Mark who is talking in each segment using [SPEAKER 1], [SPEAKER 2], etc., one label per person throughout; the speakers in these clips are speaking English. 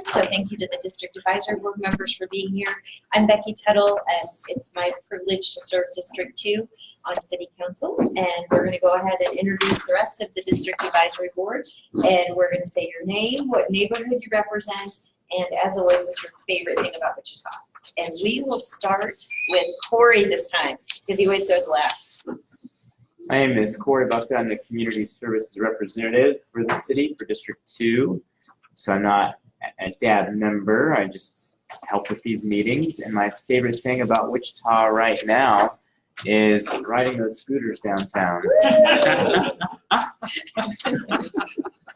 [SPEAKER 1] announcements. So thank you to the District Advisory Board members for being here. I'm Becky Tuttle, and it's my privilege to serve District 2 on City Council. And we're going to go ahead and introduce the rest of the District Advisory Board. And we're going to say your name, what neighborhood you represent, and as always, what's your favorite thing about Wichita. And we will start with Corey this time, because he always goes last.
[SPEAKER 2] My name is Corey Buckley. I'm the Community Services Representative for the city for District 2. So I'm not a DAB member. I just help with these meetings. And my favorite thing about Wichita right now is riding those scooters downtown.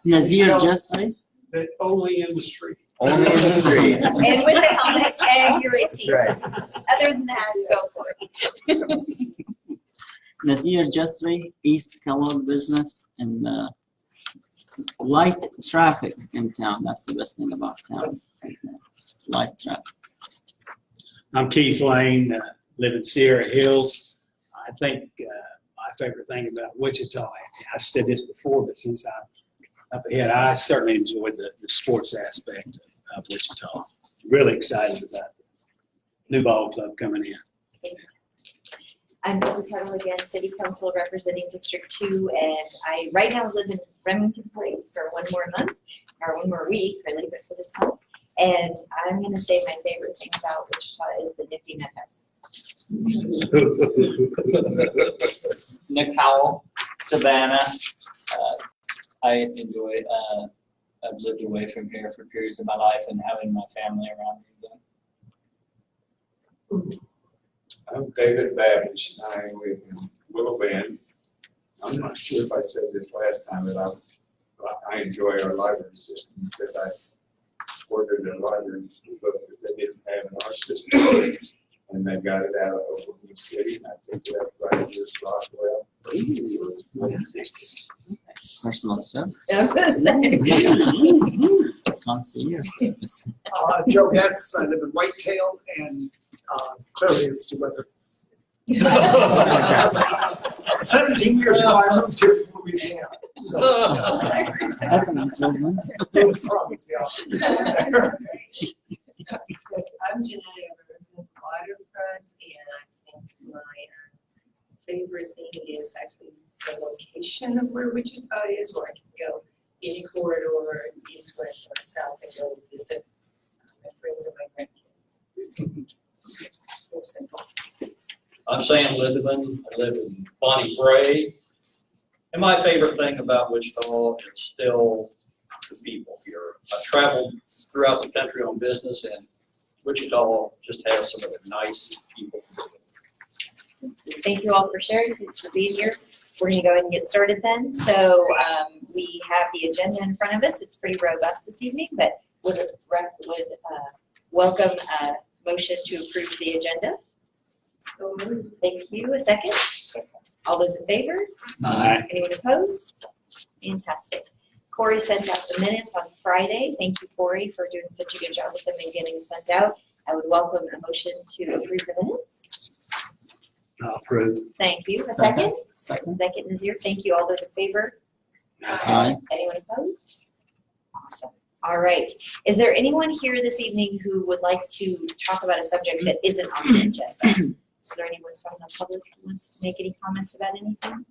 [SPEAKER 3] Nazir Jasri.
[SPEAKER 4] But only in the street.
[SPEAKER 2] Only in the streets.
[SPEAKER 1] And with a helmet, and you're 18.
[SPEAKER 2] Right.
[SPEAKER 1] Other than that, go for it.
[SPEAKER 3] Nazir Jasri, East Kellogg Business, and light traffic in town. That's the best thing about town. Light traffic.
[SPEAKER 4] I'm Keith Lane, live in Sierra Hills. I think my favorite thing about Wichita, I've said this before, but since I'm up ahead, I certainly enjoyed the sports aspect of Wichita. Really excited about the new ball club coming in.
[SPEAKER 1] I'm Becky Tuttle again, City Council representing District 2, and I right now live in Remington Place for one more month, or one more week, really, but for this month. And I'm going to say my favorite thing about Wichita is the Nifty Nut House.
[SPEAKER 5] Nick Howell, Savannah. I enjoy, I've lived away from here for periods of my life and having my family around me again.
[SPEAKER 6] I'm David Babbage, and I live in Willow Bend. I'm not sure if I said this last time, but I enjoy our library system because I ordered a library book that they didn't have in our system, and they got it out of Oklahoma City, and I picked it up right here in Rockwell.
[SPEAKER 3] Personal service. Concierge service.
[SPEAKER 7] Joe Getz, I live in Whitetail, and clearly it's the weather. 17 years ago, I moved here from Louisiana. So,
[SPEAKER 3] That's an improvement.
[SPEAKER 7] moved from is the opposite.
[SPEAKER 8] I'm Janelle Everett, Waterfront, and I think my favorite thing is actually the location of where Wichita is, where I can go any corridor, east, west, or south, and go visit my friends and my grandkids. Real simple.
[SPEAKER 5] I'm Sam Lindeman. I live in Bonnie Bray. And my favorite thing about Wichita is still the people here. I traveled throughout the country on business, and Wichita just has some of the nicest people.
[SPEAKER 1] Thank you all for sharing, thanks for being here. We're going to go ahead and get started then. So we have the agenda in front of us. It's pretty robust this evening, but would welcome a motion to approve the agenda. So thank you. A second? All those in favor?
[SPEAKER 4] Aye.
[SPEAKER 1] Anyone opposed? Fantastic. Corey sent out the minutes on Friday. Thank you, Corey, for doing such a good job with them and getting sent out. I would welcome a motion to approve the minutes.
[SPEAKER 4] I'll approve.
[SPEAKER 1] Thank you. A second?
[SPEAKER 3] Second.
[SPEAKER 1] Second, Nazir. Thank you. All those in favor?
[SPEAKER 3] Aye.
[SPEAKER 1] Anyone opposed? Awesome. All right. Is there anyone here this evening who would like to talk about a subject that isn't on the agenda? Is there anyone from the public who wants to make any comments about anything?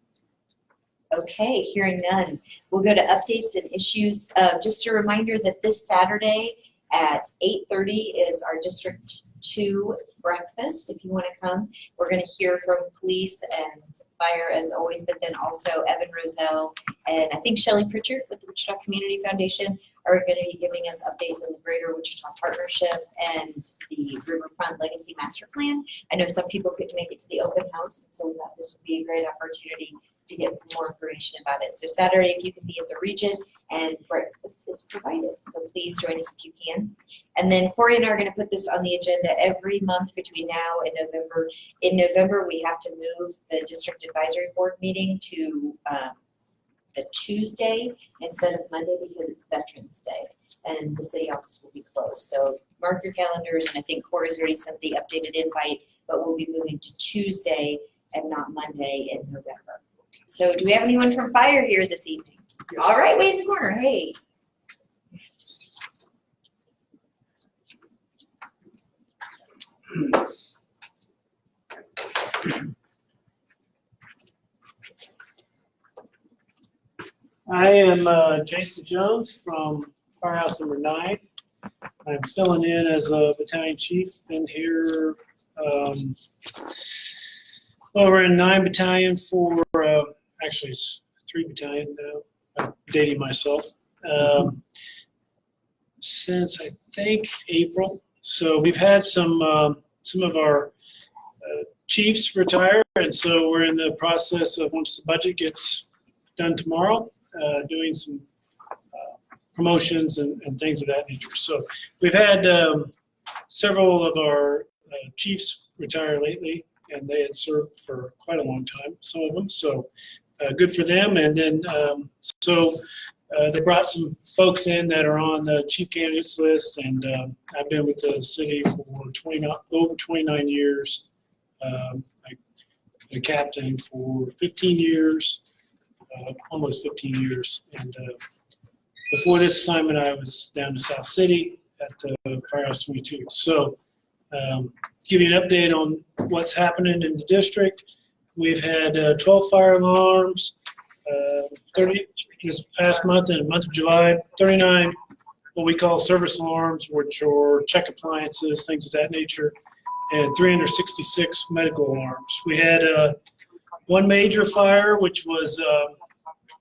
[SPEAKER 1] Okay, hearing none. We'll go to updates and issues. Just a reminder that this Saturday at 8:30 is our District 2 breakfast. If you want to come, we're going to hear from police and fire as always, but then also Evan Roselle and I think Shelly Pritchard with the Wichita Community Foundation are going to be giving us updates on the Greater Wichita Partnership and the Riverfront Legacy Master Plan. I know some people couldn't make it to the open house, and so we thought this would be a great opportunity to get more information about it. So Saturday, if you can be at the region, and breakfast is provided. So please join us if you can. And then Corey and I are going to put this on the agenda every month between now and November. In November, we have to move the District Advisory Board meeting to the Tuesday instead of Monday because it's Veterans Day and the city office will be closed. So mark your calendars, and I think Corey's already sent the updated invite, but we'll be moving to Tuesday and not Monday in November. So do we have anyone from fire here this evening? All right, way in the corner, hey.
[SPEAKER 9] I am Jason Jones from Firehouse Number 9. I'm filling in as a battalion chief. Been here over in 9 Battalion for, actually it's 3 Battalion now. I'm dating myself. Since I think April. So we've had some of our chiefs retire, and so we're in the process of, once the budget gets done tomorrow, doing some promotions and things of that nature. So we've had several of our chiefs retire lately, and they had served for quite a long time, some of them. So good for them. And then they brought some folks in that are on the chief candidates list, and I've been with the city for over 29 years. I'm a captain for 15 years, almost 15 years. And before this assignment, I was down to South City at Firehouse 22. So give you an update on what's happening in the district. We've had 12 fire alarms, 30 this past month, in the month of July, 39 what we call service alarms, which are check appliances, things of that nature, and 366 medical alarms. We had one major fire, which was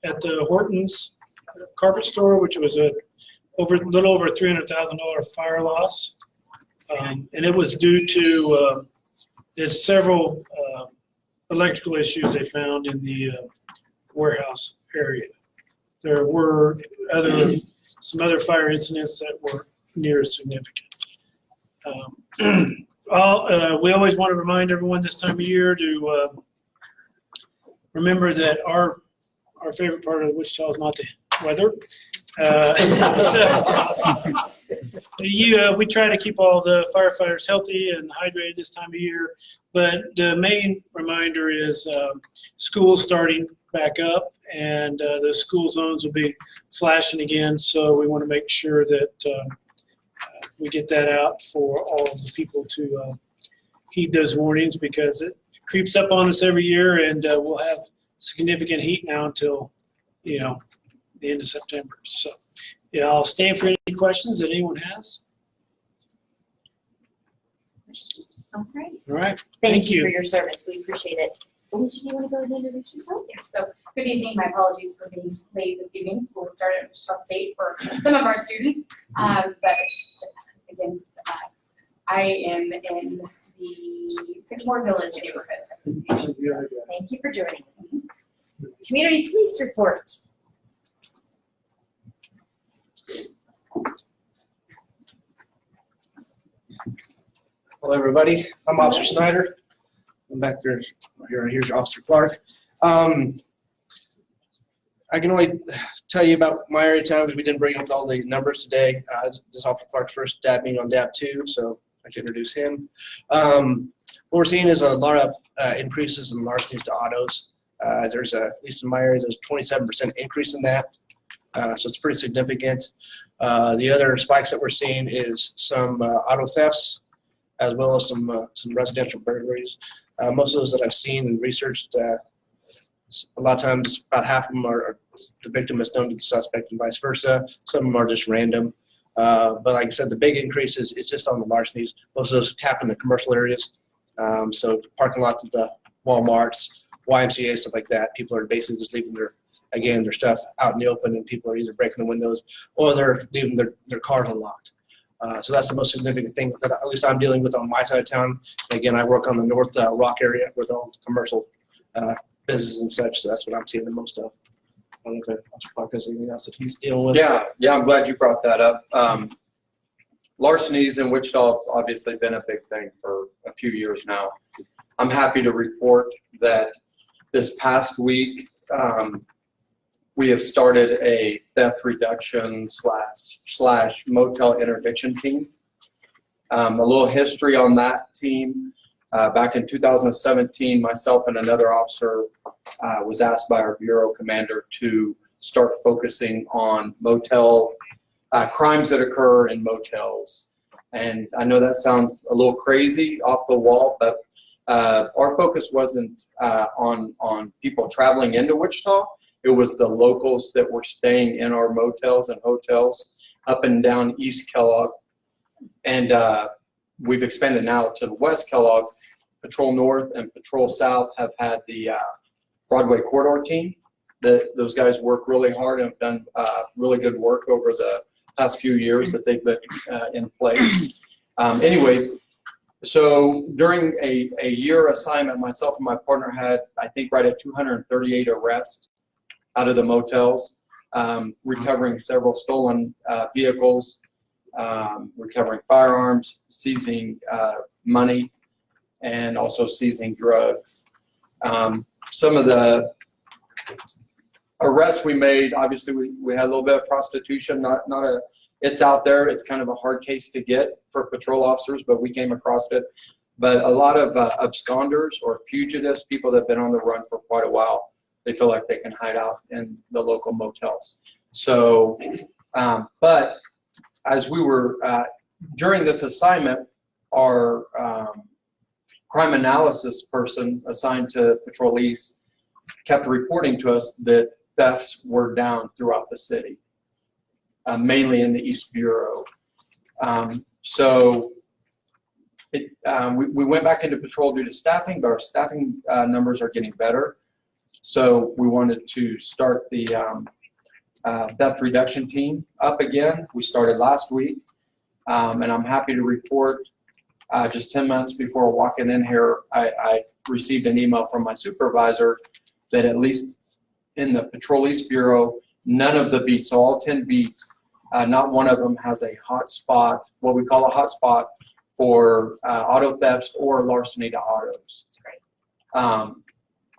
[SPEAKER 9] at the Hortons carpet store, which was a little over $300,000 fire loss. And it was due to there's several electrical issues they found in the warehouse area. There were some other fire incidents that were near as significant. We always want to remind everyone this time of year to remember that our favorite part of Wichita is not the weather. We try to keep all the firefighters healthy and hydrated this time of year, but the main reminder is school starting back up, and the school zones will be flashing again, so we want to make sure that we get that out for all of the people to heed those warnings, because it creeps up on us every year, and we'll have significant heat now until the end of September. So yeah, I'll stand for any questions that anyone has.
[SPEAKER 1] All right.
[SPEAKER 9] All right.
[SPEAKER 1] Thank you for your service. We appreciate it. Alicia, do you want to go ahead and introduce yourself?
[SPEAKER 10] Yes, so good evening. My apologies for being late this evening. School started at Wichita State for some of our students. But again, I am in the Sycamore Village neighborhood.
[SPEAKER 1] Thank you for joining us. Community police report.
[SPEAKER 11] Hello, everybody. I'm Officer Snyder. I'm back there. Here's Officer Clark. I can only tell you about my area of town because we didn't bring up all the numbers today. This is Officer Clark's first dab being on DAB 2, so I can introduce him. What we're seeing is a lot of increases in larcenies to autos. There's at least in my area, there's a 27% increase in that. So it's pretty significant. The other spikes that we're seeing is some auto thefts, as well as some residential burglaries. Most of those that I've seen and researched, a lot of times about half of them are the victim is known to the suspect and vice versa. Some of them are just random. But like I said, the big increase is just on the larcenies. Most of those happen in the commercial areas. So parking lots of the Walmarts, YMCA, stuff like that. People are basically just leaving their stuff out in the open, and people are either breaking the windows or they're leaving their cars unlocked. So that's the most significant thing that at least I'm dealing with on my side of town. Again, I work on the North Rock area with all the commercial businesses and such, so that's what I'm seeing the most of. I don't know if Officer Clark has anything else that he's dealing with.
[SPEAKER 12] Yeah, I'm glad you brought that up. Larcenies in Wichita have obviously been a big thing for a few years now. I'm happy to report that this past week, we have started a theft reduction slash motel interdiction team. A little history on that team. Back in 2017, myself and another officer was asked by our bureau commander to start focusing on motel crimes that occur in motels. And I know that sounds a little crazy, off the wall, but our focus wasn't on people traveling into Wichita. It was the locals that were staying in our motels and hotels up and down East Kellogg. And we've expanded now to the West Kellogg. Patrol North and Patrol South have had the Broadway Corridor team. Those guys work really hard and have done really good work over the past few years that they've been in place. Anyways, so during a year assignment, myself and my partner had, I think, right at 238 arrests out of the motels, recovering several stolen vehicles, recovering firearms, seizing money, and also seizing drugs. Some of the arrests we made, obviously we had a little bit of prostitution, it's out there, it's kind of a hard case to get for patrol officers, but we came across it. But a lot of absconders or fugitives, people that have been on the run for quite a while, they feel like they can hide out in the local motels. So, but as we were, during this assignment, our crime analysis person assigned to Patrol East kept reporting to us that thefts were down throughout the city, mainly in the East Bureau. So we went back into patrol due to staffing, but our staffing numbers are getting better. So we wanted to start the theft reduction team up again. We started last week, and I'm happy to report just 10 minutes before walking in here, I received an email from my supervisor that at least in the Patrol East Bureau, none of the beats, so all 10 beats, not one of them has a hot spot, what we call a hot spot for auto thefts or larceny to autos.
[SPEAKER 1] That's great.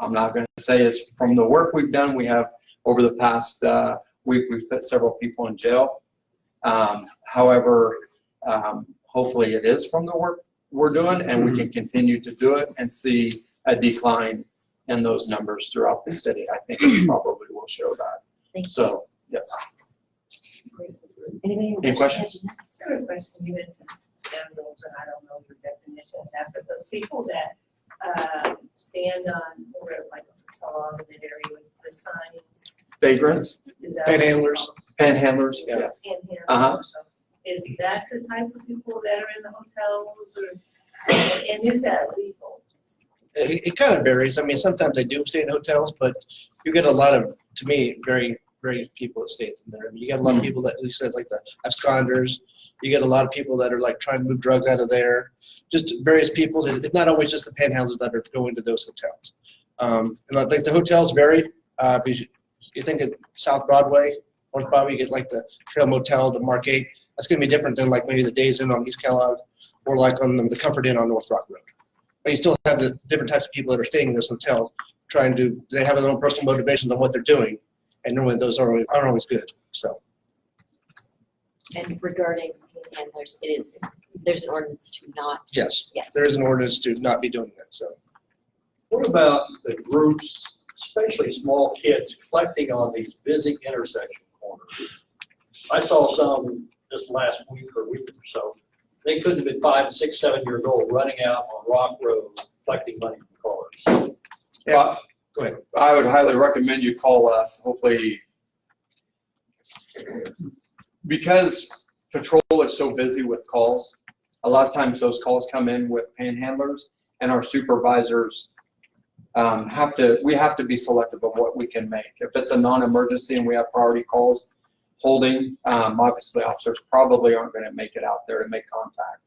[SPEAKER 12] I'm not going to say it's from the work we've done. We have, over the past week, we've put several people in jail. However, hopefully it is from the work we're doing, and we can continue to do it and see a decline in those numbers throughout the city. I think it probably will show that.
[SPEAKER 1] Thank you.
[SPEAKER 12] So, yes.
[SPEAKER 1] Anybody?
[SPEAKER 12] Any questions?
[SPEAKER 8] I have a question. You mentioned scoundrels, and I don't know your definition of that, but those people that stand on, or like a patrol in that area with the signs.
[SPEAKER 12] Vagrants,
[SPEAKER 8] Is that
[SPEAKER 11] Panhandlers.
[SPEAKER 12] panhandlers,
[SPEAKER 11] Yeah.
[SPEAKER 12] yes.
[SPEAKER 8] Panhandlers. Is that the type of people that are in the hotels, or, and is that legal?
[SPEAKER 11] It kind of varies. I mean, sometimes they do stay in hotels, but you get a lot of, to me, very people that stay in there. I mean, you get a lot of people that, like you said, like the absconders. You get a lot of people that are like trying to move drugs out of there. Just various people. It's not always just the panhandlers that are going to those hotels. And like the hotels vary. You think of South Broadway, North Broadway, you get like the Trail Motel, the Mark 8. That's going to be different than like maybe the Days Inn on East Kellogg or like on the Comfort Inn on North Rock Road. But you still have the different types of people that are staying in those hotels, they have their own personal motivations on what they're doing, and normally those aren't always good. So.
[SPEAKER 1] And regarding handlers, there's an ordinance to not.
[SPEAKER 11] Yes.
[SPEAKER 1] Yes.
[SPEAKER 11] There is an ordinance to not be doing that. So.
[SPEAKER 5] What about the groups, especially small kids, collecting on these busy intersection corners? I saw some just last week or week or so. They couldn't have been 5, 6, 7 years old running out on Rock Road collecting money from cars.
[SPEAKER 11] Yeah. Go ahead.
[SPEAKER 12] I would highly recommend you call us, hopefully, because patrol is so busy with calls. A lot of times those calls come in with panhandlers, and our supervisors we have to be selective of what we can make. If it's a non-emergency and we have priority calls holding, obviously officers probably aren't going to make it out there to make contact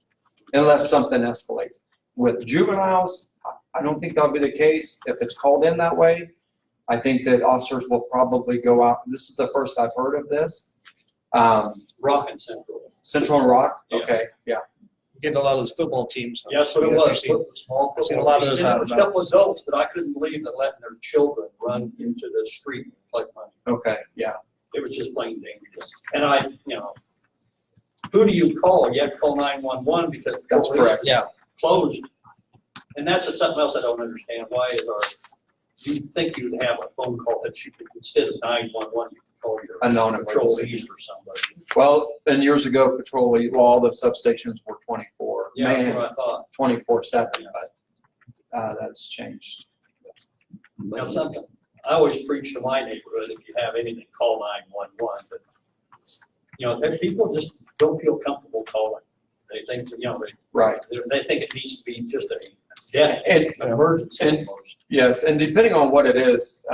[SPEAKER 12] unless something escalates. With juveniles, I don't think that'll be the case. If it's called in that way, I think that officers will probably go out. This is the first I've heard of this.
[SPEAKER 5] Rock and Central.
[SPEAKER 12] Central and Rock?
[SPEAKER 5] Yes.
[SPEAKER 12] Okay, yeah.
[SPEAKER 11] Getting a lot of those football teams.
[SPEAKER 5] Yes, but it was. Small.
[SPEAKER 11] I've seen a lot of those
[SPEAKER 5] And there
[SPEAKER 11] out
[SPEAKER 5] was
[SPEAKER 11] and
[SPEAKER 5] a
[SPEAKER 11] about.
[SPEAKER 5] couple of adults, but I couldn't believe that letting their children run into the street and collect money.
[SPEAKER 12] Okay, yeah.
[SPEAKER 5] It was just plain dangerous. And who do you call? You have to call 911 because
[SPEAKER 12] That's
[SPEAKER 5] police
[SPEAKER 12] correct.
[SPEAKER 11] Yeah.
[SPEAKER 5] closed. And that's something else I don't understand. Why is you'd think you'd have a phone call that you could, instead of 911, you could call your
[SPEAKER 12] Unknown
[SPEAKER 5] patrol
[SPEAKER 12] emergency.
[SPEAKER 5] lead or somebody.
[SPEAKER 12] Well, and years ago, patrol, all the substations were 24,
[SPEAKER 5] Yeah, that's what I thought.
[SPEAKER 12] 24/7, but that's changed.
[SPEAKER 5] Now, something, I always preach to my neighborhood, if you have anything, call 911, but, people just don't feel comfortable calling. They think,
[SPEAKER 12] Right.
[SPEAKER 5] they think it needs to be just a death
[SPEAKER 12] And-
[SPEAKER 5] emergency
[SPEAKER 12] and-
[SPEAKER 5] almost.
[SPEAKER 12] Yes, and depending on what it is,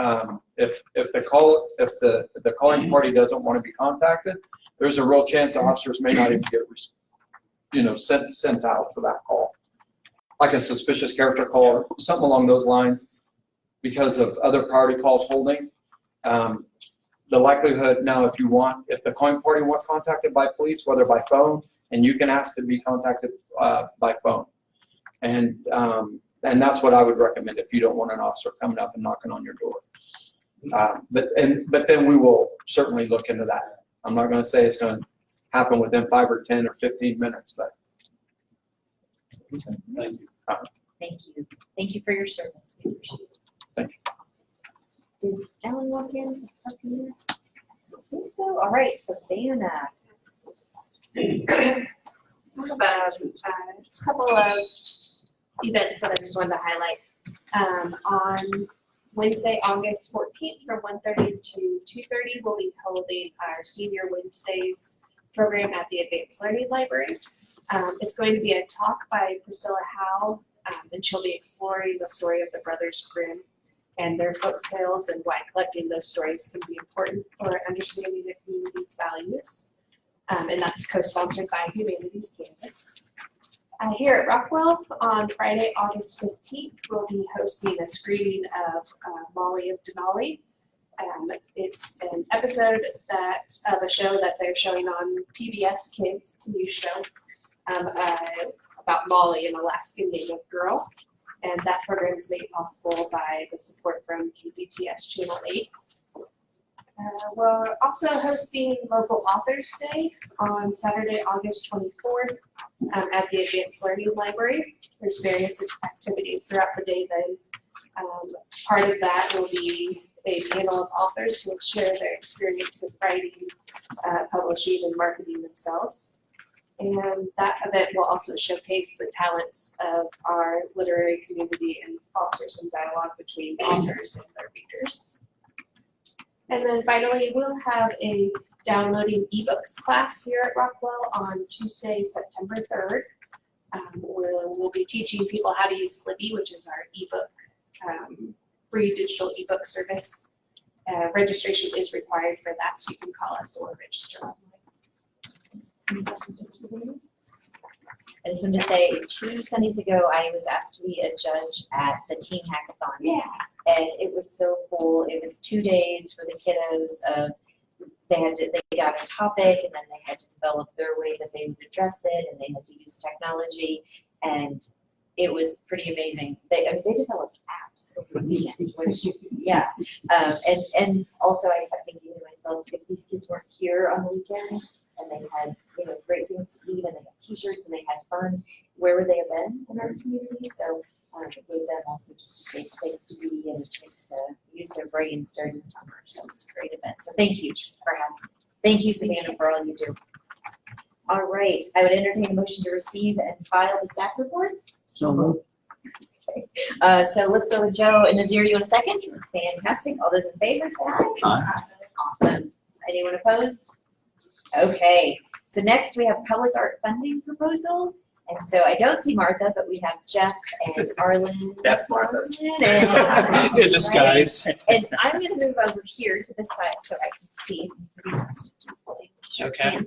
[SPEAKER 12] if the calling party doesn't want to be contacted, there's a real chance the officers may not even get, sent out for that call. Like a suspicious character call, something along those lines, because of other priority calls holding. The likelihood now, if the calling party wants contacted by police, whether by phone, and you can ask to be contacted by phone. And that's what I would recommend if you don't want an officer coming up and knocking on your door. But then we will certainly look into that. I'm not going to say it's going to happen within 5 or 10 or 15 minutes, but.
[SPEAKER 5] Thank you.
[SPEAKER 1] Thank you. Thank you for your service. We appreciate it.
[SPEAKER 12] Thank
[SPEAKER 1] you. Did Ellen walk in? I think so. All right, Savannah.
[SPEAKER 10] About a couple of events that I just wanted to highlight. On Wednesday, August 14th, from 1:30 to 2:30, we'll be holding our Senior Wednesdays program at the Advanced Learning Library. It's going to be a talk by Priscilla Howe, and she'll be exploring the story of the Brothers Grimm and their folk tales and why collecting those stories can be important for understanding the community's values. And that's co-sponsored by Humanities Kansas. Here at Rockwell on Friday, August 15th, we'll be hosting a screening of Molly of Denali. It's an episode of a show that they're showing on PBS Kids. It's a new show about Molly, an Alaskan Native girl. And that program is made possible by the support from QPTS Channel 8. We're also hosting Local Authors Day on Saturday, August 24th at the Advanced Learning Library. There's various activities throughout the day then. Part of that will be a panel of authors who will share their experience with writing, publishing, and marketing themselves. And that event will also showcase the talents of our literary community and foster some dialogue between authors and their readers. And then finally, we'll have a downloading ebooks class here at Rockwell on Tuesday, September 3rd. We'll be teaching people how to use Libby, which is our ebook, free digital ebook service. Registration is required for that, so you can call us or register online.
[SPEAKER 1] I just wanted to say, 2 Sundays ago, I was asked to be a judge at the Teen Hackathon.
[SPEAKER 10] Yeah.
[SPEAKER 1] And it was so cool. It was 2 days for the kiddos. They got a topic, and then they had to develop their way that they would address it, and they had to use technology. And it was pretty amazing. They developed apps over the weekend, which, yeah. And also I kept thinking to myself, if these kids weren't here on the weekend and they had, great things to eat and they had t-shirts and they had fun, where would they have been in our community? So it gave them also just a safe place to be and a chance to use their brains during the summer. So it's a great event. So thank you for having me. Thank you, Savannah, for all you do. All right, I would entertain a motion to receive and file the staff reports.
[SPEAKER 3] So
[SPEAKER 1] Okay. So let's go with Joe and Nazir. You want a second? Fantastic. All those in favor, say aye.
[SPEAKER 3] Aye.
[SPEAKER 1] Awesome. Anyone opposed? Okay. So next we have public art funding proposal. And so I don't see Martha, but we have Jeff and Arlen.
[SPEAKER 7] That's Martha.
[SPEAKER 1] And,
[SPEAKER 7] In disguise.
[SPEAKER 1] And I'm going to move over here to this side so I can see.
[SPEAKER 7] Okay.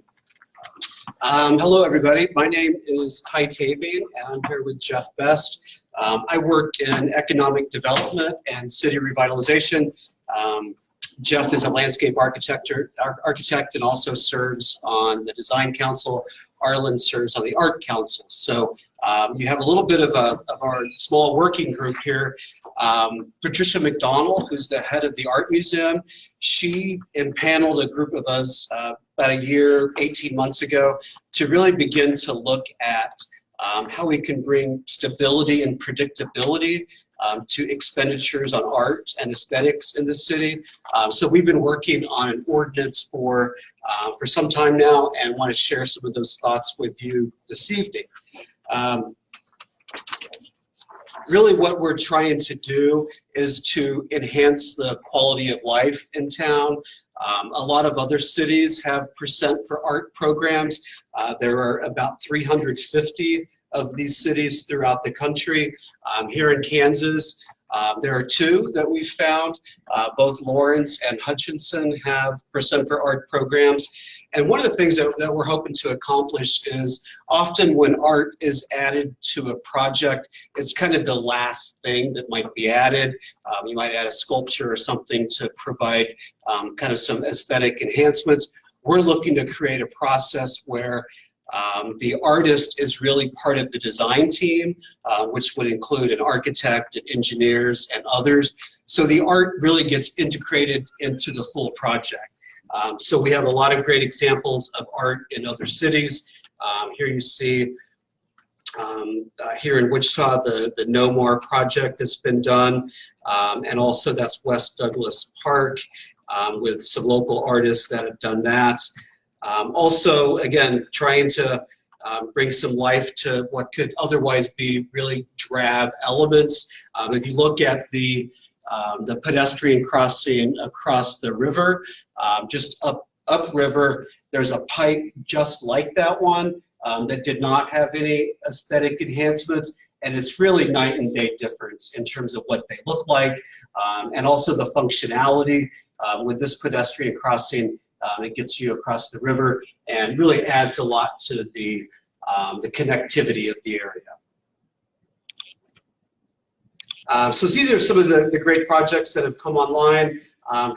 [SPEAKER 7] Hello, everybody. My name is Hy Tavian, and I'm here with Jeff Best. I work in economic development and city revitalization. Jeff is a landscape architect and also serves on the design council. Arlen serves on the art council. So you have a little bit of our small working group here. Patricia McDonald, who's the head of the art museum, she impaneled a group of us about a year, 18 months ago to really begin to look at how we can bring stability and predictability to expenditures on art and aesthetics in the city. So we've been working on an ordinance for some time now and want to share some of those thoughts with you this evening. Really what we're trying to do is to enhance the quality of life in town. A lot of other cities have percent for art programs. There are about 350 of these cities throughout the country. Here in Kansas, there are 2 that we've found. Both Lawrence and Hutchinson have percent for art programs. And one of the things that we're hoping to accomplish is often when art is added to a project, it's kind of the last thing that might be added. You might add a sculpture or something to provide kind of some aesthetic enhancements. We're looking to create a process where the artist is really part of the design team, which would include an architect and engineers and others. So the art really gets integrated into the full project. So we have a lot of great examples of art in other cities. Here you see here in Wichita the Nomar project that's been done, and also that's West Douglas Park with some local artists that have done that. Also, again, trying to bring some life to what could otherwise be really drab elements. If you look at the pedestrian crossing across the river, just upriver, there's a pipe just like that one that did not have any aesthetic enhancements, and it's really night and day difference in terms of what they look like, and also the functionality. With this pedestrian crossing, it gets you across the river and really adds a lot to the connectivity of the area. So these are some of the great projects that have come online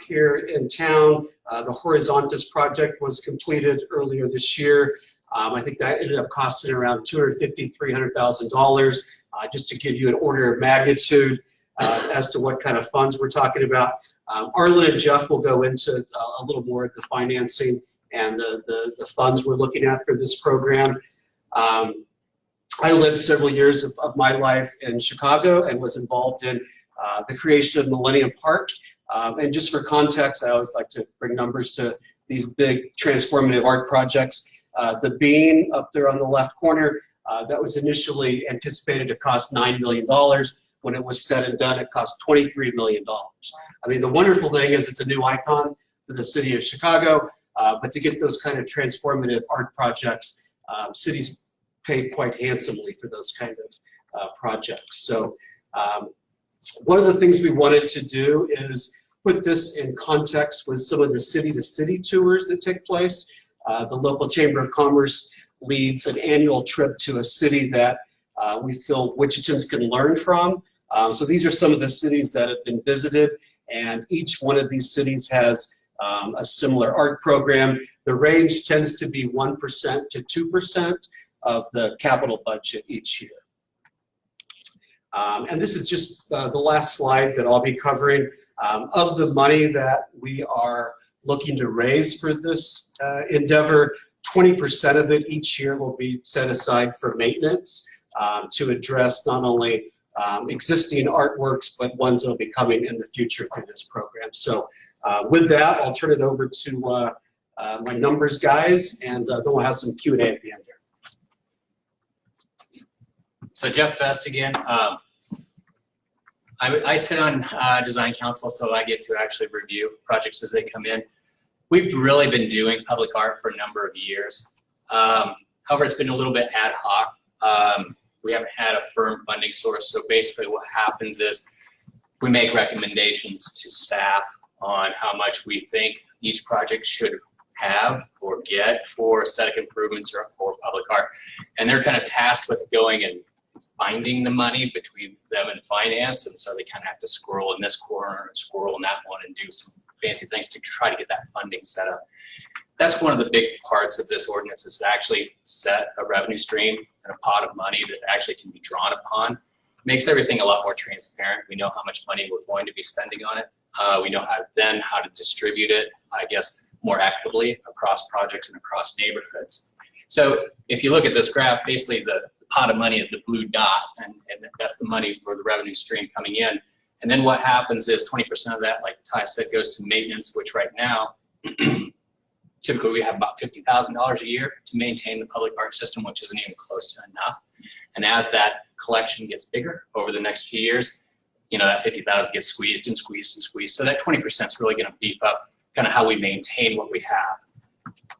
[SPEAKER 7] here in town. The Horizontus project was completed earlier this year. I think that ended up costing around $250,000, $300,000, just to give you an order of magnitude as to what kind of funds we're talking about. Arlen and Jeff will go into a little more of the financing and the funds we're looking at for this program. I lived several years of my life in Chicago and was involved in the creation of Millennium Park. And just for context, I always like to bring numbers to these big transformative art projects. The Bean up there on the left corner, that was initially anticipated to cost $9 million. When it was said and done, it cost $23 million. I mean, the wonderful thing is it's a new icon for the city of Chicago, but to get those kind of transformative art projects, cities pay quite handsomely for those kind of projects. So one of the things we wanted to do is put this in context with some of the city-to-city tours that take place. The local Chamber of Commerce leads an annual trip to a city that we feel Wichitans can learn from. So these are some of the cities that have been visited, and each one of these cities has a similar art program. The range tends to be 1% to 2% of the capital budget each year. And this is just the last slide that I'll be covering. Of the money that we are looking to raise for this endeavor, 20% of it each year will be set aside for maintenance to address not only existing artworks, but ones that will be coming in the future through this program. So with that, I'll turn it over to my numbers guys, and then we'll have some Q&A at the end here.
[SPEAKER 13] So Jeff Best again. I sit on design council, so I get to actually review projects as they come in. We've really been doing public art for a number of years. However, it's been a little bit ad hoc. We haven't had a firm funding source, so basically what happens is we make recommendations to staff on how much we think each project should have or get for aesthetic improvements or for public art. And they're kind of tasked with going and finding the money between them and finance, and so they kind of have to squirrel in this corner and squirrel in that one and do some fancy things to try to get that funding set up. That's one of the big parts of this ordinance, is to actually set a revenue stream and a pot of money that actually can be drawn upon. Makes everything a lot more transparent. We know how much money we're going to be spending on it. We know how to distribute it, I guess, more equitably across projects and across neighborhoods. So if you look at this graph, basically the pot of money is the blue dot, and that's the money or the revenue stream coming in. And then what happens is 20% of that, like Ty said, goes to maintenance, which right now, typically we have about $50,000 a year to maintain the public art system, which isn't even close to enough. And as that collection gets bigger over the next few years, that 50,000 gets squeezed and squeezed and squeezed. So that 20% is really going to beef up kind of how we maintain what we have.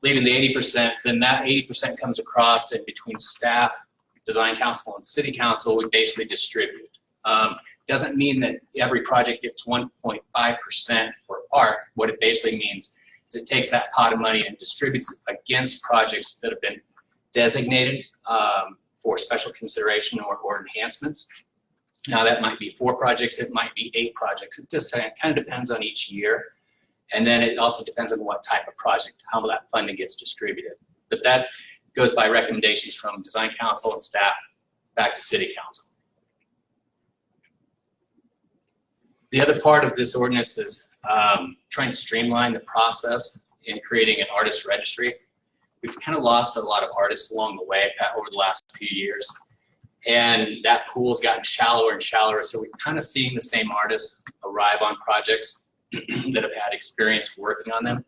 [SPEAKER 13] Leaving the 80%, then that 80% comes across and between staff, design council, and city council, we basically distribute. Doesn't mean that every project gets 1.5% for art. What it basically means is it takes that pot of money and distributes it against projects that have been designated for special consideration or enhancements. Now that might be 4 projects, it might be 8 projects. It just kind of depends on each year. And then it also depends on what type of project, how that funding gets distributed. But that goes by recommendations from design council and staff back to city council. The other part of this ordinance is trying to streamline the process in creating an artist registry. We've kind of lost a lot of artists along the way over the last few years. And that pool's gotten shallower and shallower. So we've kind of seen the same artists arrive on projects that have had experience working on them.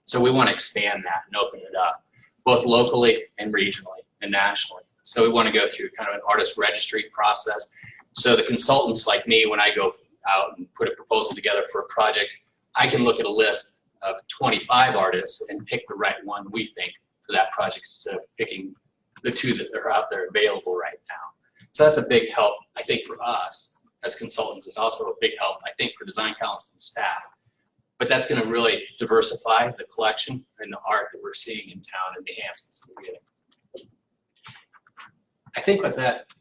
[SPEAKER 13] So we want to expand that and open it up, both locally and regionally and nationally. So we want to go through kind of an artist registry process. So the consultants like me, when I go out and put a proposal together for a project, I can look at a list of 25 artists and pick the right one we think for that project instead of picking the 2 that are out there available right now. So that's a big help, I think, for us as consultants. It's also a big help, I think, for design council and staff. But that's going to really diversify the collection and the art that we're seeing in town and the enhancements that we're getting. I think with that,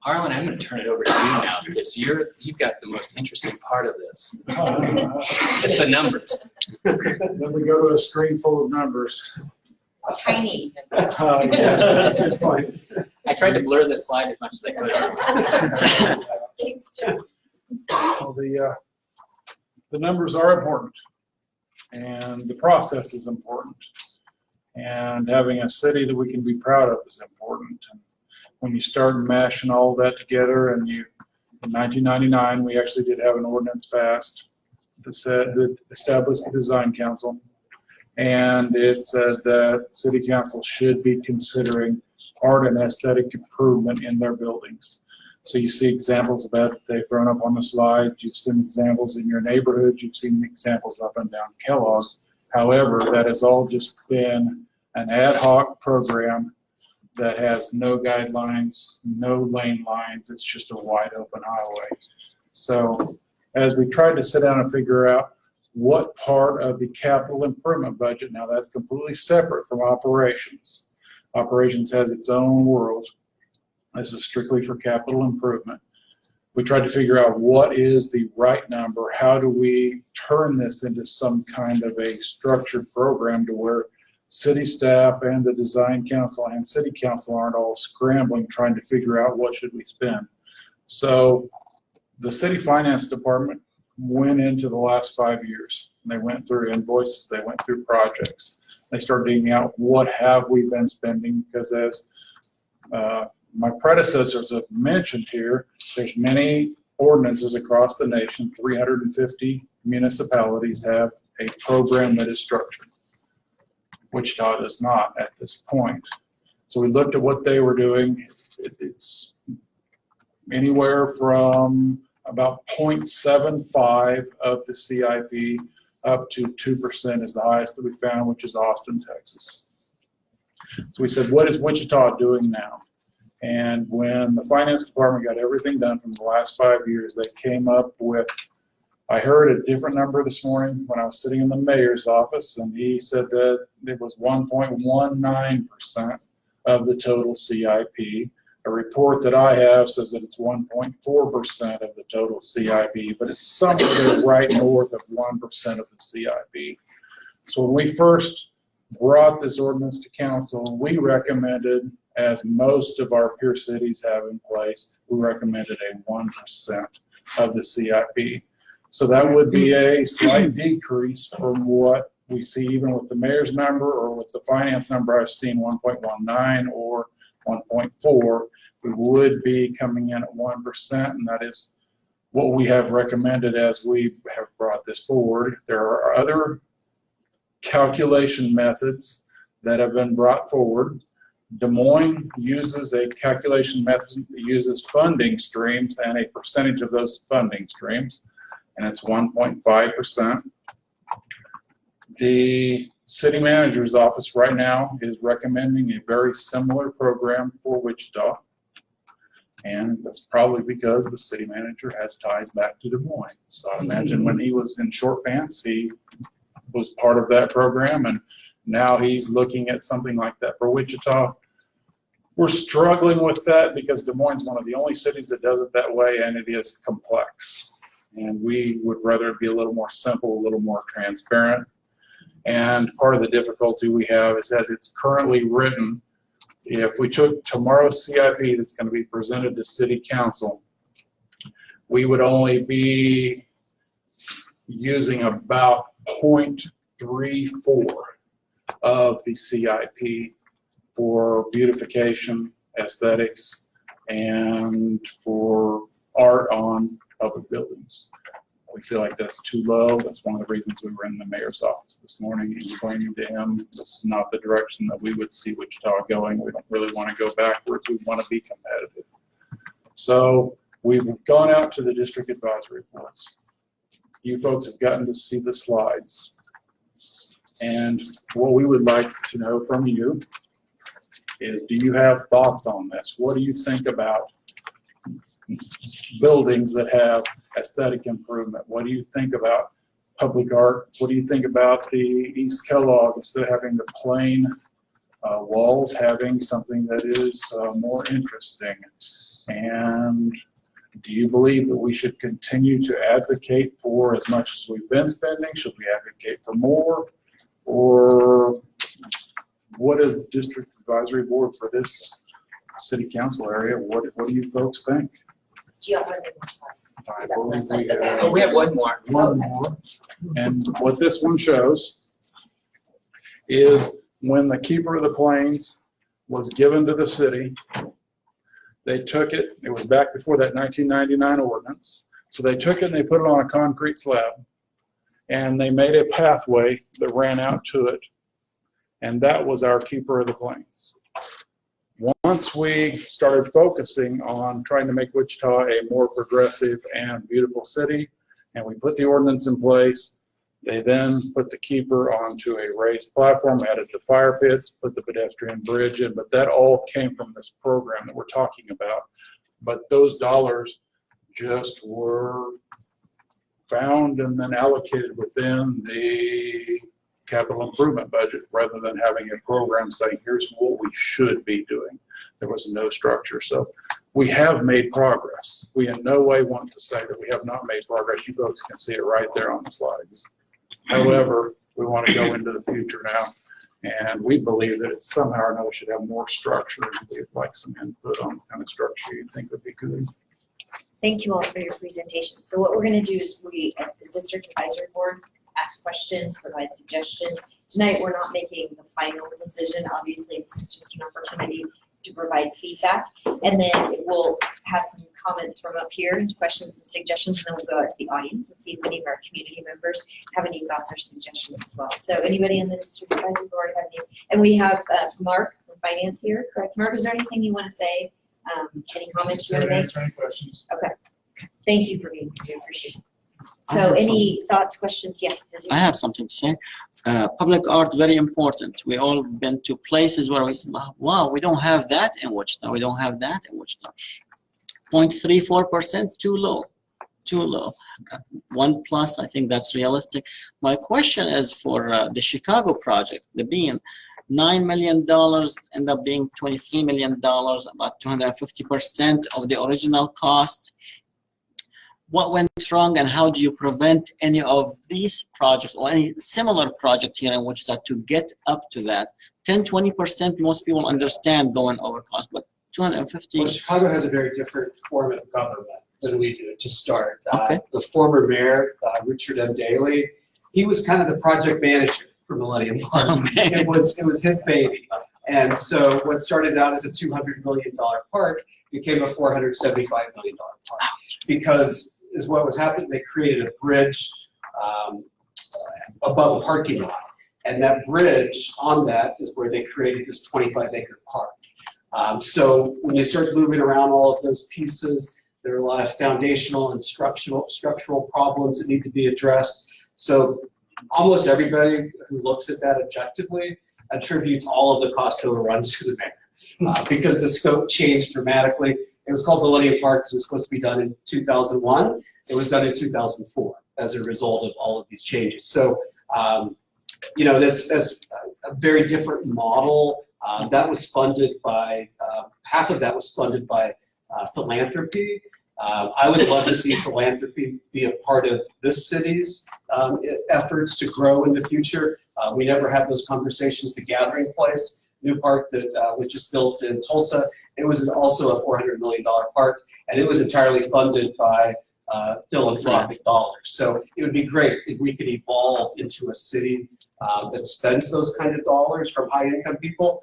[SPEAKER 13] Harlan, I'm going to turn it over to you now because you've got the most interesting part of this. It's the numbers.
[SPEAKER 9] Then we go to a screen full of numbers.
[SPEAKER 1] Tiny.
[SPEAKER 9] Yeah, that's a good point.
[SPEAKER 13] I tried to blur this slide as much as I could.
[SPEAKER 1] Thanks, Jeff.
[SPEAKER 9] Well, the numbers are important, and the process is important, and having a city that we can be proud of is important. And when you start mashing all that together, and in 1999, we actually did have an ordinance passed that established the design council, and it said that city council should be considering art and aesthetic improvement in their buildings. So you see examples of that they've thrown up on the slide. You've seen examples in your neighborhood. You've seen examples up and down Kellogg's. However, that has all just been an ad hoc program that has no guidelines, no lane lines. It's just a wide open highway. So as we tried to sit down and figure out what part of the capital improvement budget, now that's completely separate from operations. Operations has its own world. This is strictly for capital improvement. We tried to figure out what is the right number. How do we turn this into some kind of a structured program to where city staff and the design council and city council aren't all scrambling trying to figure out what should we spend. So the city finance department went into the last 5 years. They went through invoices, they went through projects. They started digging out what have we been spending, because as my predecessors have mentioned here, there's many ordinances across the nation. 350 municipalities have a program that is structured. Wichita does not at this point. So we looked at what they were doing. It's anywhere from about 0.75 of the CIP up to 2% is the highest that we found, which is Austin, Texas. So we said, what is Wichita doing now? And when the finance department got everything done from the last 5 years, they came up with, I heard a different number this morning when I was sitting in the mayor's office, and he said that it was 1.19% of the total CIP. A report that I have says that it's 1.4% of the total CIP, but it's somewhere right north of 1% of the CIP. So when we first brought this ordinance to council, we recommended, as most of our peer cities have in place, we recommended a 1% of the CIP. So that would be a slight decrease from what we see even with the mayor's number or with the finance number. I've seen 1.19 or
[SPEAKER 14] 1.4, we would be coming in at 1%, and that is what we have recommended as we have brought this forward. There are other calculation methods that have been brought forward. Des Moines uses a calculation method that uses funding streams and a percentage of those funding streams, and it's 1.5%. The city manager's office right now is recommending a very similar program for Wichita. And that's probably because the city manager has ties back to Des Moines. So I imagine when he was in short pants, he was part of that program, and now he's looking at something like that for Wichita. We're struggling with that because Des Moines is one of the only cities that does it that way, and it is complex. And we would rather it be a little more simple, a little more transparent. And part of the difficulty we have is as it's currently written, if we took tomorrow's CIP that's going to be presented to City Council, we would only be using about 0.34 of the CIP for beautification, aesthetics, and for art on public buildings. We feel like that's too low. That's one of the reasons we were in the mayor's office this morning explaining to him this is not the direction that we would see Wichita going. We don't really want to go backwards. We want to be competitive. So we've gone out to the district advisory boards. You folks have gotten to see the slides. And what we would like to know from you is, do you have thoughts on this? What do you think about buildings that have aesthetic improvement? What do you think about public art? What do you think about the East Kellogg, instead of having the plain walls, having something that is more interesting? And do you believe that we should continue to advocate for as much as we've been spending? Should we advocate for more? Or what is the district advisory board for this city council area? What do you folks think?
[SPEAKER 1] Do you have one more slide?
[SPEAKER 14] I
[SPEAKER 1] Is that one
[SPEAKER 14] believe
[SPEAKER 1] slide?
[SPEAKER 14] we
[SPEAKER 1] Okay.
[SPEAKER 14] have
[SPEAKER 13] Oh, we have one more.
[SPEAKER 14] one more. And what this one shows is when the keeper of the plains was given to the city, they took it, it was back before that 1999 ordinance, so they took it and they put it on a concrete slab, and they made a pathway that ran out to it, and that was our keeper of the plains. Once we started focusing on trying to make Wichita a more progressive and beautiful city, and we put the ordinance in place, they then put the keeper onto a raised platform, added the fire pits, put the pedestrian bridge in, but that all came from this program that we're talking about. But those dollars just were found and then allocated within the capital improvement budget, rather than having a program saying, here's what we should be doing. There was no structure. So we have made progress. We in no way want to say that we have not made progress. You folks can see it right there on the slides. However, we want to go into the future now, and we believe that it somehow or another should have more structure, and we'd like some input on the kind of structure you think would be good.
[SPEAKER 1] Thank you all for your presentation. So what we're going to do is we, at the district advisory board, ask questions, provide suggestions. Tonight, we're not making the final decision. Obviously, this is just an opportunity to provide feedback. And then we'll have some comments from up here and questions and suggestions, and then we'll go out to the audience and see if any of our community members have any thoughts or suggestions as well. So anybody in the district advisory board have any? And we have Mark from finance here, correct? Mark, is there anything you want to say? Any comments you want to make?
[SPEAKER 14] Answer any questions.
[SPEAKER 1] Okay. Thank you for being here. We appreciate it. So any thoughts, questions? Yeah.
[SPEAKER 3] I have something to say. Public art, very important. We all been to places where we say, wow, we don't have that in Wichita. We don't have that in Wichita. 0.34%, too low, too low. 1+, I think that's realistic. My question is for the Chicago project, the Bean. $9 million end up being $23 million, about 250% of the original cost. What went wrong, and how do you prevent any of these projects or any similar project here in Wichita to get up to that? 10-20%, most people understand going over cost, but 250.
[SPEAKER 7] Well, Chicago has a very different form of government than we do to start.
[SPEAKER 3] Okay.
[SPEAKER 7] The former mayor, Richard M. Daley, he was kind of the project manager for Millennium Park.
[SPEAKER 3] Okay.
[SPEAKER 7] It was his baby. And so what started out as a $200 million park became a $475 million park. Because is what was happening, they created a bridge above the parking lot. And that bridge on that is where they created this 25-acre park. So when you start moving around all of those pieces, there are a lot of foundational and structural problems that need to be addressed. So almost everybody who looks at that objectively attributes all of the cost overruns to the mayor because the scope changed dramatically. It was called Millennium Park because it was supposed to be done in 2001. It was done in 2004 as a result of all of these changes. So, you know, that's a very different model. That was funded by, half of that was funded by philanthropy. I would love to see philanthropy be a part of this city's efforts to grow in the future. We never had those conversations. The Gathering Place, new park that was just built in Tulsa, it was also a $400 million park, and it was entirely funded by philanthropic dollars. So it would be great if we could evolve into a city that spends those kind of dollars from high-income people.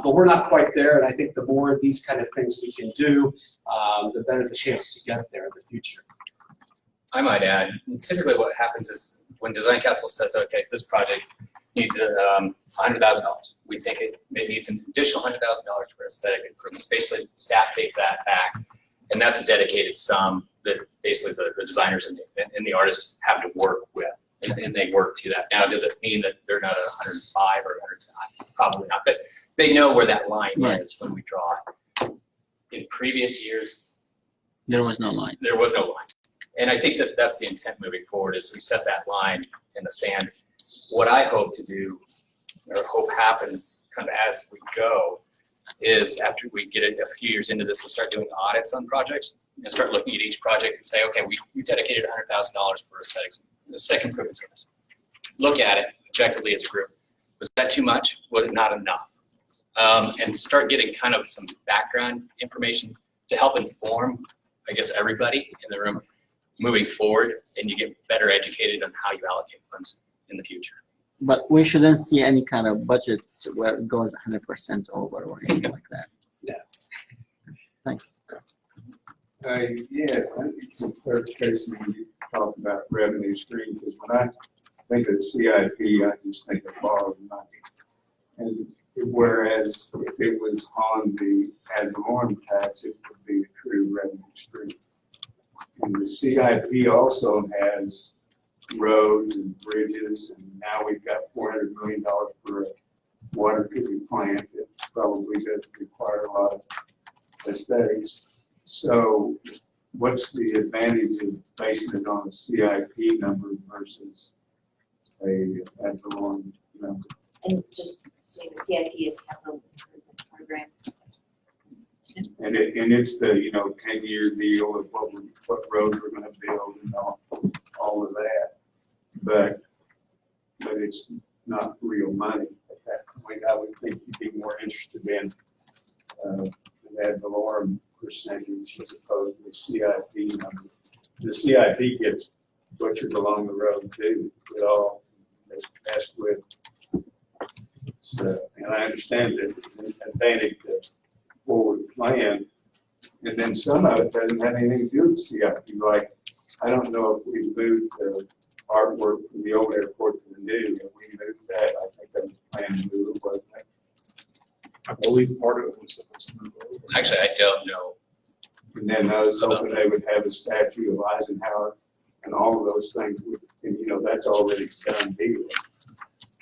[SPEAKER 7] But we're not quite there, and I think the more of these kind of things we can do, the better the chance to get there in the future.
[SPEAKER 13] I might add, typically what happens is when design council says, okay, this project needs $100,000. We think it needs an additional $100,000 for aesthetic improvements. Basically, staff takes that back, and that's a dedicated sum that basically the designers and the artists have to work with, and they work to that. Now, does it mean that they're not at 105 or 100? Probably not, but they know where that line is when we draw it. In previous years,
[SPEAKER 3] there was no line.
[SPEAKER 13] There was no line. And I think that that's the intent moving forward is we set that line in the sand. What I hope to do, or hope happens kind of as we go, is after we get a few years into this and start doing audits on projects and start looking at each project and say, okay, we dedicated $100,000 for aesthetic improvements on this. Look at it objectively as a group. Was that too much? Was it not enough? And start getting kind of some background information to help inform, I guess, everybody in the room moving forward, and you get better educated on how you allocate funds in the future.
[SPEAKER 3] But we shouldn't see any kind of budget where it goes 100% over or anything like that.
[SPEAKER 7] Yeah.
[SPEAKER 3] Thank you.
[SPEAKER 6] Yes, I need some clarification when you talk about revenue streams, because when I think of CIP, I just think of borrowed money. And whereas if it was on the ad valorem tax, it would be a true revenue stream. And the CIP also has roads and bridges, and now we've got $400 million for a water treatment plant that probably doesn't require a lot of aesthetics. So what's the advantage of basing it on a CIP number versus a ad valorem number?
[SPEAKER 1] And just so the CIP is capital improvement program.
[SPEAKER 6] And it's the, 10-year deal of what roads we're gonna build and all of that. But it's not real money at that point. I would think you'd be more interested in an ad valorem percentage as opposed to the CIP number. The CIP gets butchered along the road too. It all is messed with. So, and I understand that the advantage of forward plan, and then some of it doesn't have anything to do with CIP. Like, I don't know if we moved the artwork from the old airport to the new. If we moved that, I think that was planned to move, wasn't it?
[SPEAKER 14] I believe part of it was supposed to move over.
[SPEAKER 13] Actually, I don't know.
[SPEAKER 6] And then I was hoping they would have a statue of Eisenhower and all of those things, and that's already done deal.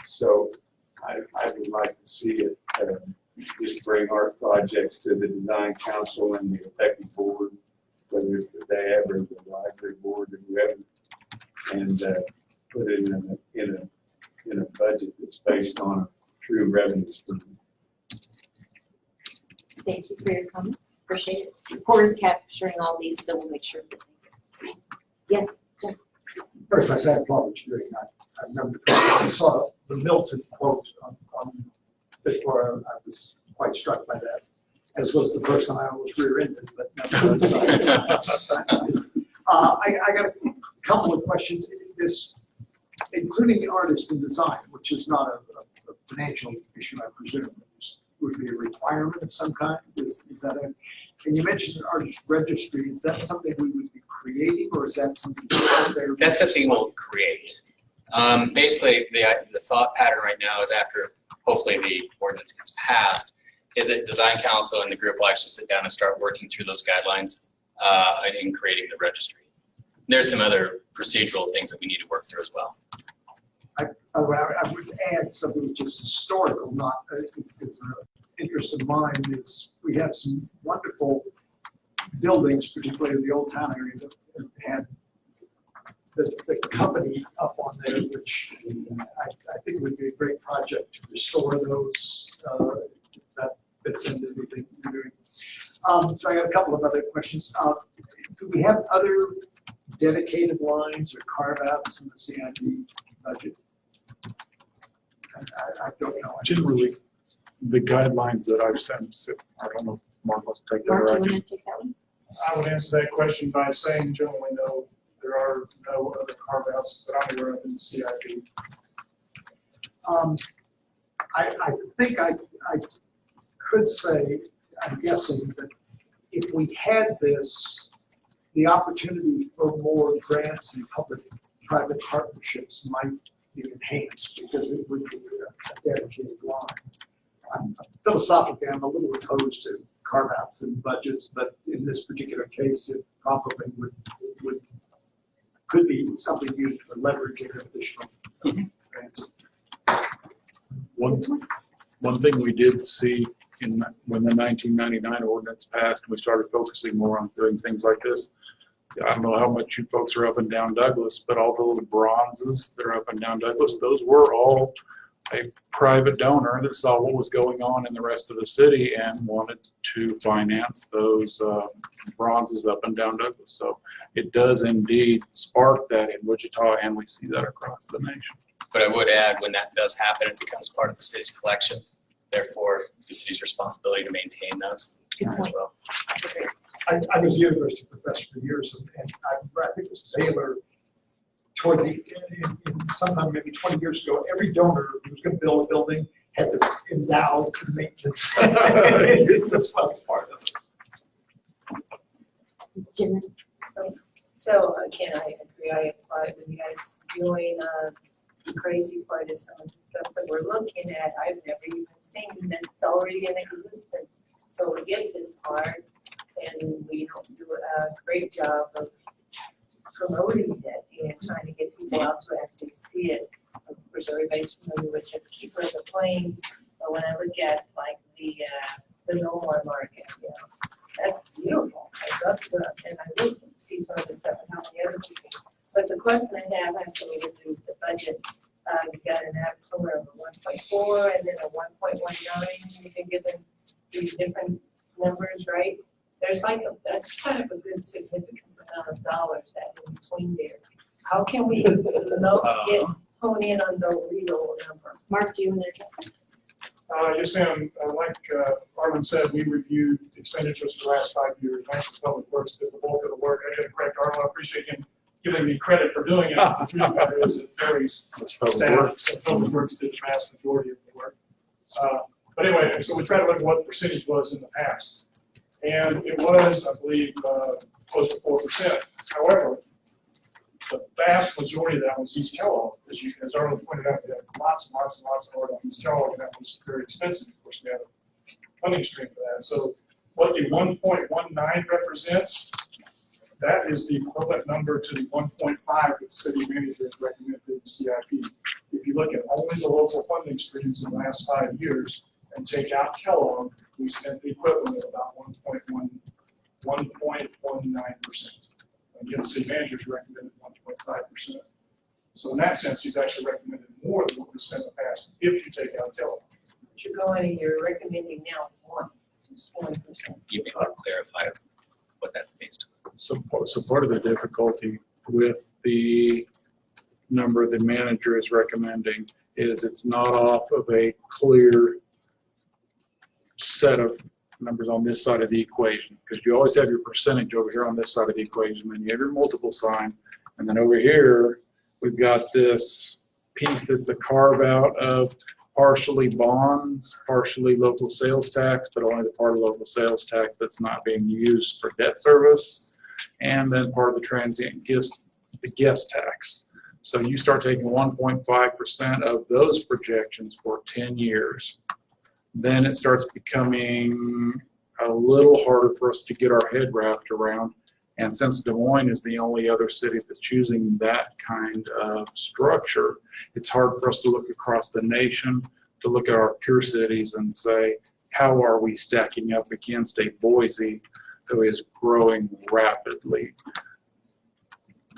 [SPEAKER 6] So I would like to see it just bring art projects to the design council and the effective board, whether it's the DAB or the library board or whoever, and put it in a budget that's based on a true revenue stream.
[SPEAKER 1] Thank you for your comment. Appreciate it. Cora's capturing all these, so we'll make sure that they get. Yes, Jeff.
[SPEAKER 15] First, I said, applaud what you're doing. I remember, I saw the Milton quote before I was quite struck by that, as was the person I almost rear-ended, but nevertheless. I got a couple of questions. This, including the artist and design, which is not a financial issue, I presume. There's would be a requirement of some kind? Is that and you mentioned our registry, is that something we would be creating, or is that something out there?
[SPEAKER 13] That's something we'll create. Basically, the thought pattern right now is after hopefully the ordinance gets passed, is that design council and the group will actually sit down and start working through those guidelines in creating the registry. There's some other procedural things that we need to work through as well.
[SPEAKER 15] I would add something which is historical, not, it's an interest of mine, is we have some wonderful buildings, particularly in the Old Town area, that had the company up on there, which I think would be a great project to restore those. That fits into everything we're doing. So I got a couple of other questions. Do we have other dedicated lines or carve-outs in the CIP budget? I don't know.
[SPEAKER 14] Generally, the guidelines that I've sent, I don't know, Mark, let's take that.
[SPEAKER 1] Mark, you
[SPEAKER 14] or I
[SPEAKER 1] want
[SPEAKER 14] can-
[SPEAKER 1] to take that one?
[SPEAKER 9] I would answer that question by saying generally no, there are no other carve-outs that I'm aware of in the CIP.
[SPEAKER 15] I think I could say, I'm guessing that if we had this, the opportunity for more grants and public-private partnerships might be enhanced because it would be a dedicated line. Philosophically, I'm a little opposed to carve-outs and budgets, but in this particular case, it probably could be something used for leveraging additional grants.
[SPEAKER 14] One thing we did see when the 1999 ordinance passed, we started focusing more on doing things like this. I don't know how much you folks are up and down Douglas, but all the little bronzes that are up and down Douglas, those were all a private donor that saw what was going on in the rest of the city and wanted to finance those bronzes up and down Douglas. So it does indeed spark that in Wichita, and we see that across the nation.
[SPEAKER 13] But I would add, when that does happen, it becomes part of the city's collection. Therefore, the city's responsibility to maintain those as well.
[SPEAKER 15] I was a university professor for years, and I think it was Baylor, toward the, sometime maybe 20 years ago, every donor who was going to build a building had to endow for maintenance. That's part of it.
[SPEAKER 1] Jim?
[SPEAKER 8] So again, I agree, I applaud you guys doing, the crazy part is some of the stuff that we're looking at, I've never even seen, that it's already in existence. So we get this far, and we don't do a great job of promoting it and trying to get people out to actually see it. Of course, everybody's familiar with the Keeper of the Plain, but when I look at like the Nomar market, you know, that's beautiful. I love that, and I look and see some of the stuff and how the other people. But the question I have has to do with the budget. You got an app somewhere of a 1.4 and then a 1.19. You can give them these different numbers, right? There's like that's kind of a good significant amount of dollars that in between there. How can we hone in on the real number?
[SPEAKER 1] Mark, do you want to take that?
[SPEAKER 9] Yes, ma'am. Like Arlen said, we reviewed expenditures for the last 5 years. National Public Works did the bulk of the work. I didn't correct Arlen. I appreciate him giving me credit for doing it. The truth matter is that Terry's staff, Public Works did the vast majority of the work. But anyway, so we tried to look at what the percentage was in the past. And it was, I believe, close to 4%. However, the vast majority of that was East Kellogg. As Arlen pointed out, we had lots and lots and lots of work on East Kellogg, and that was very expensive. Of course, we had a funding stream for that. So what the 1.19 represents, that is the equivalent number to the 1.5 that the city manager has recommended in the CIP. If you look at only the local funding streams in the last 5 years and take out Kellogg, we spent the equivalent of about 1.19%. Again, the city manager's recommended 1.5%. So in that sense, he's actually recommended more than what we spent in the past if you take out Kellogg.
[SPEAKER 8] But you're going and you're recommending now 1%.
[SPEAKER 13] You may want to clarify what that means to.
[SPEAKER 14] So part of the difficulty with the number the manager is recommending is it's not off of a clear set of numbers on this side of the equation, because you always have your percentage over here on this side of the equation, then you have your multiple sign, and then over here we've got this piece that's a carve out of partially bonds, partially local sales tax, but only the part of local sales tax that's not being used for debt service, and then part of the transient gifts, the guest tax. So you start taking 1.5% of those projections for 10 years. Then it starts becoming a little harder for us to get our head wrapped around. And since Des Moines is the only other city that's using that kind of structure, it's hard for us to look across the nation, to look at our peer cities and say, how are we stacking up against a Boise who is growing rapidly?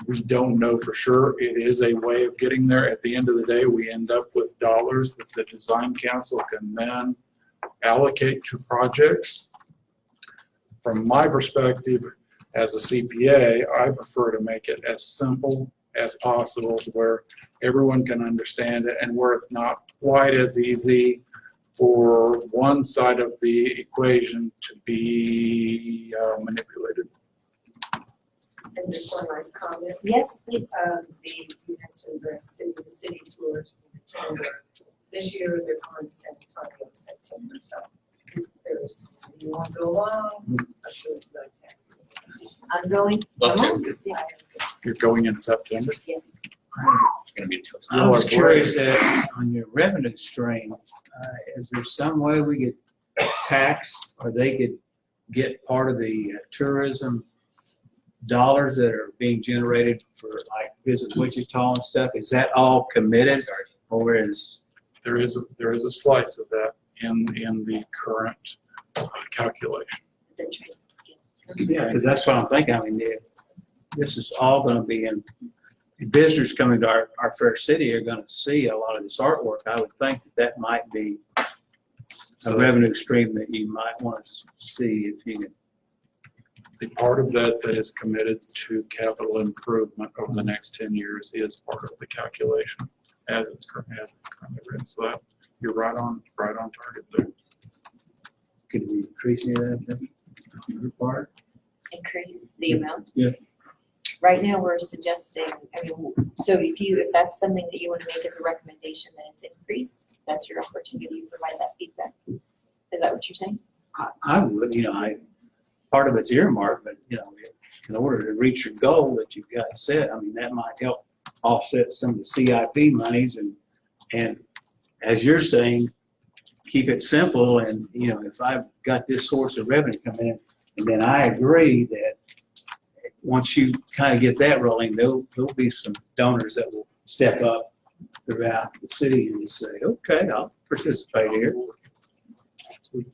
[SPEAKER 14] We don't know for sure. It is a way of getting there. At the end of the day, we end up with dollars that the design council can then allocate to projects. From my perspective, as a CPA, I prefer to make it as simple as possible to where everyone can understand it and where it's not quite as easy for one side of the equation to be manipulated.
[SPEAKER 8] And just one last comment.
[SPEAKER 1] Yes, please.
[SPEAKER 8] You mentioned the city tours in September. This year they're on San Antonio in September, so there's, you want to go along? I'm sure you'd like that.
[SPEAKER 1] I'm going.
[SPEAKER 13] Love
[SPEAKER 1] Come
[SPEAKER 13] to.
[SPEAKER 1] on. Yeah.
[SPEAKER 14] You're going in September?
[SPEAKER 13] It's gonna be a toast.
[SPEAKER 4] I was curious on your revenue stream, is there some way we could tax or they could get part of the tourism dollars that are being generated for like Visit Wichita and stuff? Is that all committed or is?
[SPEAKER 14] There is a slice of that in the current calculation.
[SPEAKER 4] Yeah, because that's what I'm thinking. I mean, this is all going to be in, visitors coming to our fair city are going to see a lot of this artwork. I would think that might be a revenue stream that you might want to see if you can.
[SPEAKER 14] The part of that that is committed to capital improvement over the next 10 years is part of the calculation as it's currently written. So that you're right on target there.
[SPEAKER 4] Could we increase that part?
[SPEAKER 1] Increase the amount?
[SPEAKER 4] Yeah.
[SPEAKER 1] Right now, we're suggesting, I mean, so if that's something that you want to make as a recommendation that it's increased, that's your opportunity to provide that feedback. Is that what you're saying?
[SPEAKER 4] I would, part of it's earmarked, but, in order to reach your goal that you've got set, I mean, that might help offset some of the CIP monies and as you're saying, keep it simple and, if I've got this source of revenue coming in, and then I agree that once you kind of get that rolling, there'll be some donors that will step up throughout the city and say, okay, I'll participate here.
[SPEAKER 14] We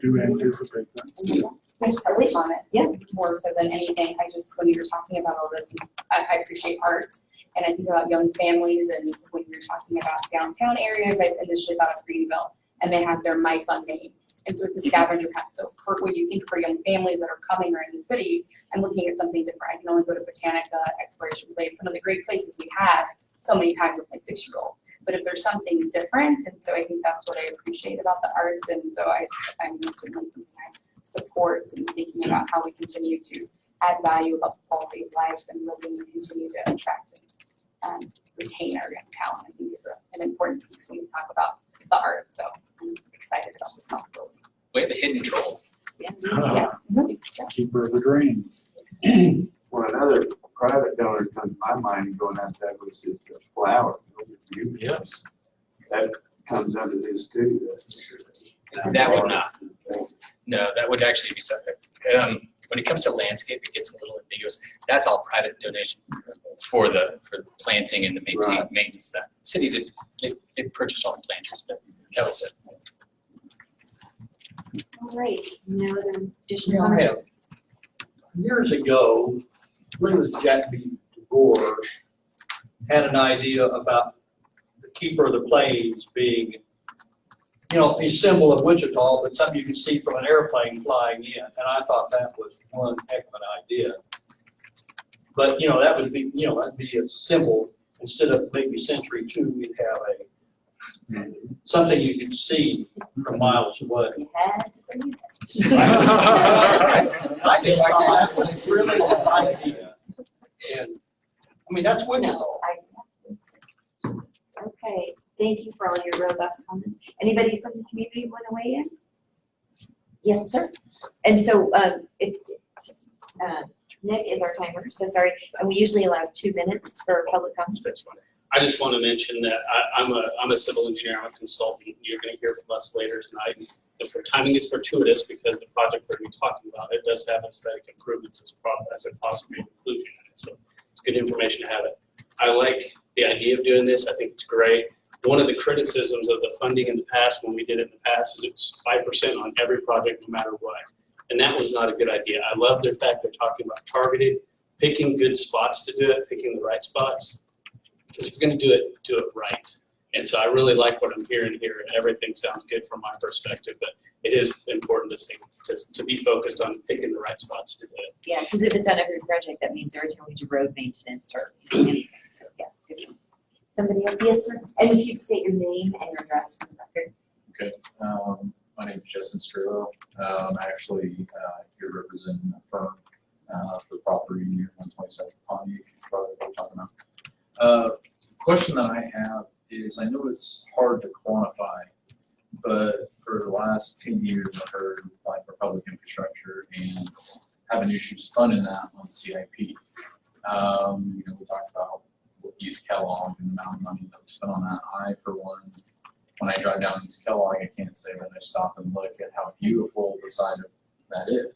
[SPEAKER 14] do anticipate that.
[SPEAKER 10] I just have a comment.
[SPEAKER 1] Yeah.
[SPEAKER 10] More so than anything, when you were talking about all this, I appreciate art, and I think about young families, and when you're talking about downtown areas, I initially thought of Greenville, and they have their Mice on Main, and so it's a scavenger hunt. So when you think for young families that are coming or in the city, I'm looking at something different. I can only go to Botanica, Exploration Place, some of the great places we had so many times with my 6-year-old. But if there's something different, and so I think that's what I appreciate about the arts, and so I'm certainly something I support and thinking about how we continue to add value about the quality of life and really continue to attract and retain our young talent. I think is an important piece when we talk about the art. So I'm excited about this possibility.
[SPEAKER 13] We have a hidden troll.
[SPEAKER 10] Yeah.
[SPEAKER 14] Keeper of the drains.
[SPEAKER 6] Well, another private donor comes to my mind going out that was his flower.
[SPEAKER 14] Yes.
[SPEAKER 6] That comes under this too.
[SPEAKER 13] That would not. No, that would actually be separate. When it comes to landscape, it gets a little ambiguous. That's all private donation for the planting and the maintenance. That city did they purchased all the planters, but that was it.
[SPEAKER 1] All right, no other
[SPEAKER 5] Yeah,
[SPEAKER 1] additional
[SPEAKER 5] I
[SPEAKER 1] comments?
[SPEAKER 5] have. Years ago, I believe it was Jack B. DeBoer, had an idea about the Keeper of the Plains being, a symbol of Wichita, but something you can see from an airplane flying in. And I thought that was one heck of an idea. But, that would be, that'd be a symbol. Instead of maybe Century 2, we'd have something you can see from miles away. I just thought that was really an idea. And, that's Wichita.
[SPEAKER 1] Okay, Thank you for all your robust comments. Anybody from the community want to weigh in? Yes, sir. And so Nick is our timer, so sorry. And we usually allow 2 minutes for public comment.
[SPEAKER 16] That's fine. I just want to mention that I'm a civil engineer, I'm a consultant. You're going to hear from us later tonight. The timing is fortuitous because the project we're going to be talking about, it does have aesthetic improvements as a possible inclusion in it. So it's good information to have it. I like the idea of doing this. I think it's great. One of the criticisms of the funding in the past, when we did it in the past, is it's 5% on every project, no matter what. And that was not a good idea. I love the fact they're talking about targeted, picking good spots to do it, picking the right spots. Because if you're going to do it right. And so I really like what I'm hearing here, and everything sounds good from my perspective. But it is important to be focused on picking the right spots to do it.
[SPEAKER 1] Yeah, because if it's on every project, that means every time we do road maintenance or anything. So yeah, good. Somebody else? Yes, sir. And if you could state your name and your address for the record.
[SPEAKER 17] Okay. My name is Justin Strillo. I'm actually here representing a firm for property near 127 Pawnee, probably what we're talking about. Question that I have is, I know it's hard to quantify, but for the last 10 years, I've heard applying for public infrastructure and having issues funding that on CIP. We talked about East Kellogg and the amount of money that was spent on that. I, for one, when I drive down East Kellogg, I can't say that I stop and look at how beautiful the side of that is.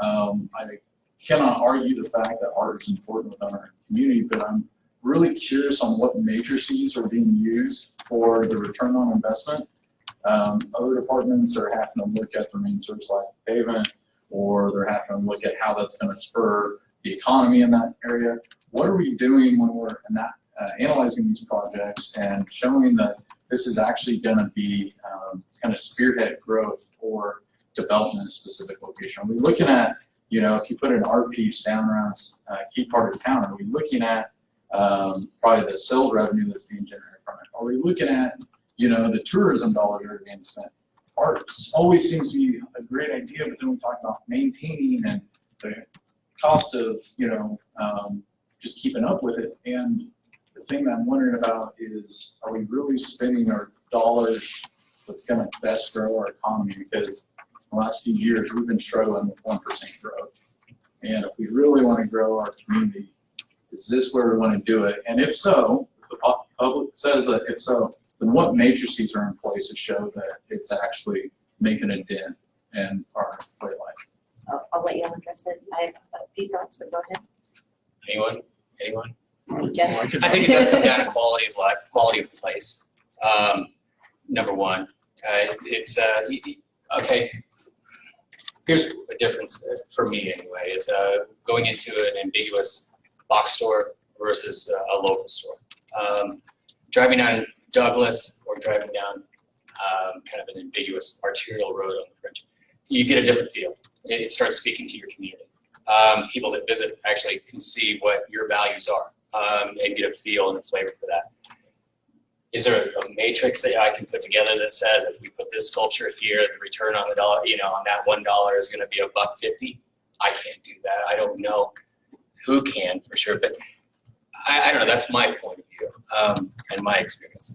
[SPEAKER 17] I cannot argue the fact that art is important within our community, but I'm really curious on what matrices are being used for the return on investment. Other departments are having to look at the main service life pavement, or they're having to look at how that's going to spur the economy in that area. What are we doing when we're analyzing these projects and showing that this is actually going to be kind of spearhead growth for development in a specific location? Are we looking at, if you put an art piece down around a key part of town, are we looking at probably the sales revenue that's being generated from it? Are we looking at, the tourism dollars that are being spent? Art always seems to be a great idea, but then we talk about maintaining and the cost of, just keeping up with it. And the thing that I'm wondering about is, are we really spending our dollars that's going to best grow our economy? Because the last few years, we've been struggling with 1% growth. And if we really want to grow our community, is this where we want to do it? And if so, if the public says that if so, then what matrices are in place to show that it's actually making a dent in our way of life?
[SPEAKER 1] I'll let you address it. I have a few thoughts, but go ahead.
[SPEAKER 13] Anyone?
[SPEAKER 1] Jen?
[SPEAKER 13] I think it does come down to quality of life, quality of place. Number one, okay. Here's a difference for me anyway, is going into an ambiguous box store versus a local store. Driving down Douglas or driving down kind of an ambiguous arterial road on the fringe, you get a different feel. It starts speaking to your community. People that visit actually can see what your values are and get a feel and a flavor for that. Is there a matrix that I can put together that says if we put this sculpture here, the return on the dollar, on that $1 is going to be $1.50? I can't do that. I don't know who can for sure, but I don't know. That's my point of view and my experience.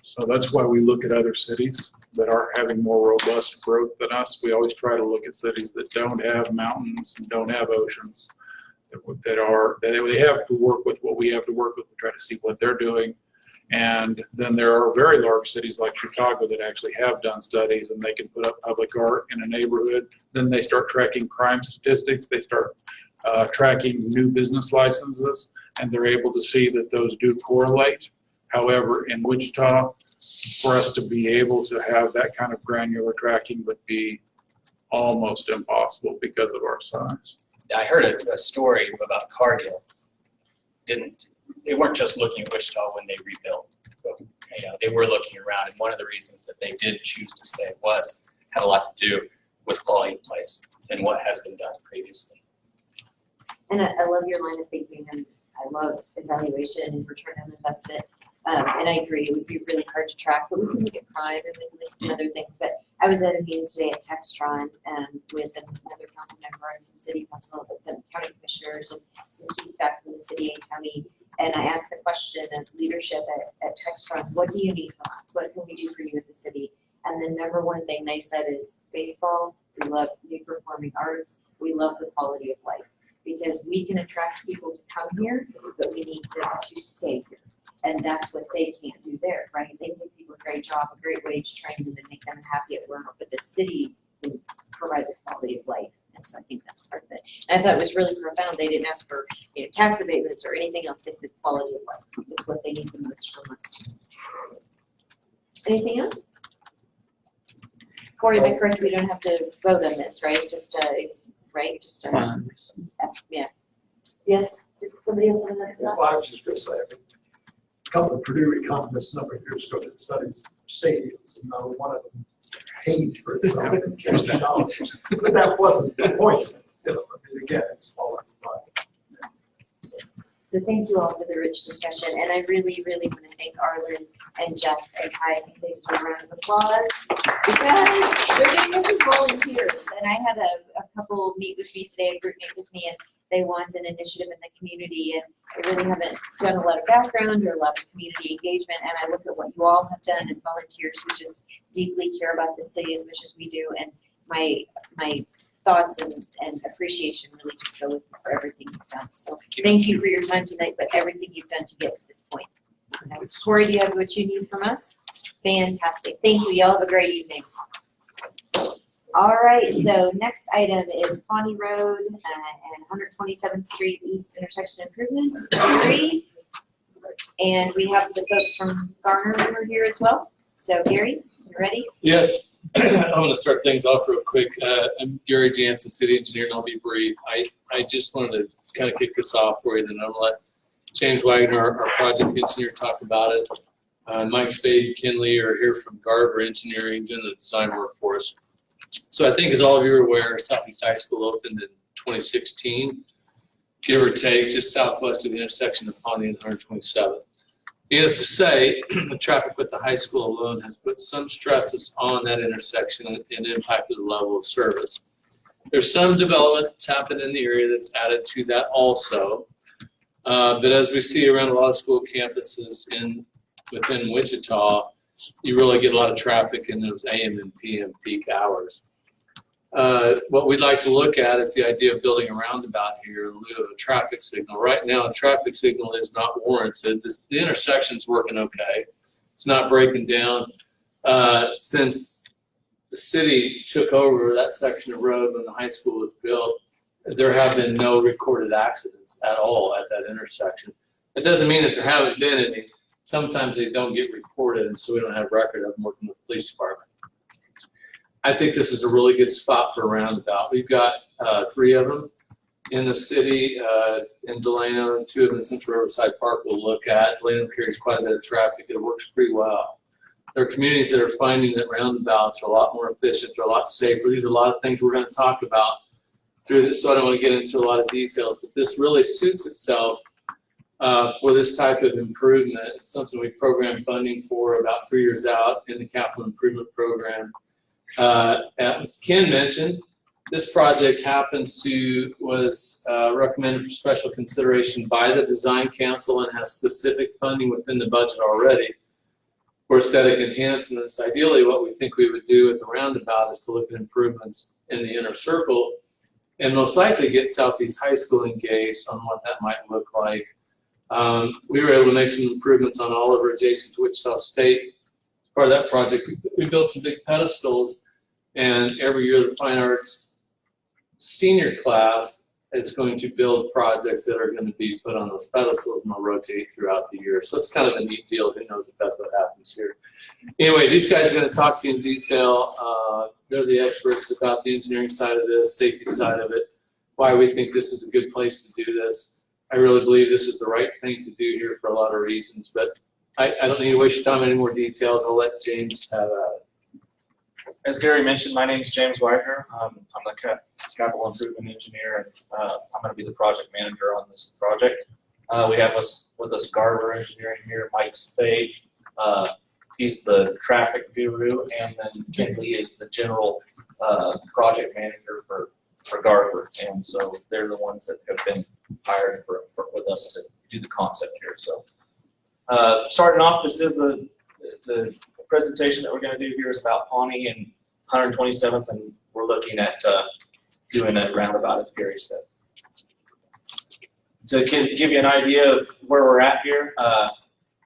[SPEAKER 14] So that's why we look at other cities that are having more robust growth than us. We always try to look at cities that don't have mountains and don't have oceans, that they have to work with what we have to work with. We try to see what they're doing. And then there are very large cities like Chicago that actually have done studies, and they can put up public art in a neighborhood. Then they start tracking crime statistics. They start tracking new business licenses, and they're able to see that those do correlate. However, in Wichita, for us to be able to have that kind of granular tracking would be almost impossible because of our size.
[SPEAKER 13] I heard a story about Cargill. They weren't just looking at Wichita when they rebuilt. They were looking around, and one of the reasons that they did choose to stay had a lot to do with quality of place and what has been done previously.
[SPEAKER 1] And I love your line of thinking, and I love evaluation and return on investment. And I agree, it would be really hard to track, but we can look at crime and we can look at some other things. But I was at a meeting today at Textron with another council member and some city council, but some county commissioners and some key staff from the city and county. and I asked the question of leadership at Textron, what do you need from us? What can we do for you at the city? And the number one thing they said is baseball, we love new performing arts, we love the quality of life. Because we can attract people to come here, but we need them to stay here. And that's what they can't do there, right? They give people a great job, a great wage, train them and make them happy at work, but the city can provide the quality of life. And so I think that's part of it. And I thought it was really profound. They didn't ask for tax abatements or anything else. They said quality of life is what they need the most from us. Anything else? Corey, am I correct? We don't have to vote on this, right? It's just, right? Just, yeah. Yes? Did somebody else have another thought?
[SPEAKER 15] Well, I was just gonna say, a couple of Purdue economists a number of years ago that studies stadiums, and one of them paid for itself in cash dollars. But that wasn't the point. I mean, again, it's all about.
[SPEAKER 1] So thank you all for the rich discussion, and I really, really want to thank Arlen and Jeff and Ty. I think they deserve a round of applause because they're doing this as volunteers. And I had a couple meet with me today, a group meet with me, and they want an initiative in the community, and they really haven't done a lot of background or a lot of community engagement. And I look at what you all have done as volunteers who just deeply care about the city as much as we do, and my thoughts and appreciation really just go with you for everything you've done. So thank you for your time tonight, but everything you've done to get to this point. So, Corey, do you have what you need from us? Fantastic. Thank you. Y'all have a great evening. All right, so next item is Pawnee Road and 127th Street East intersection improvement. And we have the folks from Garner who are here as well. So Gary, you ready?
[SPEAKER 18] Yes, I'm going to start things off real quick. I'm Gary Jansen, city engineer, and I'll be brief. I just wanted to kind of kick this off for you, then I'll let James Wagner, our project engineer, talk about it. Mike Spade and Kinley are here from Garver Engineering doing the design work for us. So I think, as all of you are aware, Southeast High School opened in 2016, give or take, just southwest of the intersection of Pawnee and 127th. Needless to say, the traffic with the high school alone has put some stresses on that intersection and impacted the level of service. There's some development that's happened in the area that's added to that also. But as we see around a lot of school campuses within Wichita, you really get a lot of traffic in those AM and PM peak hours. What we'd like to look at is the idea of building a roundabout here in lieu of a traffic signal. Right now, a traffic signal is not warranted. The intersection's working okay. It's not breaking down. Since the city took over that section of road when the high school was built, there have been no recorded accidents at all at that intersection. It doesn't mean that there haven't been any. Sometimes they don't get reported, and so we don't have record of them working with the police department. I think this is a really good spot for a roundabout. We've got 3 of them in the city, in Delano, and 2 of them in Central Riverside Park we'll look at. Delano carries quite a bit of traffic. It works pretty well. There are communities that are finding that roundabouts are a lot more efficient, they're a lot safer. These are a lot of things we're going to talk about through this, so I don't want to get into a lot of details, but this really suits itself for this type of improvement. It's something we programmed funding for about 3 years out in the capital improvement program. As Ken mentioned, this project was recommended for special consideration by the Design Council and has specific funding within the budget already for aesthetic enhancements. Ideally, what we think we would do at the roundabout is to look at improvements in the inner circle and most likely get Southeast High School engaged on what that might look like. We were able to make some improvements on Oliver adjacent to Wichita State. As part of that project, we built some big pedestals, and every year the Fine Arts senior class is going to build projects that are going to be put on those pedestals, and they'll rotate throughout the year. So it's kind of a neat deal. Who knows if that's what happens here. Anyway, these guys are going to talk to you in detail. They're the experts about the engineering side of this, safety side of it, why we think this is a good place to do this. I really believe this is the right thing to do here for a lot of reasons, but I don't need to waste your time on any more details. I'll let James have
[SPEAKER 19] As Gary mentioned, my name is James Wagner. I'm the capital improvement engineer, and I'm going to be the project manager on this project. We have with us Garver Engineering here, Mike Spade. He's the traffic guru, and then Kinley is the general project manager for Garver. And so they're the ones that have been hired with us to do the concept here. here. So starting off, this is the presentation that we're going to do here is about Pawnee and 127th, and we're looking at doing a roundabout, as Gary said. To give you an idea of where we're at here,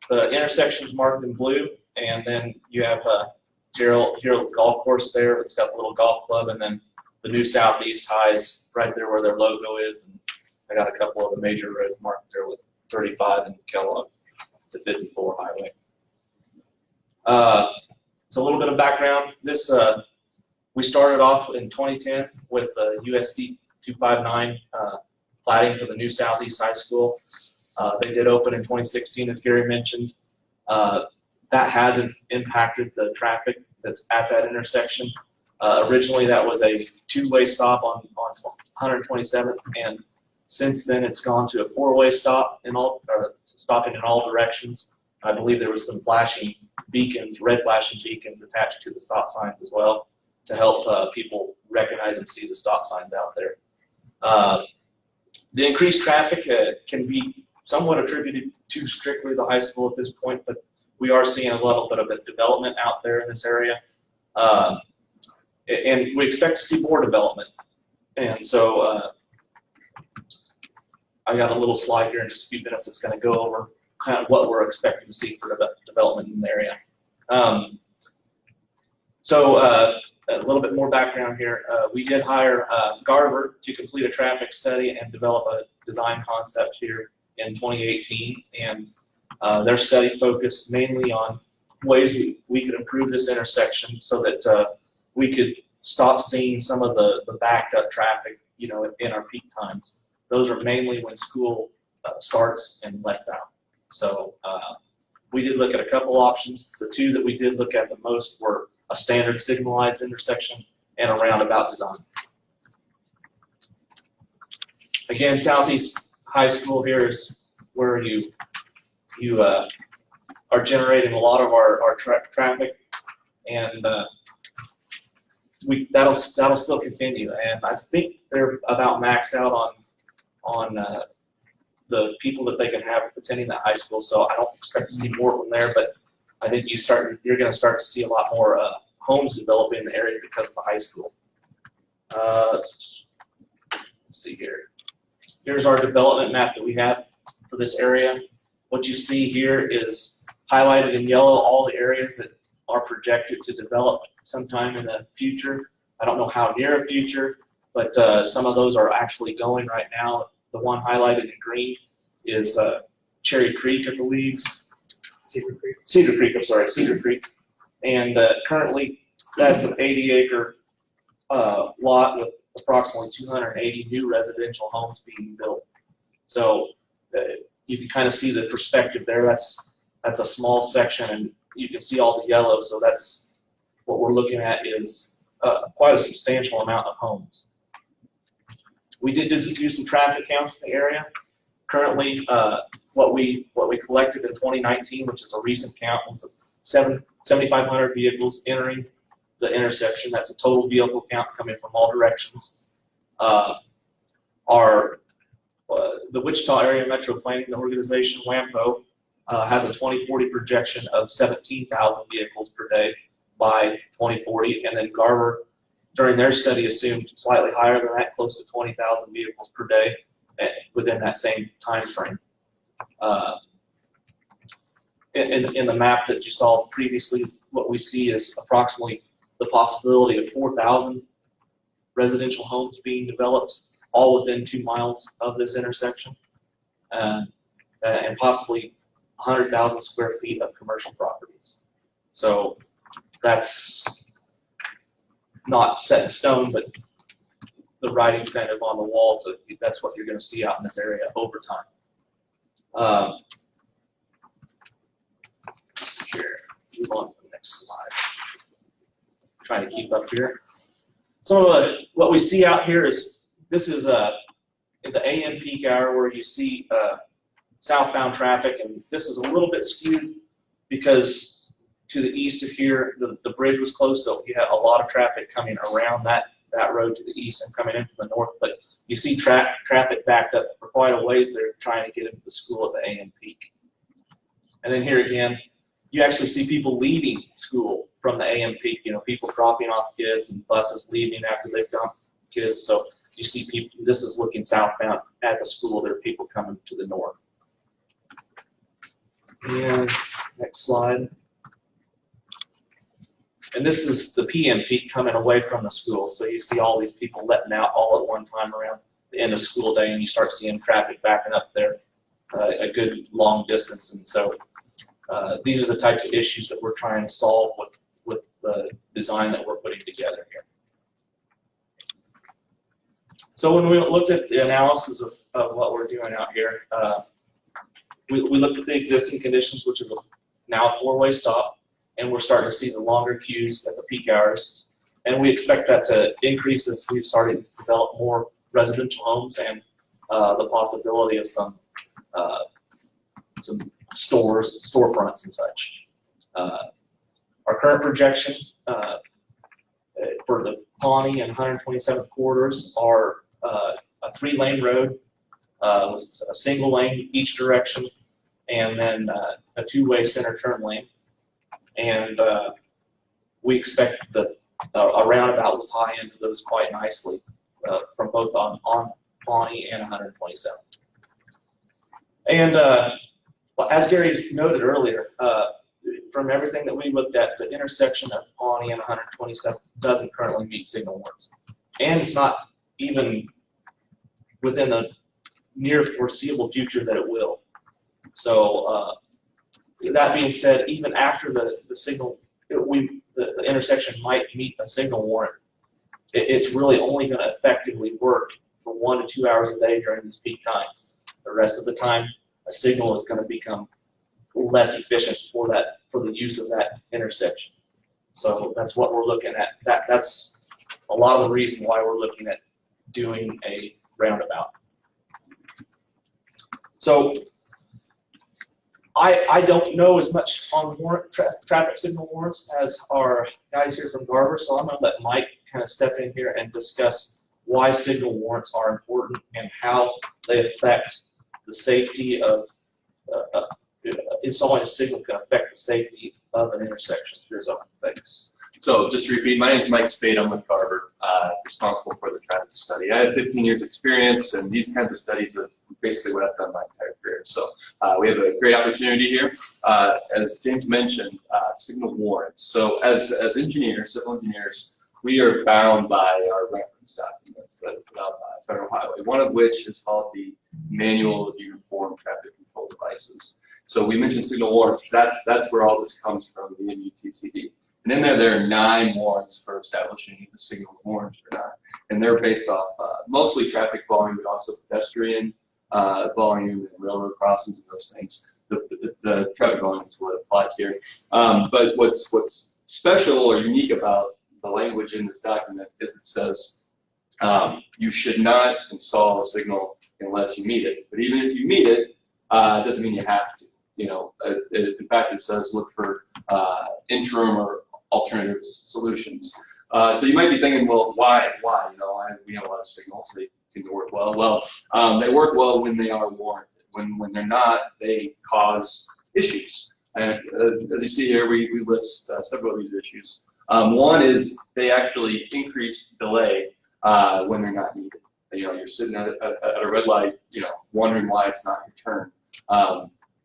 [SPEAKER 19] the intersection is marked in blue, and then you have Gerald's golf course there. It's got the little golf club, and then the new Southeast Highs right there where their logo is. And I got a couple of the major roads marked there with 35 and Kellogg, the 54 highway. So a little bit of background. This we started off in 2010 with USD 259 platting for the new Southeast High School. They did open in 2016, as Gary mentioned. That hasn't impacted the traffic that's at that intersection. Originally, that was a two-way stop on 127th, and since then it's gone to a four-way stop stopping in all directions. I believe there was some flashing beacons, red flashing beacons attached to the stop signs as well to help people recognize and see the stop signs out there. The increased traffic can be somewhat attributed to strictly the high school at this point, but we are seeing a little bit of a development out there in this area. And we expect to see more development. And so I got a little slide here in just a few minutes that's going to go over kind of what we're expecting to see for development in the area. A little bit more background here. We did hire Garver to complete a traffic study and develop a design concept here in 2018. And their study focused mainly on ways we could improve this intersection so that we could stop seeing some of the backed up traffic, in our peak times. Those are mainly when school starts and lets out. So we did look at a couple options. The two that we did look at the most were a standard signalized intersection and a roundabout design. Again, Southeast High School here is where you are generating a lot of our traffic, and that'll still continue. And I think they're about maxed out on the people that they can have attending that high school. So I don't expect to see more from there, but I think you're going to start to see a lot more homes develop in the area because of the high school. Let's see here. Here's our development map that we have for this area. What you see here is highlighted in yellow all the areas that are projected to develop sometime in the future. I don't know how near a future, but some of those are actually going right now. The one highlighted in green is Cherry Creek, I believe. Cedar Creek. And currently, that's an 80-acre lot with approximately 280 new residential homes being built. So you can kind of see the perspective there. That's a small section, and you can see all the yellow. So that's what we're looking at is quite a substantial amount of homes. We did do some traffic counts in the area. Currently, what we collected in 2019, which is a recent count, was 7,500 vehicles entering the intersection. That's a total vehicle count coming from all directions. The Wichita Area Metro Planning Organization, WAMPO, has a 2040 projection of 17,000 vehicles per day by 2040, and then Garver, during their study, assumed slightly higher than that, close to 20,000 vehicles per day within that same time frame. In the map that you saw previously, what we see is approximately the possibility of 4,000 residential homes being developed, all within 2 miles of this intersection, and possibly 100,000 square feet of commercial properties. So that's not set in stone, but the writing's kind of on the wall. That's what you're going to see out in this area over time. Here, move on to the next slide. Trying to keep up here. Some of what we see out here is this is in the AM peak hour where you see southbound traffic, and this is a little bit skewed because to the east of here the bridge was closed, so you have a lot of traffic coming around that road to the east and coming in from the north. But you see traffic backed up for quite a ways. They're trying to get into the school at the AM peak. And then here again, you actually see people leaving school from the AM peak, people dropping off kids and buses leaving after they've dumped kids. So you see people, this is looking southbound at the school, there are people coming to the north. And next slide. And this is the PM peak coming away from the school. So you see all these people letting out all at one time around the end of school day, and you start seeing traffic backing up there a good long distance. And so these are the types of issues that we're trying to solve with the design that we're putting together here. So when we looked at the analysis of what we're doing out here, we looked at the existing conditions, which is now a 4-way stop, and we're starting to see the longer queues at the peak hours. And we expect that to increase as we've started to develop more residential homes and the possibility of some storefronts and such. Our current projection for the Pawnee and 127th corridors are a 3-lane road with a single lane each direction, and then a 2-way center turn lane. And we expect that a roundabout will tie into those quite nicely from both on Pawnee and 127th. And as Gary noted earlier, from everything that we looked at, the intersection of Pawnee and 127th doesn't currently meet signal warrants. And it's not even within the near foreseeable future that it will. So that being said, even after the signal, the intersection might meet a signal warrant, it's really only going to effectively work for 1 to 2 hours a day during these peak times. The rest of the time, a signal is going to become less efficient for the use of that intersection. So that's what we're looking at. That's a lot of the reason why we're looking at doing a roundabout. So I don't know as much on traffic signal warrants as our guys here from Garver, so I'm going to let Mike kind of step in here and discuss why signal warrants are important and how they affect the safety of installing a signal can affect the safety of an intersection.
[SPEAKER 20] Thanks. So just to repeat, my name is Mike Spade. I'm with Garver, responsible for the traffic study. I have 15 years experience, and these kinds of studies are basically what I've done my entire career. So we have a great opportunity here. As James mentioned, signal warrants. So as engineers, civil engineers, we are bound by our reference documents that are put out by Federal Highway, one of which is called the Manual of Uniform Traffic Control Devices. So we mentioned signal warrants. That's where all this comes from, the MUTCD. And in there are 9 warrants for establishing if the signal is warranted or not. And they're based off mostly traffic volume, but also pedestrian volume and railroad crossings and those things. The traffic volume is what applies here. But what's special or unique about the language in this document is it says you should not install a signal unless you meet it. But even if you meet it, it doesn't mean you have to. In fact, it says look for interim or alternative solutions. So you might be thinking, well, why? We have a lot of signals, they seem to work well. Well, they work well when they are warranted. When they're not, they cause issues. And as you see here, we list several of these issues. One is they actually increase delay when they're not needed. You're sitting at a red light, wondering why it's not your turn.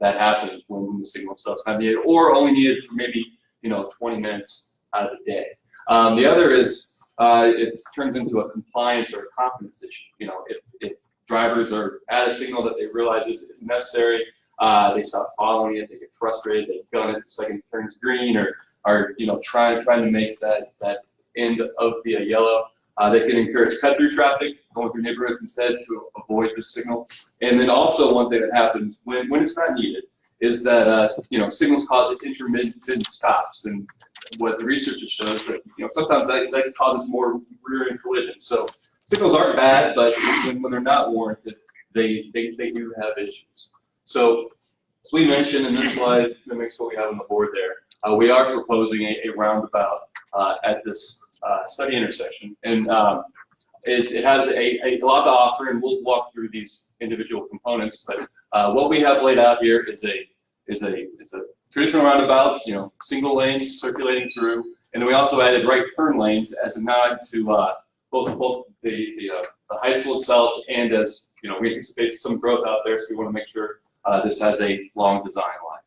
[SPEAKER 20] That happens when the signal stuff's not needed, or only needed for maybe 20 minutes out of the day. The other is it turns into a compliance or a confidence issue. If drivers are at a signal that they realize is necessary, they stop following it, they get frustrated, they gun it the second it turns green, or are trying to make that end of the yellow. They can encourage cut-through traffic, going through neighborhoods instead to avoid the signal. And then also one thing that happens when it's not needed is that signals cause intermittent stops. And what the research shows that sometimes that causes more rear-end collisions. So signals aren't bad, but when they're not warranted, they do have issues. So as we mentioned in this slide, mimics what we have on the board there. We are proposing a roundabout at this study intersection, and it has a lot to offer, and we'll walk through these individual components. But what we have laid out here is a is a traditional roundabout, single lane circulating through. And then we also added right turn lanes as a nod to both the high school itself, and as we anticipate some growth out there, so we want to make sure this has a long design life.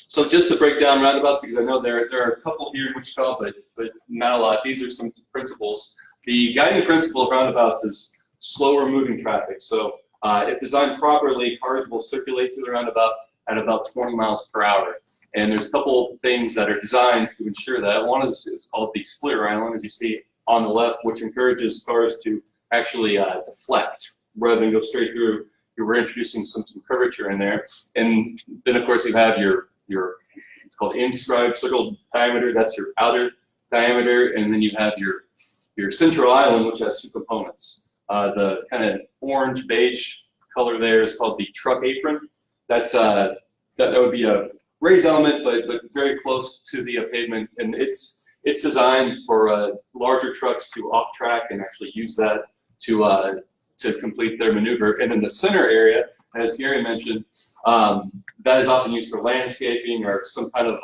[SPEAKER 20] So just to break down roundabouts, because I know there are a couple here in Wichita, but not a lot. These are some principles. The guiding principle of roundabouts is slower moving traffic. So if designed properly, cars will circulate through the roundabout at about 20 miles per hour. And there's a couple things that are designed to ensure that. One is called the splitter island, as you see on the left, which encourages cars to actually deflect rather than go straight through. We're introducing some curvature in there. And then of course you have your it's called inscribed circle diameter, that's your outer diameter, and then you have your central island, which has two components. The kind of orange beige color there is called the truck apron. That's that would be a raised element, but very close to the pavement, and it's designed for larger trucks to off track and actually use that to complete their maneuver. And in the center area, as Gary mentioned, that is often used for landscaping or some kind of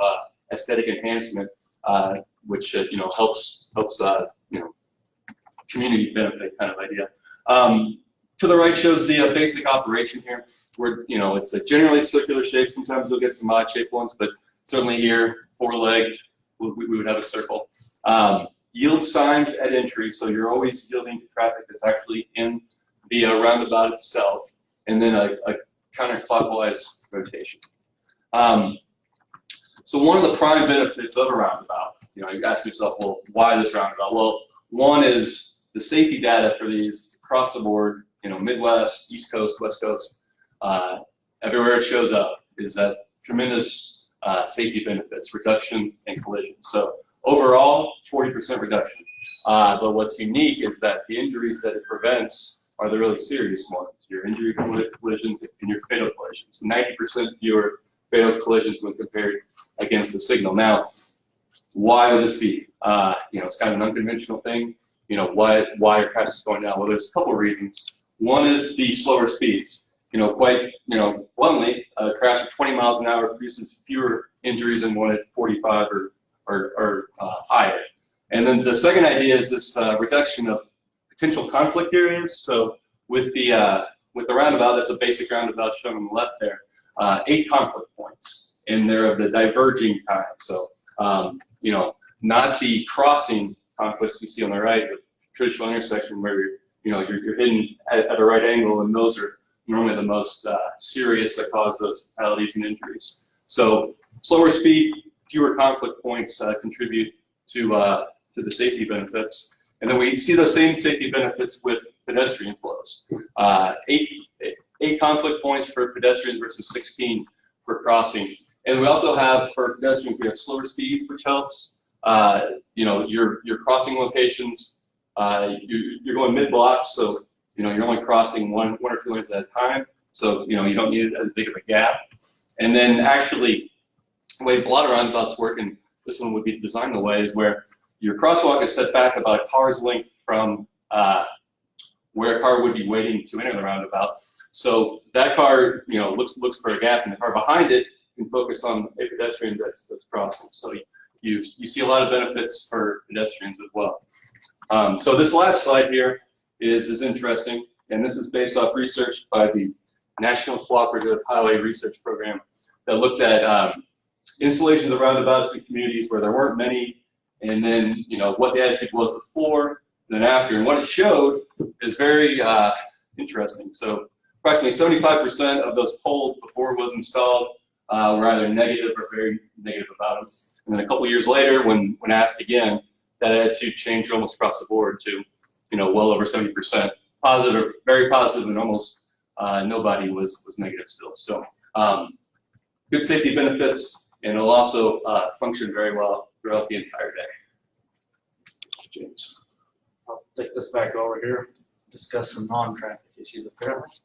[SPEAKER 20] aesthetic enhancement, which helps community benefit kind of idea. To the right shows the basic operation here, where it's a generally circular shape. Sometimes we'll get some odd-shaped ones, but certainly here, four-legged, we would have a circle. Yield signs at entry, so you're always yielding to traffic that's actually in the roundabout itself, and then a counterclockwise rotation. So one of the prime benefits of a roundabout, you ask yourself, well, why this roundabout? Well, one is the safety data for these across the board, Midwest, East Coast, West Coast, everywhere it shows up is that tremendous safety benefits, reduction in collisions. So overall, 40% reduction. But what's unique is that the injuries that it prevents are the really serious ones. Your injury collisions and your fatal collisions. 90% fewer fatal collisions when compared against the signal. Now, why would this be? It's kind of an unconventional thing. Why are crashes going down? Well, there's a couple of reasons. One is the slower speeds. Quite bluntly, a crash at 20 miles an hour produces fewer injuries than one at 45 or higher. And then the second idea is this reduction of potential conflict areas. So with the roundabout, that's a basic roundabout shown on the left there, 8 conflict points, and they're of the diverging kind. So not the crossing conflicts we see on the right, the traditional intersection where you're hidden at a right angle, and those are normally the most serious that cause those fatalities and injuries. So slower speed, fewer conflict points contribute to the safety benefits. And then we see those same safety benefits with pedestrian flows. 8 conflict points for pedestrians versus 16 for crossing. And we also have, for pedestrians, we have slower speeds, which helps. Your crossing locations, you're going mid-block, so you're only crossing one or two lanes at a time, so you don't need as big of a gap. And then actually, the way a lot of roundabouts work, and this one would be designed the way, is where your crosswalk is set back about a car's length from where a car would be waiting to enter the roundabout. So that car, looks for a gap, and the car behind it can focus on a pedestrian that's crossing. So you see a lot of benefits for pedestrians as well. So this last slide here is interesting, and this is based off research by the National Cooperative Highway Research Program that looked at installations of roundabouts in communities where there weren't many, and then what the attitude was before and then after. And what it showed is very interesting. So approximately 75% of those polled before it was installed were either negative or very negative about it. And then a couple years later, when asked again, that attitude changed almost across the board to well over 70% positive, very positive, and almost nobody was negative still. So good safety benefits, and it'll also function very well throughout the entire day. James.
[SPEAKER 19] I'll take this back over here, discuss some non-traffic issues apparently.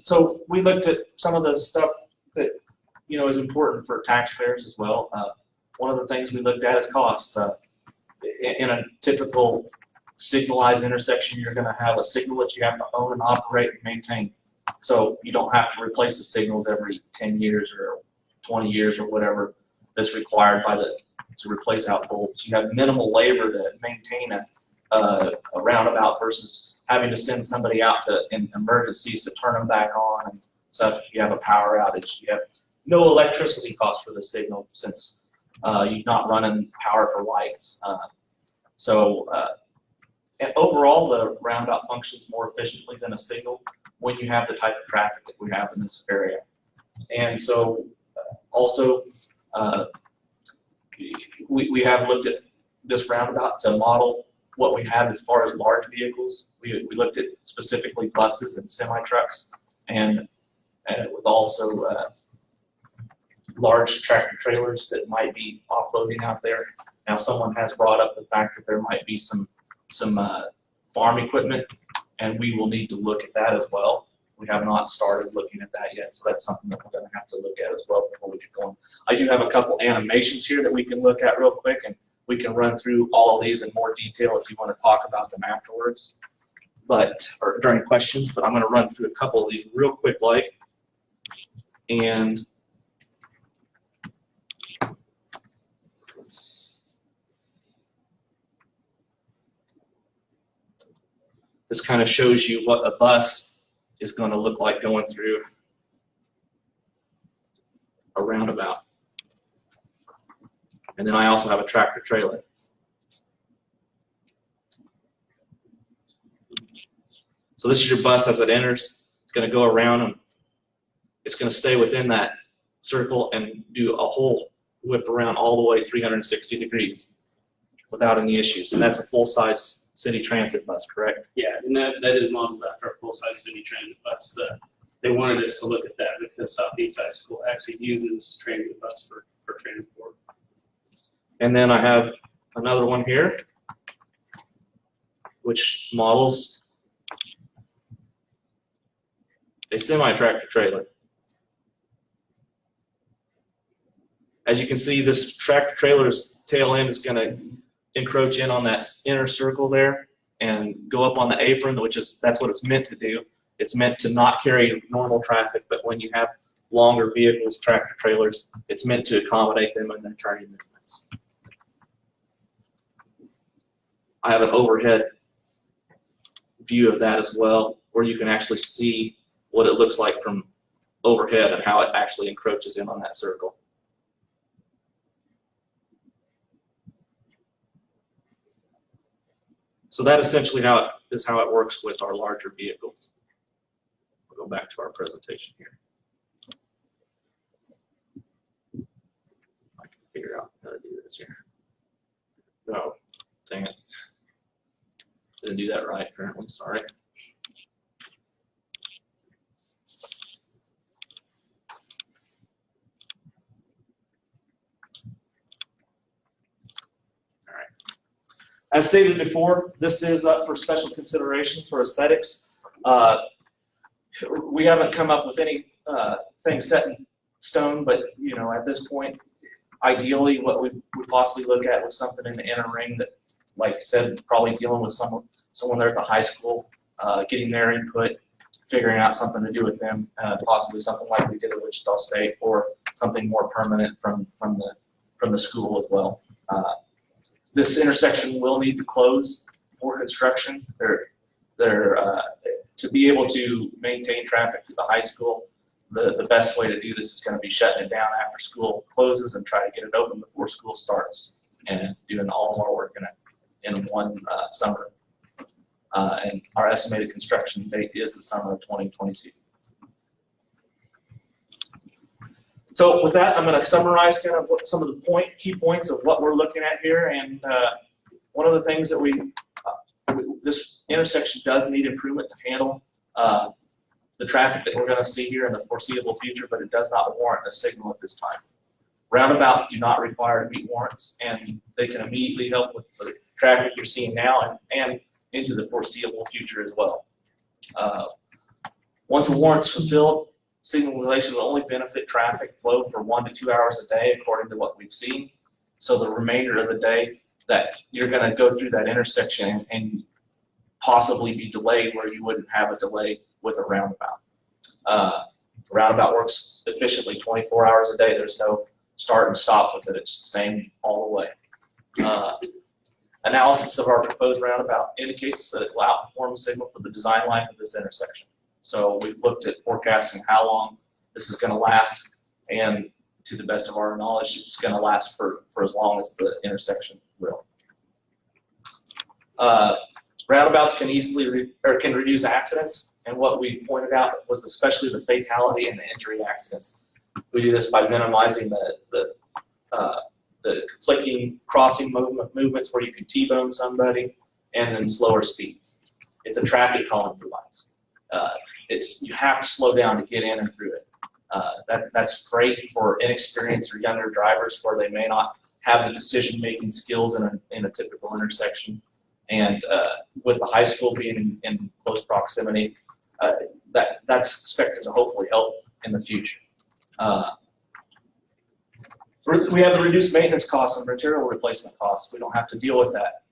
[SPEAKER 19] So we looked at some of the stuff that is important for taxpayers as well. One of the things we looked at is costs. In a typical signalized intersection, you're going to have a signal that you have to own and operate and maintain. So you don't have to replace the signals every 10 years or 20 years or whatever that's required to replace out bulbs. You have minimal labor to maintain a roundabout versus having to send somebody out in emergencies to turn them back on and stuff. If you have a power outage, you have no electricity cost for the signal since you're not running power for lights. And overall, the roundabout functions more efficiently than a signal when you have the type of traffic that we have in this area. And so also, we have looked at this roundabout to model what we have as far as large vehicles. We looked at specifically buses and semi-trucks, and with also large tractor trailers that might be offloading out there. Now, someone has brought up the fact that there might be some farm equipment, and we will need to look at that as well. We have not started looking at that yet, so that's something that we're going to have to look at as well before we get going. I do have a couple animations here that we can look at real quick, and we can run through all of these in more detail if you want to talk about them afterwards, or during questions. But I'm going to run through a couple of these real quick, and this kind of shows you what a bus is going to look like going through a roundabout. And then I also have a tractor trailer. So this is your bus as it enters. It's going to go around and it's going to stay within that circle and do a whole whip around all the way 360 degrees without any issues. And that's a full-size city transit bus, correct?
[SPEAKER 16] Yeah, and that is modeled after a full-size city transit bus. They wanted us to look at that because Southeast High School actually uses transit bus for transport.
[SPEAKER 19] And then I have another one here, which models a semi-tractor trailer. As you can see, this tractor trailer's tail end is going to encroach in on that inner circle there and go up on the apron, that's what it's meant to do. It's meant to not carry normal traffic, but when you have longer vehicles, tractor trailers, it's meant to accommodate them in their turning movements. I have an overhead view of that as well, where you can actually see what it looks like from overhead and how it actually encroaches in on that circle. So that essentially is how it works with our larger vehicles. We'll go back to our presentation here. I can figure out how to do this here. No, dang it. Didn't do that right, apparently, sorry. As stated before, this is up for special consideration for aesthetics. We haven't come up with any thing set in stone, but at this point, ideally, what we would possibly look at was something in the inner ring that, like I said, probably dealing with someone there at the high school, getting their input, figuring out something to do with them, possibly something like we did at Wichita State, or something more permanent from the school as well. This intersection will need to close for construction. To be able to maintain traffic to the high school, the best way to do this is going to be shutting it down after school closes and try to get it open before school starts and doing all of our work in one summer. And our estimated construction date is the summer of 2022. So with that, I'm going to summarize kind of some of the key points of what we're looking at here. And one of the things that this intersection does need improvement to handle the traffic that we're going to see here in the foreseeable future, but it does not warrant a signal at this time. Roundabouts do not require to meet warrants, and they can immediately help with the traffic you're seeing now and into the foreseeable future as well. Once a warrant's fulfilled, signalization will only benefit traffic flow for 1 to 2 hours a day, according to what we've seen. So the remainder of the day that you're going to go through that intersection and possibly be delayed where you wouldn't have a delay with a roundabout. Roundabout works efficiently 24 hours a day. There's no start and stop with it. It's the same all the way. Analysis of our proposed roundabout indicates that it will outperform the signal for the design life of this intersection. So we've looked at forecasting how long this is going to last, and to the best of our knowledge, it's going to last for as long as the intersection will. Roundabouts can can reduce accidents, and what we pointed out was especially the fatality and the injury accidents. We do this by minimizing the conflicting crossing movements where you can T-bone somebody, and then slower speeds. It's a traffic calming device. You have to slow down to get in and through it. That's great for inexperienced or younger drivers where they may not have the decision-making skills in a typical intersection. And with the high school being in close proximity, that's expected to hopefully help in the future. We have the reduced maintenance costs and material replacement costs. We don't have to deal with that.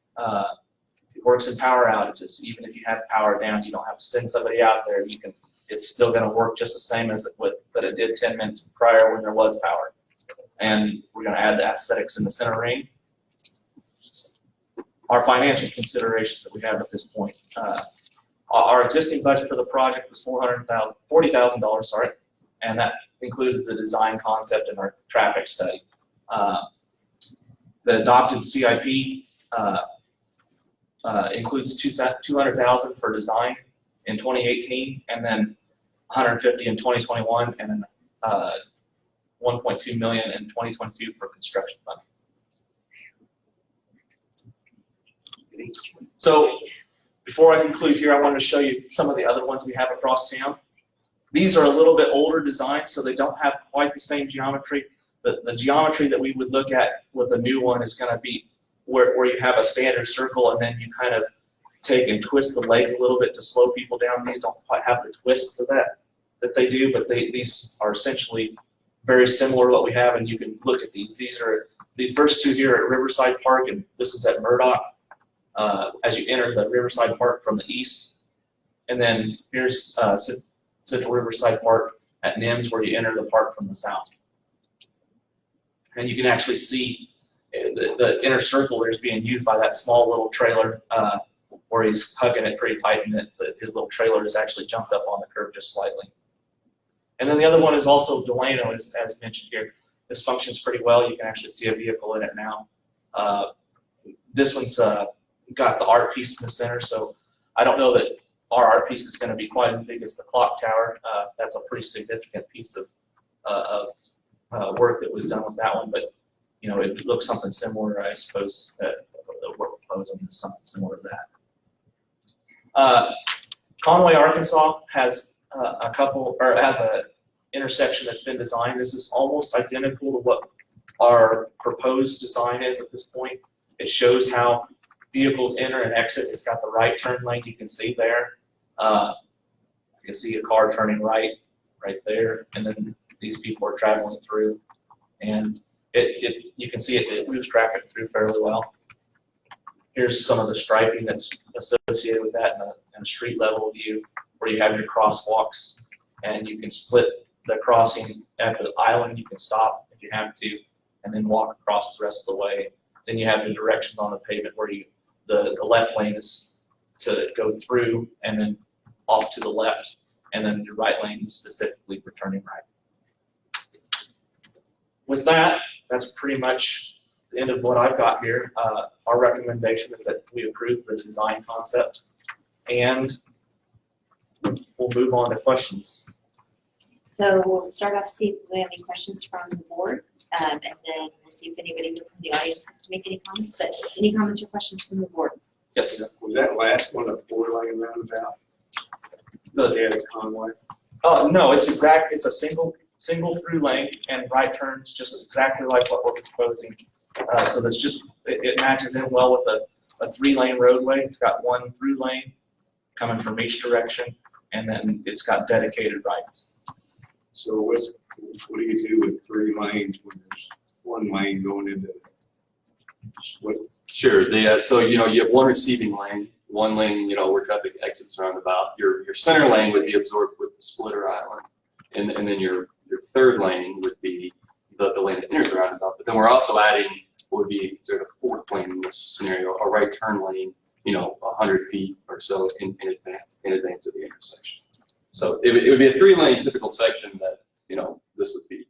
[SPEAKER 19] It works in power outages. Even if you have power down, you don't have to send somebody out there. It's still going to work just the same as it did 10 minutes prior when there was power. And we're going to add the aesthetics in the center ring. Our financial considerations that we have at this point. Our existing budget for the project was $40,000, sorry, and that included the design concept and our traffic study. The adopted CIP includes $200,000 for design in 2018, and then $150,000 in 2021, and then $1.2 million in 2022 for construction funding. So before I conclude here, I wanted to show you some of the other ones we have across town. These are a little bit older designs, so they don't have quite the same geometry. The geometry that we would look at with a new one is going to be where you have a standard circle, and then you kind of take and twist the legs a little bit to slow people down. These don't quite have the twists of that they do, but these are essentially very similar to what we have, and you can look at these. These are the first two here at Riverside Park, and this is at Murdoch. As you enter the Riverside Park from the east, and then here's Central Riverside Park at NIMS, where you enter the park from the south. And you can actually see the inner circle there is being used by that small little trailer where he's hugging it pretty tight, and his little trailer is actually jumped up on the curb just slightly. And then the other one is also Delano, as mentioned here. This functions pretty well. You can actually see a vehicle in it now. This one's got the art piece in the center, so I don't know that our art piece is going to be quite as big as the clock tower. That's a pretty significant piece of work that was done with that one, but it looks something similar, I suppose, that the work proposing is something similar to that. Conway, Arkansas has has a intersection that's been designed. This is almost identical to what our proposed design is at this point. It shows how vehicles enter and exit. It's got the right turn lane you can see there. You can see a car turning right there, and then these people are traveling through, and you can see it moves traffic through fairly well. Here's some of the striping that's associated with that in a street level view, where you have your crosswalks, and you can split the crossing at the island. You can stop if you have to, and then walk across the rest of the way. Then you have the directions on the pavement where the left lane is to go through and then off to the left, and then the right lane is specifically for turning right. With that, that's pretty much the end of what I've got here. Our recommendation is that we approve the design concept, and we'll move on to questions.
[SPEAKER 1] So we'll start off, see if we have any questions from the board, and then we'll see if anybody from the audience wants to make any comments. But any comments or questions from the board?
[SPEAKER 19] Yes, sir.
[SPEAKER 6] Was that last one a four-lane roundabout?
[SPEAKER 19] The
[SPEAKER 6] Conway?
[SPEAKER 19] No, it's a single through lane and right turns, just exactly like what we're proposing. So that's just, it matches in well with a 3-lane roadway. It's got one through lane coming from each direction, and then it's got dedicated rights.
[SPEAKER 6] So what do you do with 3 lanes when there's 1 lane going into what?
[SPEAKER 20] Sure. So you have one receiving lane, one lane, where traffic exits the roundabout. Your center lane would be absorbed with splitter island. And then your third lane would be the lane that enters the roundabout. But then we're also adding what would be considered a fourth lane in this scenario, a right turn lane, 100 feet or so in advance of the intersection. So it would be a 3-lane typical section that, this would be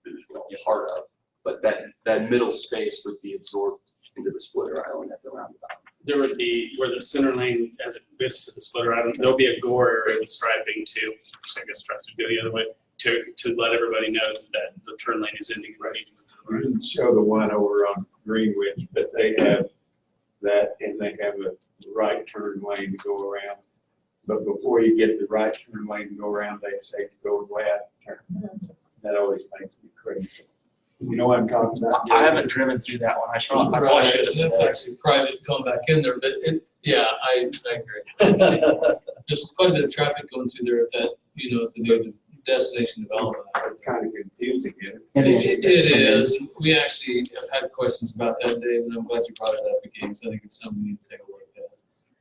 [SPEAKER 20] part of, but that middle space would be absorbed into the splitter island at the roundabout.
[SPEAKER 16] There would be, where the center lane, as it bits to the splitter island, there'll be a gore area with striping too. I guess stripes would go the other way to let everybody know that the turn lane is ending right.
[SPEAKER 6] We didn't show the one over on Greenwich, but they have that, and they have a right turn lane to go around. But before you get the right turn lane to go around, they say to go left turn. That always makes me crazy. You know what I'm talking about?
[SPEAKER 19] I haven't driven through that one. I probably should have.
[SPEAKER 18] That's actually private going back in there, but I agree. There's quite a bit of traffic going through there at that, at the new destination development.
[SPEAKER 6] It's kind of confusing, isn't
[SPEAKER 18] It is. We actually have had questions about that, Dave, and I'm glad you brought it up again, so I think it's something we need to take a look at.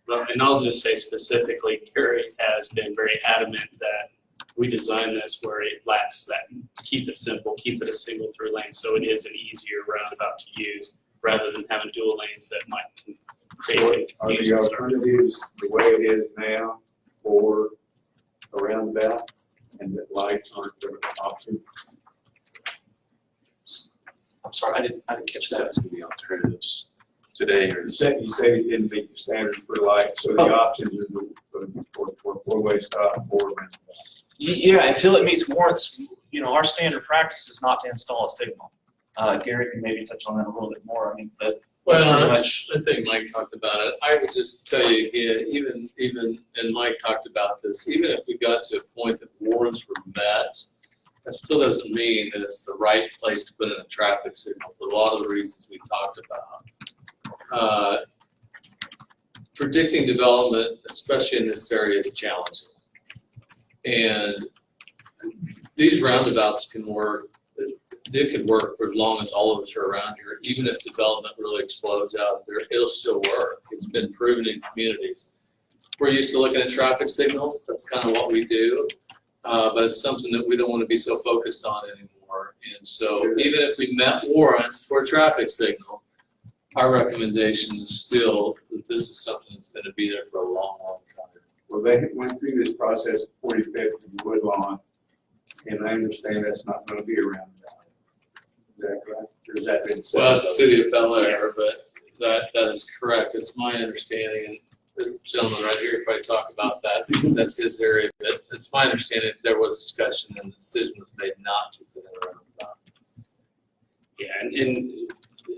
[SPEAKER 16] Well, and I'll just say specifically, Gary has been very adamant that we designed this where it lacks that, keep it simple, keep it a single through lane, so it is an easier roundabout to use, rather than having dual lanes that might create
[SPEAKER 6] Are the
[SPEAKER 16] confusion.
[SPEAKER 6] alternatives the way it is now for a roundabout, and that lights aren't an option?
[SPEAKER 19] I'm sorry, I didn't catch that.
[SPEAKER 20] That's the alternatives today, or
[SPEAKER 6] You said it didn't meet the standards for lights, so the options are for four-way stop, four lanes.
[SPEAKER 19] Yeah, until it meets warrants, our standard practice is not to install a signal. Gary can maybe touch on that a little bit more. But pretty much.
[SPEAKER 18] I think Mike talked about it. I would just tell you again, even, and Mike talked about this, even if we got to a point that warrants were met, that still doesn't mean that it's the right place to put in a traffic signal for a lot of the reasons we talked about. Predicting development, especially in this area, is challenging. And these roundabouts can work, they could work for as long as all of us are around here. Even if development really explodes out there, it'll still work. It's been proven in communities. We're used to looking at traffic signals. That's kind of what we do. But it's something that we don't want to be so focused on anymore. And so even if we met warrants for a traffic signal, our recommendation is still that this is something that's going to be there for a long, long time.
[SPEAKER 6] Well, they went through this process at 45th and Woodlawn, and I understand that's not going to be around now. Is that right? Or has that been said?
[SPEAKER 18] Well, it's City of Bel Air, but that is correct. It's my understanding, and this gentleman right here probably talk about that because that's his area, but it's my understanding that there was discussion and the decision was made not to put it around about.
[SPEAKER 16] Yeah, and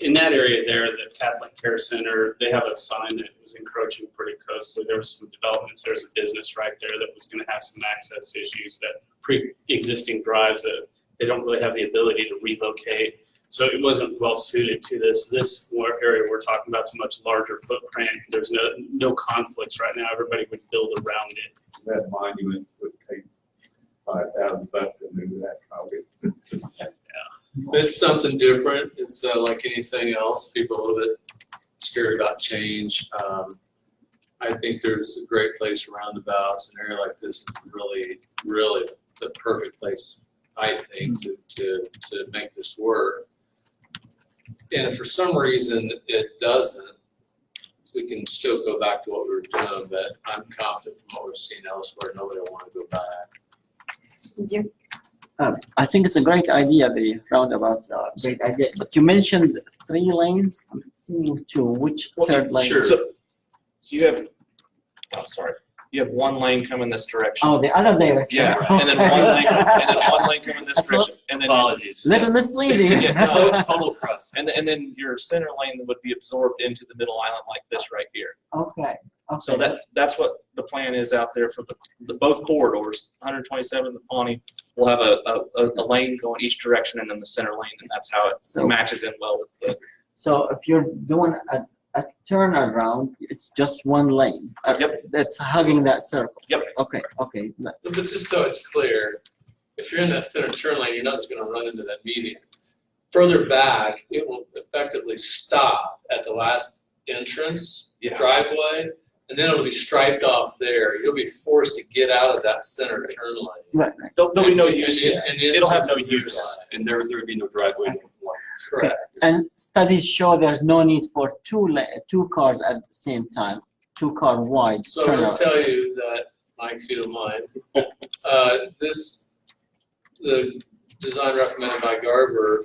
[SPEAKER 16] in that area there, the Catholic Care Center, they have a sign that was encroaching pretty closely. There was some developments, there's a business right there that was gonna have some access issues, that pre-existing drives that they don't really have the ability to relocate. So it wasn't well suited to this. This area we're talking about is a much larger footprint. There's no conflicts right now. Everybody would build around it.
[SPEAKER 6] That monument would take $5,000 to move that probably.
[SPEAKER 18] It's something different. It's like anything else. People are a little bit scared about change. I think there's a great place for roundabouts. An area like this is really, really the perfect place, I think, to make this work. And if for some reason it doesn't, we can still go back to what we were doing, but I'm confident from what we've seen elsewhere, nobody will want to go back.
[SPEAKER 3] I think it's a great idea, the roundabout, great idea. But you mentioned 3 lanes. I'm seeing 2. Which third lane?
[SPEAKER 19] Sure. So you have, you have one lane coming this direction.
[SPEAKER 3] Oh, the other direction.
[SPEAKER 19] Yeah, and then one lane coming this direction. And then
[SPEAKER 3] apologies. Little misleading.
[SPEAKER 19] Yeah, total crust. And then your center lane would be absorbed into the middle island like this right here.
[SPEAKER 3] Okay.
[SPEAKER 19] So that's what the plan is out there for the both corridors. 127 and the Pawnee will have a lane going each direction, and then the center lane, and that's how it matches in well with the.
[SPEAKER 3] So if you're doing a turnaround, it's just one lane.
[SPEAKER 19] Yep.
[SPEAKER 3] That's hugging that circle.
[SPEAKER 19] Yep.
[SPEAKER 3] Okay. Okay.
[SPEAKER 18] But just so it's clear, if you're in that center turn lane, you're not just going to run into that median. Further back, it will effectively stop at the last entrance driveway, and then it'll be striped off there. You'll be forced to get out of that center turn lane.
[SPEAKER 3] Right.
[SPEAKER 21] There'll be no use.
[SPEAKER 18] And
[SPEAKER 21] It'll have no use.
[SPEAKER 20] And there would be no driveway.
[SPEAKER 18] Correct.
[SPEAKER 3] And studies show there's no need for two cars at the same time, 2-car wide
[SPEAKER 18] So I'm gonna
[SPEAKER 3] turnout.
[SPEAKER 18] tell you that, Mike, if you don't mind, the design recommended by Garber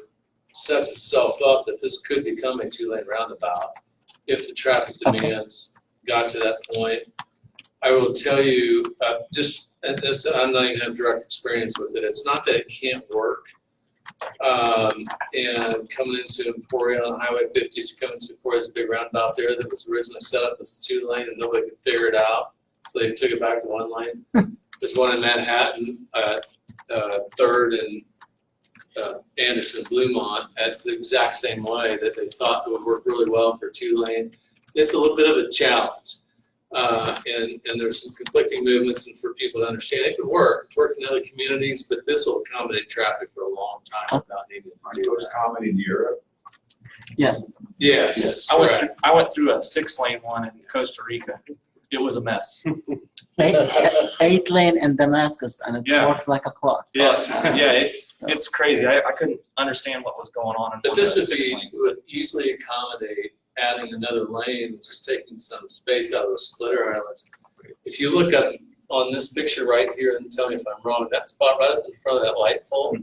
[SPEAKER 18] sets itself up that this could become a 2-lane roundabout if the traffic demands got to that point. I will tell you, and this, I'm not even have direct experience with it. It's not that it can't work. And coming into Emporia on Highway 50, you're coming to Emporia, there's a big roundabout there that was originally set up as a 2-lane and nobody could figure it out. So they took it back to 1 lane. There's one in Manhattan, 3rd and Anderson, Bluemont, at the exact same way that they thought would work really well for 2-lane. It's a little bit of a challenge. And there's some conflicting movements, and for people to understand, it could work. It's worked in other communities, but this will accommodate traffic for a long time without needing.
[SPEAKER 6] Are those common in Europe?
[SPEAKER 3] Yes.
[SPEAKER 18] Yes.
[SPEAKER 21] I went through a 6-lane one in Costa Rica. It was a mess.
[SPEAKER 3] 8-lane in Damascus, and it
[SPEAKER 21] Yeah.
[SPEAKER 3] works like a clock.
[SPEAKER 21] Yes, yeah, it's crazy. I couldn't understand what was going on.
[SPEAKER 18] But this would easily accommodate adding another lane, just taking some space out of the splitter islands. If you look up on this picture right here, and tell me if I'm wrong, that spot right up in front of that light pole,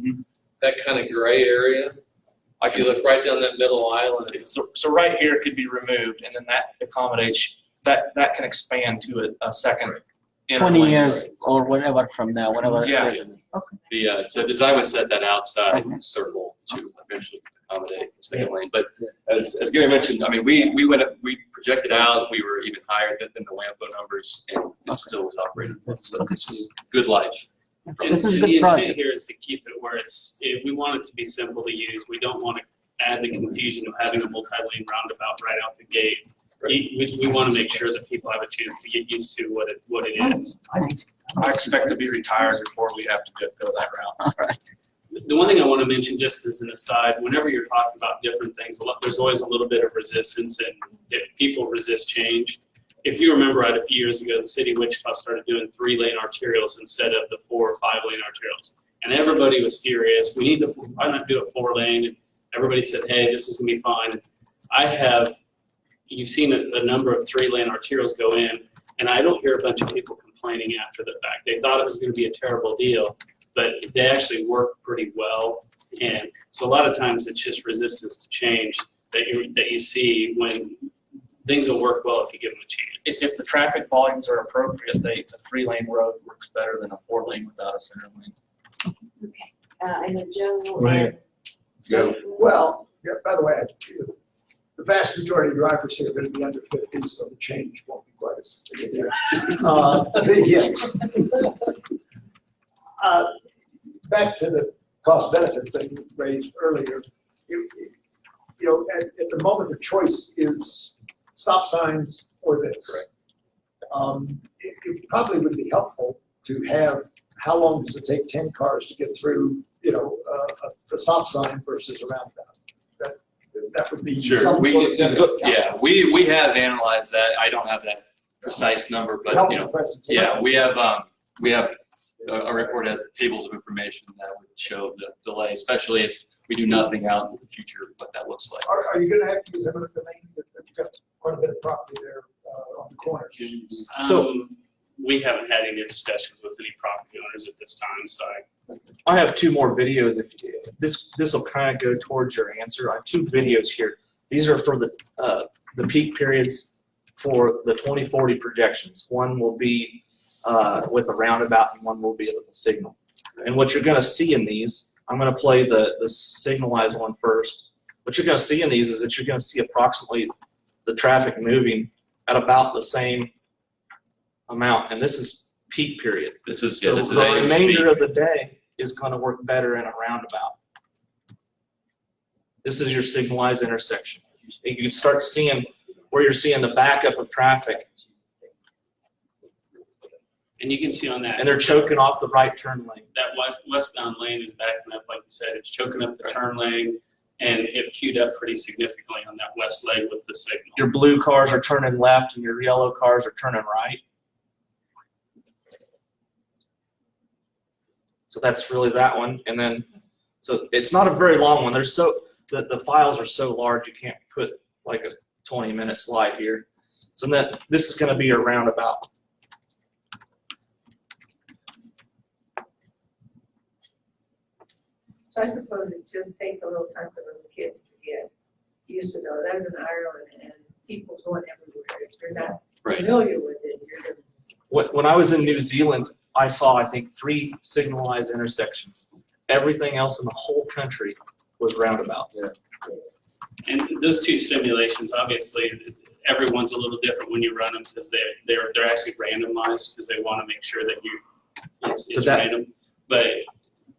[SPEAKER 18] that kind of gray area, if you look right down that middle island.
[SPEAKER 21] So right here could be removed, and then that accommodates, that can expand to a second.
[SPEAKER 3] 20 years or whatever from now, whatever
[SPEAKER 21] Yeah.
[SPEAKER 3] version is. Okay.
[SPEAKER 20] The design would set that outside circle to eventually accommodate the second lane. But as Gary mentioned, I mean, we projected out, we were even higher than the WAMPO numbers, and it still was operating. So this is good life.
[SPEAKER 16] And the intent here is to keep it where we want it to be simple to use. We don't want to add the confusion of having a multi-lane roundabout right out the gate. We want to make sure that people have a chance to get used to what it is.
[SPEAKER 21] I expect to be retired before we have to go that route.
[SPEAKER 16] The one thing I want to mention, just as an aside, whenever you're talking about different things, there's always a little bit of resistance, and if people resist change. If you remember, right, a few years ago, the city of Wichita started doing 3-lane arterials instead of the 4 or 5-lane arterials, and everybody was furious. Why not do a 4-lane? And everybody said, "Hey, this is gonna be fine." You've seen a number of 3-lane arterials go in, and I don't hear a bunch of people complaining after the fact. They thought it was going to be a terrible deal, but they actually work pretty well. And so a lot of times it's just resistance to change that you see when things will work well if you give them a chance.
[SPEAKER 21] If the traffic volumes are appropriate, the 3-lane road works better than a 4-lane without a center lane.
[SPEAKER 1] Okay. I know Joe.
[SPEAKER 15] Right.
[SPEAKER 6] Joe.
[SPEAKER 15] Well, yeah, by the way, the vast majority of drivers here are going to be under 50, so the change won't be quite as big. Back to the cost benefit thing you raised earlier. At the moment, the choice is stop signs or this. It probably would be helpful to have, how long does it take 10 cars to get through, a stop sign versus a roundabout? That would be
[SPEAKER 20] Sure.
[SPEAKER 15] some sort of benefit.
[SPEAKER 20] We have analyzed that. I don't have that precise number, but we have a report has tables of information that would show the delay, especially if we do nothing out in the future, what that looks like.
[SPEAKER 15] Are you going to have to use eminent domain? You've got quite a bit of property there on the corner.
[SPEAKER 16] So we haven't had any discussions with any property owners at this time, so
[SPEAKER 21] I have 2 more videos. If this will kind of go towards your answer. I have 2 videos here. These are for the peak periods for the 2040 projections. One will be with a roundabout, and one will be with a signal. And what you're going to see in these, I'm going to play the signalized one first. What you're going to see in these is that you're going to see approximately the traffic moving at about the same amount, and this is peak period.
[SPEAKER 20] This is
[SPEAKER 21] the remainder of the day is going to work better in a roundabout. This is your signalized intersection. You can start seeing where you're seeing the backup of traffic.
[SPEAKER 16] And you can see on that.
[SPEAKER 21] And they're choking off the right turn lane.
[SPEAKER 16] That westbound lane is backing up, like you said, it's choking up the turn lane. and it queued up pretty significantly on that west leg with the signal.
[SPEAKER 21] Your blue cars are turning left and your yellow cars are turning right. So that's really that one. And then, so it's not a very long one. The files are so large, you can't put like a 20-minute slide here. So this is going to be a roundabout.
[SPEAKER 8] So I suppose it just takes a little time for those kids to get used to those. I was in Ireland and people going everywhere. If you're not familiar with it, you're going to.
[SPEAKER 21] When I was in New Zealand, I saw, I think, 3 signalized intersections. Everything else in the whole country was roundabouts.
[SPEAKER 16] And those 2 simulations, obviously, everyone's a little different when you run them because they're actually randomized because they want to make sure that it's random. But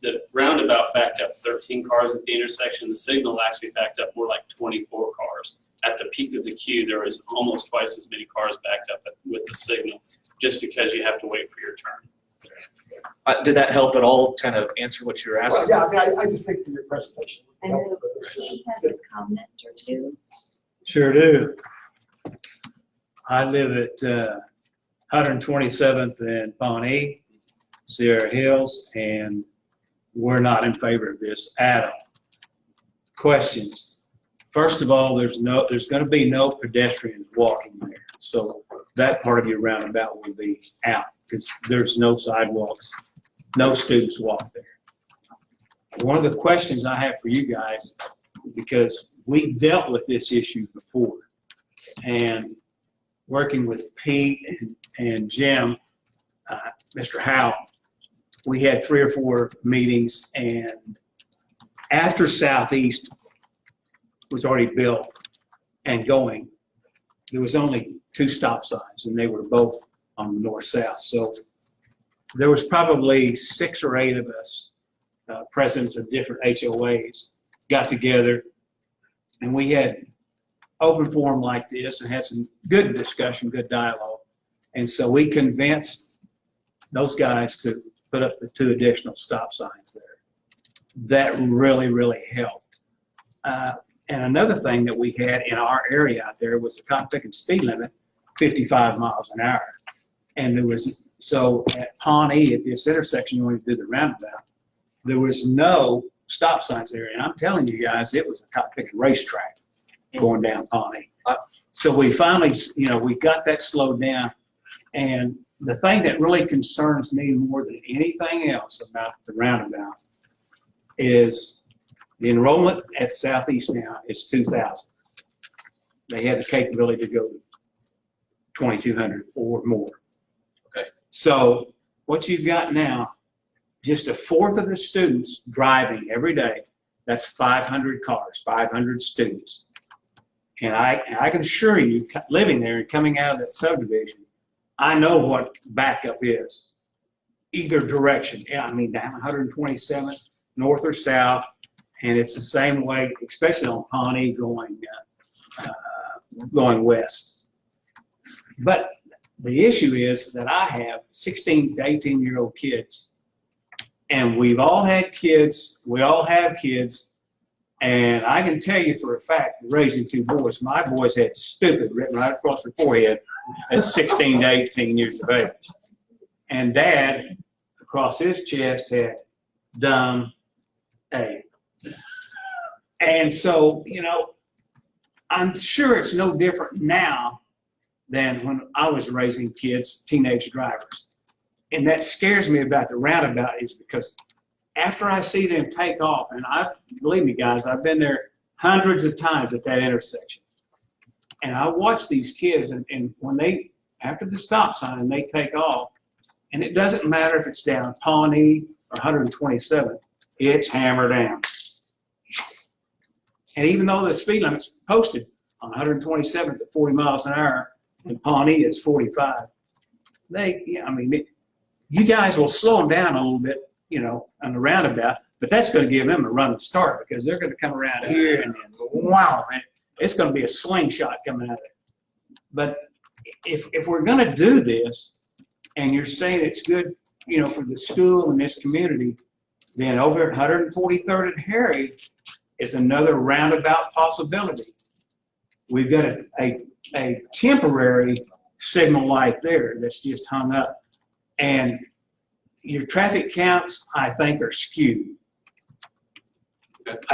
[SPEAKER 16] the roundabout backed up 13 cars at the intersection. The signal actually backed up more like 24 cars. At the peak of the queue, there was almost twice as many cars backed up with the signal, just because you have to wait for your turn.
[SPEAKER 21] Did that help at all kind of answer what you were asking?
[SPEAKER 15] Well, yeah, I mean, I just think for your presentation.
[SPEAKER 1] I know Pete has a comment or two.
[SPEAKER 4] Sure do. I live at 127th and Pawnee, Sierra Hills, and we're not in favor of this at all. Questions? First of all, there's going to be no pedestrians walking there, so that part of your roundabout will be out because there's no sidewalks, no students walk there. One of the questions I have for you guys, because we dealt with this issue before, and working with Pete and Jim, Mr. Howe, we had 3 or 4 meetings, and after Southeast was already built and going, there was only 2 stop signs, and they were both on the north-south. So there was probably 6 or 8 of us, presidents of different HOAs, got together, and we had open forum like this and had some good discussion, good dialogue. And so we convinced those guys to put up the 2 additional stop signs there. That really, really helped. And another thing that we had in our area out there was the cotton picking speed limit, 55 miles an hour. And there was, so at Pawnee, at this intersection, you want to do the roundabout, there was no stop signs there. And I'm telling you guys, it was a cotton picking racetrack going down Pawnee. So we finally, we got that slowed down. And the thing that really concerns me more than anything else about the roundabout is the enrollment at Southeast now is 2,000. They have the capability to go to 2,200 or more.
[SPEAKER 21] Okay.
[SPEAKER 4] So what you've got now, just 1/4 of the students driving every day, that's 500 cars, 500 students. And I can assure you, living there and coming out of that subdivision, I know what backup is, either direction. Yeah, I mean, down 127th, north or south, and it's the same way, especially on Pawnee going west. But the issue is that I have 16 to 18-year-old kids, and we've all had kids, we all have kids, and I can tell you for a fact, raising 2 boys, my boys had stupid written right across their forehead at 16 to 18 years of age. And Dad, across his chest, had dumb A. And so, I'm sure it's no different now than when I was raising kids, teenage drivers. And that scares me about the roundabout is because after I see them take off, and believe me guys, I've been there hundreds of times at that intersection. And I watch these kids and when they, after the stop sign, they take off, and it doesn't matter if it's down Pawnee or 127th, it's hammer down. And even though the speed limit's posted on 127th at 40 miles an hour, and Pawnee is 45, you guys will slow them down a little bit, on the roundabout, but that's going to give them a running start because they're going to come around here and then wow, and it's going to be a slingshot coming out of it. But if we're going to do this, and you're saying it's good, for the school and this community, then over at 143rd and Harry, is another roundabout possibility. We've got a temporary signal light there that's just hung up. And your traffic counts, I think, are skewed.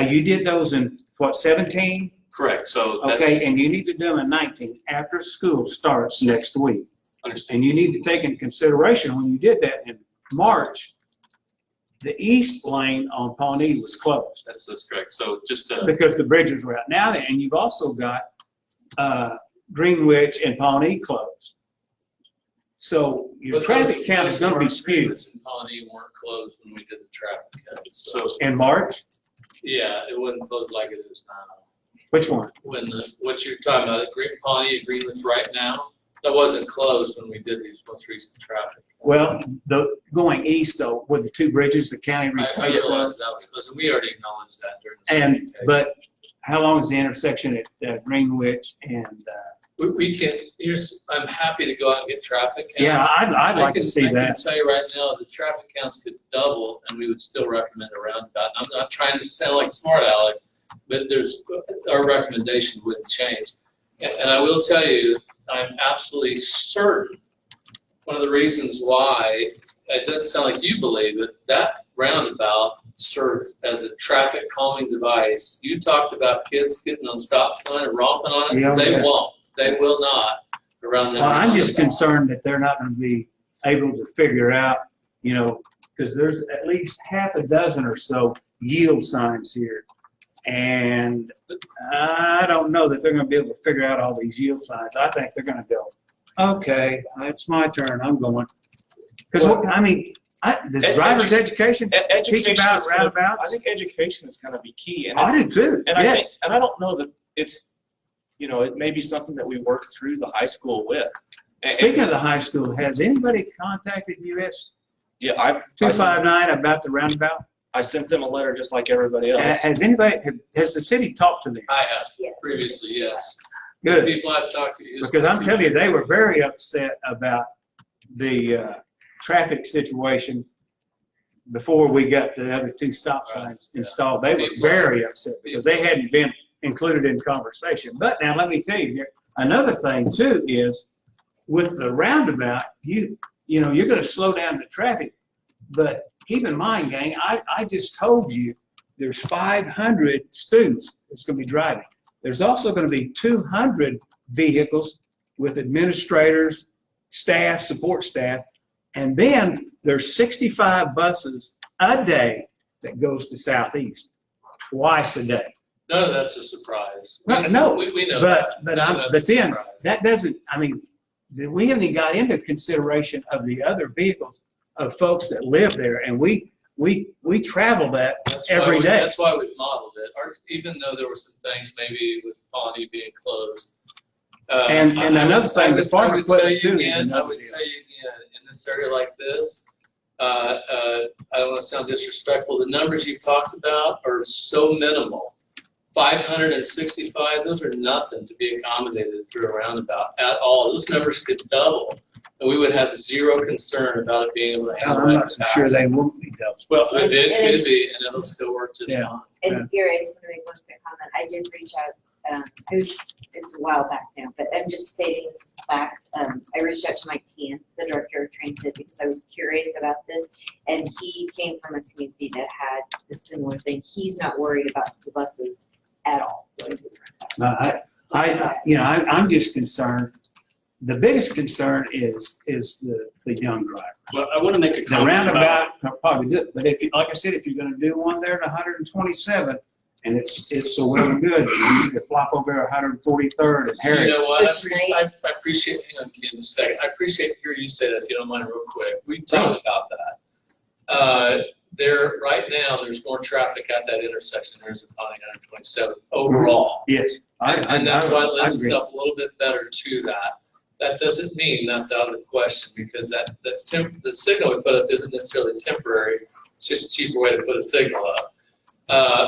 [SPEAKER 4] You did those in, what, 17?
[SPEAKER 20] Correct, so that's.
[SPEAKER 4] Okay, and you need to do them in 19 after school starts next week.
[SPEAKER 20] Understand.
[SPEAKER 4] And you need to take into consideration when you did that in March, the east lane on Pawnee was closed.
[SPEAKER 20] That's correct. So just
[SPEAKER 4] because the bridges were out. Now, and you've also got Greenwich and Pawnee closed. So your
[SPEAKER 18] But
[SPEAKER 4] traffic
[SPEAKER 18] those-
[SPEAKER 4] count is
[SPEAKER 18] those
[SPEAKER 4] going to be
[SPEAKER 18] weren't-
[SPEAKER 4] skewed.
[SPEAKER 18] Greenwich and Pawnee weren't closed when we did the traffic cuts. So,
[SPEAKER 4] In March,
[SPEAKER 18] yeah, it wasn't closed like it is now.
[SPEAKER 4] which one?
[SPEAKER 18] When what you're talking about, Pawnee and Greenwich right now, that wasn't closed when we did these most recent traffic.
[SPEAKER 4] Well, the going east though, with the two bridges, the county
[SPEAKER 18] I
[SPEAKER 4] replaced
[SPEAKER 18] realized
[SPEAKER 4] those.
[SPEAKER 18] that was closed, and we already acknowledged that during the
[SPEAKER 4] And,
[SPEAKER 18] presentation.
[SPEAKER 4] but how long is the intersection at Greenwich and,
[SPEAKER 18] We can, I'm happy to go out and get traffic counts.
[SPEAKER 4] yeah, I'd like to see
[SPEAKER 18] I can
[SPEAKER 4] that.
[SPEAKER 18] tell you right now, the traffic counts could double, and we would still recommend a roundabout. I'm not trying to sound like a smart aleck, but our recommendation wouldn't change. And I will tell you, I'm absolutely certain, one of the reasons why, it doesn't sound like you believe it, that roundabout serves as a traffic calming device. You talked about kids getting on stop sign and romping on it.
[SPEAKER 4] Yeah,
[SPEAKER 18] They
[SPEAKER 4] yeah.
[SPEAKER 18] won't. They will not around that.
[SPEAKER 4] Well, I'm just
[SPEAKER 18] roundabout.
[SPEAKER 4] concerned that they're not going to be able to figure out, because there's at least half a dozen or so yield signs here. And I don't know that they're going to be able to figure out all these yield signs. I think they're going to go, okay, it's my turn, I'm going. Because, does driver's education teach about roundabouts?
[SPEAKER 2] I think education is going to be key. And
[SPEAKER 4] I do too,
[SPEAKER 2] And I think,
[SPEAKER 4] yes.
[SPEAKER 2] and I don't know that it's, it may be something that we work through the high school with.
[SPEAKER 4] Speaking of the high school, has anybody contacted US
[SPEAKER 2] Yeah, I
[SPEAKER 4] 259 about the roundabout?
[SPEAKER 2] I sent them a letter just like everybody else.
[SPEAKER 4] Has the city talked to them?
[SPEAKER 18] I have previously, yes.
[SPEAKER 4] Good.
[SPEAKER 18] People I've talked to.
[SPEAKER 4] Because I'm telling you, they were very upset about the traffic situation before we got the other two stop signs installed. They were very upset because they hadn't been included in conversation. But now let me tell you here, another thing too is with the roundabout, you're going to slow down the traffic. But keep in mind, gang, I just told you there's 500 students that's going to be driving. There's also going to be 200 vehicles with administrators, staff, support staff, and then there's 65 buses a day that goes to Southeast, twice a day.
[SPEAKER 18] None of that's a surprise.
[SPEAKER 4] No,
[SPEAKER 18] We know
[SPEAKER 4] but
[SPEAKER 18] that. None of
[SPEAKER 4] but
[SPEAKER 18] that's a
[SPEAKER 4] then
[SPEAKER 18] surprise.
[SPEAKER 4] that doesn't. We haven't even got into consideration of the other vehicles of folks that live there, and we travel that every day.
[SPEAKER 18] That's why we've modeled it, even though there were some things maybe with Pawnee being closed.
[SPEAKER 4] And another thing, the farm
[SPEAKER 18] I would tell
[SPEAKER 4] equipment
[SPEAKER 18] you
[SPEAKER 4] too is
[SPEAKER 18] again,
[SPEAKER 4] another
[SPEAKER 18] I would
[SPEAKER 4] deal.
[SPEAKER 18] tell you again, in this area like this, I don't want to sound disrespectful, the numbers you've talked about are so minimal. 565, those are nothing to be accommodated through a roundabout at all. Those numbers could double, and we would have zero concern about it being able to handle
[SPEAKER 4] I'm
[SPEAKER 18] that.
[SPEAKER 4] not so sure they won't be double.
[SPEAKER 18] Well, it
[SPEAKER 1] It is-
[SPEAKER 18] could be, and it'll still work just
[SPEAKER 4] Yeah.
[SPEAKER 18] fine.
[SPEAKER 1] And Gary, I just want to make one quick comment. I did reach out, it's a while back now, but I'm just stating this as a fact. I reached out to Mike Tian, the director of transit, because I was curious about this. And he came from a community that had a similar thing. He's not worried about the buses at all.
[SPEAKER 4] No, I'm just concerned. The biggest concern is the young driver.
[SPEAKER 16] Well, I want to make a
[SPEAKER 4] The
[SPEAKER 16] comment about,
[SPEAKER 4] roundabout probably good, but if you, like I said, if you're going to do one there at 127, and it's so well and good, you need to flop over 143rd and Harry.
[SPEAKER 18] You know what, I appreciate, hang on, Ken, just a second. I appreciate hearing you say that, if you don't mind, real quick. We talked about that. Right now, there's more traffic at that intersection there is at Pawnee 127 overall.
[SPEAKER 4] Yes.
[SPEAKER 18] And that's why it
[SPEAKER 4] I
[SPEAKER 18] lends
[SPEAKER 4] agree.
[SPEAKER 18] itself a little bit better to that. That doesn't mean that's out of the question, because the signal we put up isn't necessarily temporary. It's just a cheaper way to put a signal up.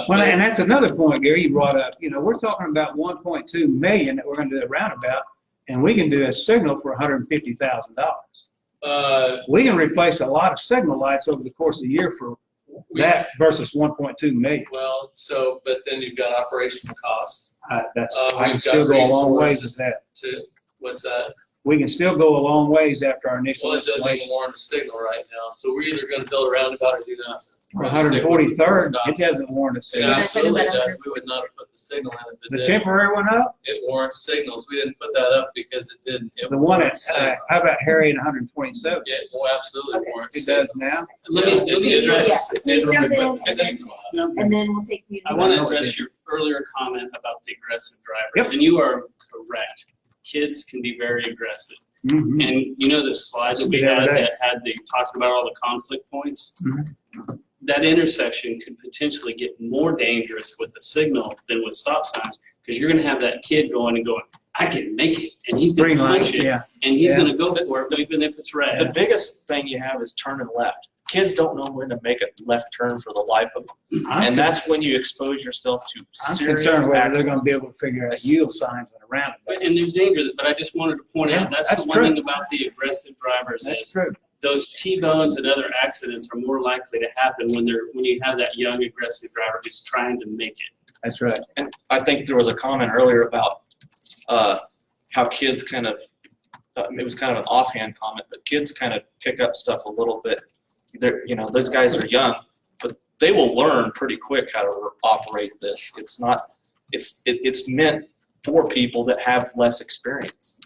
[SPEAKER 4] Well, and that's another point, Gary, you brought up. We're talking about 1.2 million that we're going to do a roundabout, and we can do a signal for $150,000. We can replace a lot of signal lights over the course of the year for That versus 1.2 million.
[SPEAKER 18] Well, so, but then you've got operational costs.
[SPEAKER 4] That's,
[SPEAKER 18] Uh,
[SPEAKER 4] I can
[SPEAKER 18] we've
[SPEAKER 4] still
[SPEAKER 18] got
[SPEAKER 4] go a long ways with
[SPEAKER 18] resources
[SPEAKER 4] that.
[SPEAKER 18] What's that?
[SPEAKER 4] We can still go a long ways after our initial
[SPEAKER 18] Well, it doesn't
[SPEAKER 4] installation.
[SPEAKER 18] even warrant a signal right now, so we're either gonna build a roundabout or do not.
[SPEAKER 4] 143rd, it doesn't warrant a
[SPEAKER 18] It
[SPEAKER 4] signal.
[SPEAKER 18] absolutely does. We would not have put the signal in if it
[SPEAKER 4] The
[SPEAKER 18] did.
[SPEAKER 4] temporary one up,
[SPEAKER 18] It warrants signals. We didn't put that up because it didn't. It
[SPEAKER 4] the one at,
[SPEAKER 18] warrants signals.
[SPEAKER 4] how about Harry and 127?
[SPEAKER 18] Yeah, it will absolutely warrants
[SPEAKER 4] It does
[SPEAKER 18] signals.
[SPEAKER 4] now?
[SPEAKER 16] Let me address.
[SPEAKER 1] Yes, please jump in, and then we'll take.
[SPEAKER 16] I want to address your earlier comment about the aggressive drivers,
[SPEAKER 4] Yep.
[SPEAKER 16] and you are correct. Kids can be very aggressive.
[SPEAKER 4] Mhm.
[SPEAKER 16] And you know the slide that we
[SPEAKER 4] Yeah,
[SPEAKER 16] had
[SPEAKER 4] right.
[SPEAKER 16] that had the, talked about all the conflict points?
[SPEAKER 4] Mhm.
[SPEAKER 16] That intersection could potentially get more dangerous with the signal than with stop signs, because you're gonna have that kid going and going, I can make it, and he's
[SPEAKER 4] Green
[SPEAKER 16] gonna
[SPEAKER 4] light,
[SPEAKER 16] push it,
[SPEAKER 4] yeah.
[SPEAKER 16] and he's
[SPEAKER 4] Yeah.
[SPEAKER 16] gonna go for it, even if it's red.
[SPEAKER 2] The biggest thing you have is turning left. Kids don't know when to make a left turn for the life of them. And that's when you expose yourself to
[SPEAKER 4] I'm
[SPEAKER 2] serious
[SPEAKER 4] concerned whether they're gonna
[SPEAKER 2] accidents.
[SPEAKER 4] be able to figure out yield signs and around it.
[SPEAKER 16] And there's danger, but I just wanted to point
[SPEAKER 4] Yeah,
[SPEAKER 16] out, that's
[SPEAKER 4] that's
[SPEAKER 16] the one
[SPEAKER 4] true.
[SPEAKER 16] thing about the aggressive drivers
[SPEAKER 4] That's
[SPEAKER 16] is
[SPEAKER 4] true.
[SPEAKER 16] those T-bones and other accidents are more likely to happen when you have that young aggressive driver who's trying to make it.
[SPEAKER 4] That's right.
[SPEAKER 2] And I think there was a comment earlier about how kids kind of, it was kind of an offhand comment, but kids kind of pick up stuff a little bit. Those guys are young, but they will learn pretty quick how to operate this. It's not, it's meant for people that have less experience.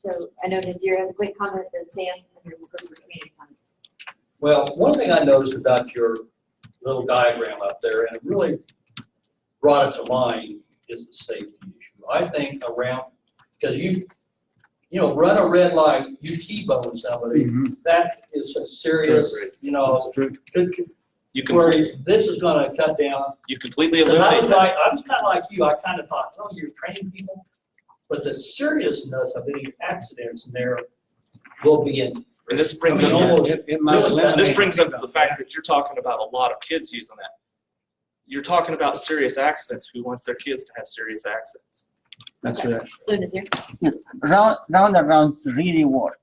[SPEAKER 1] So I know Nazir has a quick comment, then Sam, and then we'll go for community comments.
[SPEAKER 5] Well, one thing I noticed about your little diagram up there, and it really brought it to mind, is the safety issue. I think around, because run a red light, you T-bone somebody, that is a serious,
[SPEAKER 2] You
[SPEAKER 5] where
[SPEAKER 2] completely,
[SPEAKER 5] this is gonna cut down.
[SPEAKER 2] you completely
[SPEAKER 5] 'Cause I
[SPEAKER 2] eliminate
[SPEAKER 5] was
[SPEAKER 2] that.
[SPEAKER 5] kind of like you, I kind of thought, oh, you're training people, but the seriousness of any accidents in there will be in.
[SPEAKER 2] And this brings up, this brings up the fact that you're talking about a lot of kids using that. You're talking about serious accidents. Who wants their kids to have serious accidents?
[SPEAKER 4] That's right.
[SPEAKER 1] So Nazir?
[SPEAKER 3] Yes, roundabouts really work,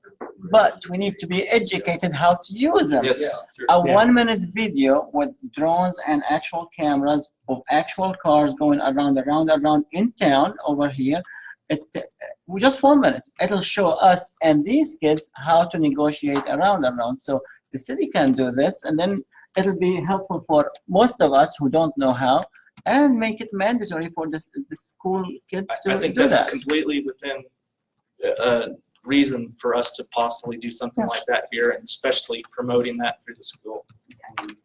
[SPEAKER 3] but we need to be educated how to use them.
[SPEAKER 2] Yes.
[SPEAKER 3] A
[SPEAKER 2] Yeah.
[SPEAKER 3] 1-minute video with drones and actual cameras of actual cars going around in town over here, just 1 minute. It'll show us and these kids how to negotiate around. So the city can do this, and then it'll be helpful for most of us who don't know how, and make it mandatory for the school kids to
[SPEAKER 2] I think
[SPEAKER 3] do
[SPEAKER 2] that's
[SPEAKER 3] that.
[SPEAKER 2] completely within reason for us to possibly do something like that here, and especially promoting that through the school.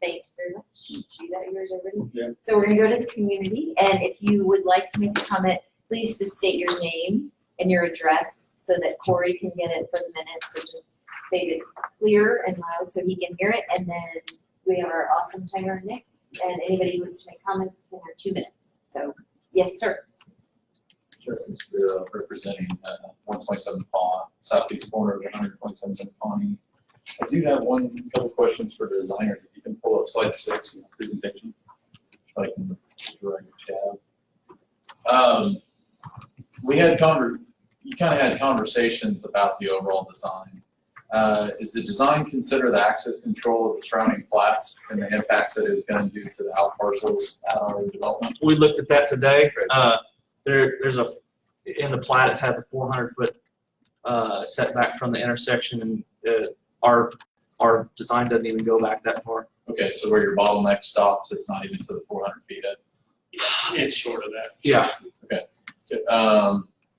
[SPEAKER 1] Thank you very much. You got yours already?
[SPEAKER 2] Yeah.
[SPEAKER 1] So we're gonna go to the community, and if you would like to make a comment, please just state your name and your address so that Corey can get it for the minutes. So just state it clear and loud so he can hear it, and then we have our awesome timer, Nick, and anybody who wants to make comments in our 2 minutes. So, yes, sir.
[SPEAKER 17] Justin Spiro, representing 127 Pawn, southeast corner of 127 Pawnee. I do have couple questions for the designers. If you can pull up slide 6 in the presentation, so I can direct your tab. We had you kind of had conversations about the overall design. Is the design consider the access control of the surrounding flats and the impact that it's going to do to the out parcels at our development?
[SPEAKER 2] We looked at that today. There's in the plat, it has a 400-foot setback from the intersection, and our design doesn't even go back that far.
[SPEAKER 17] Okay, so where your bottleneck stops, it's not even to the 400 feet yet?
[SPEAKER 16] It's short of that.
[SPEAKER 2] Yeah.
[SPEAKER 17] Okay.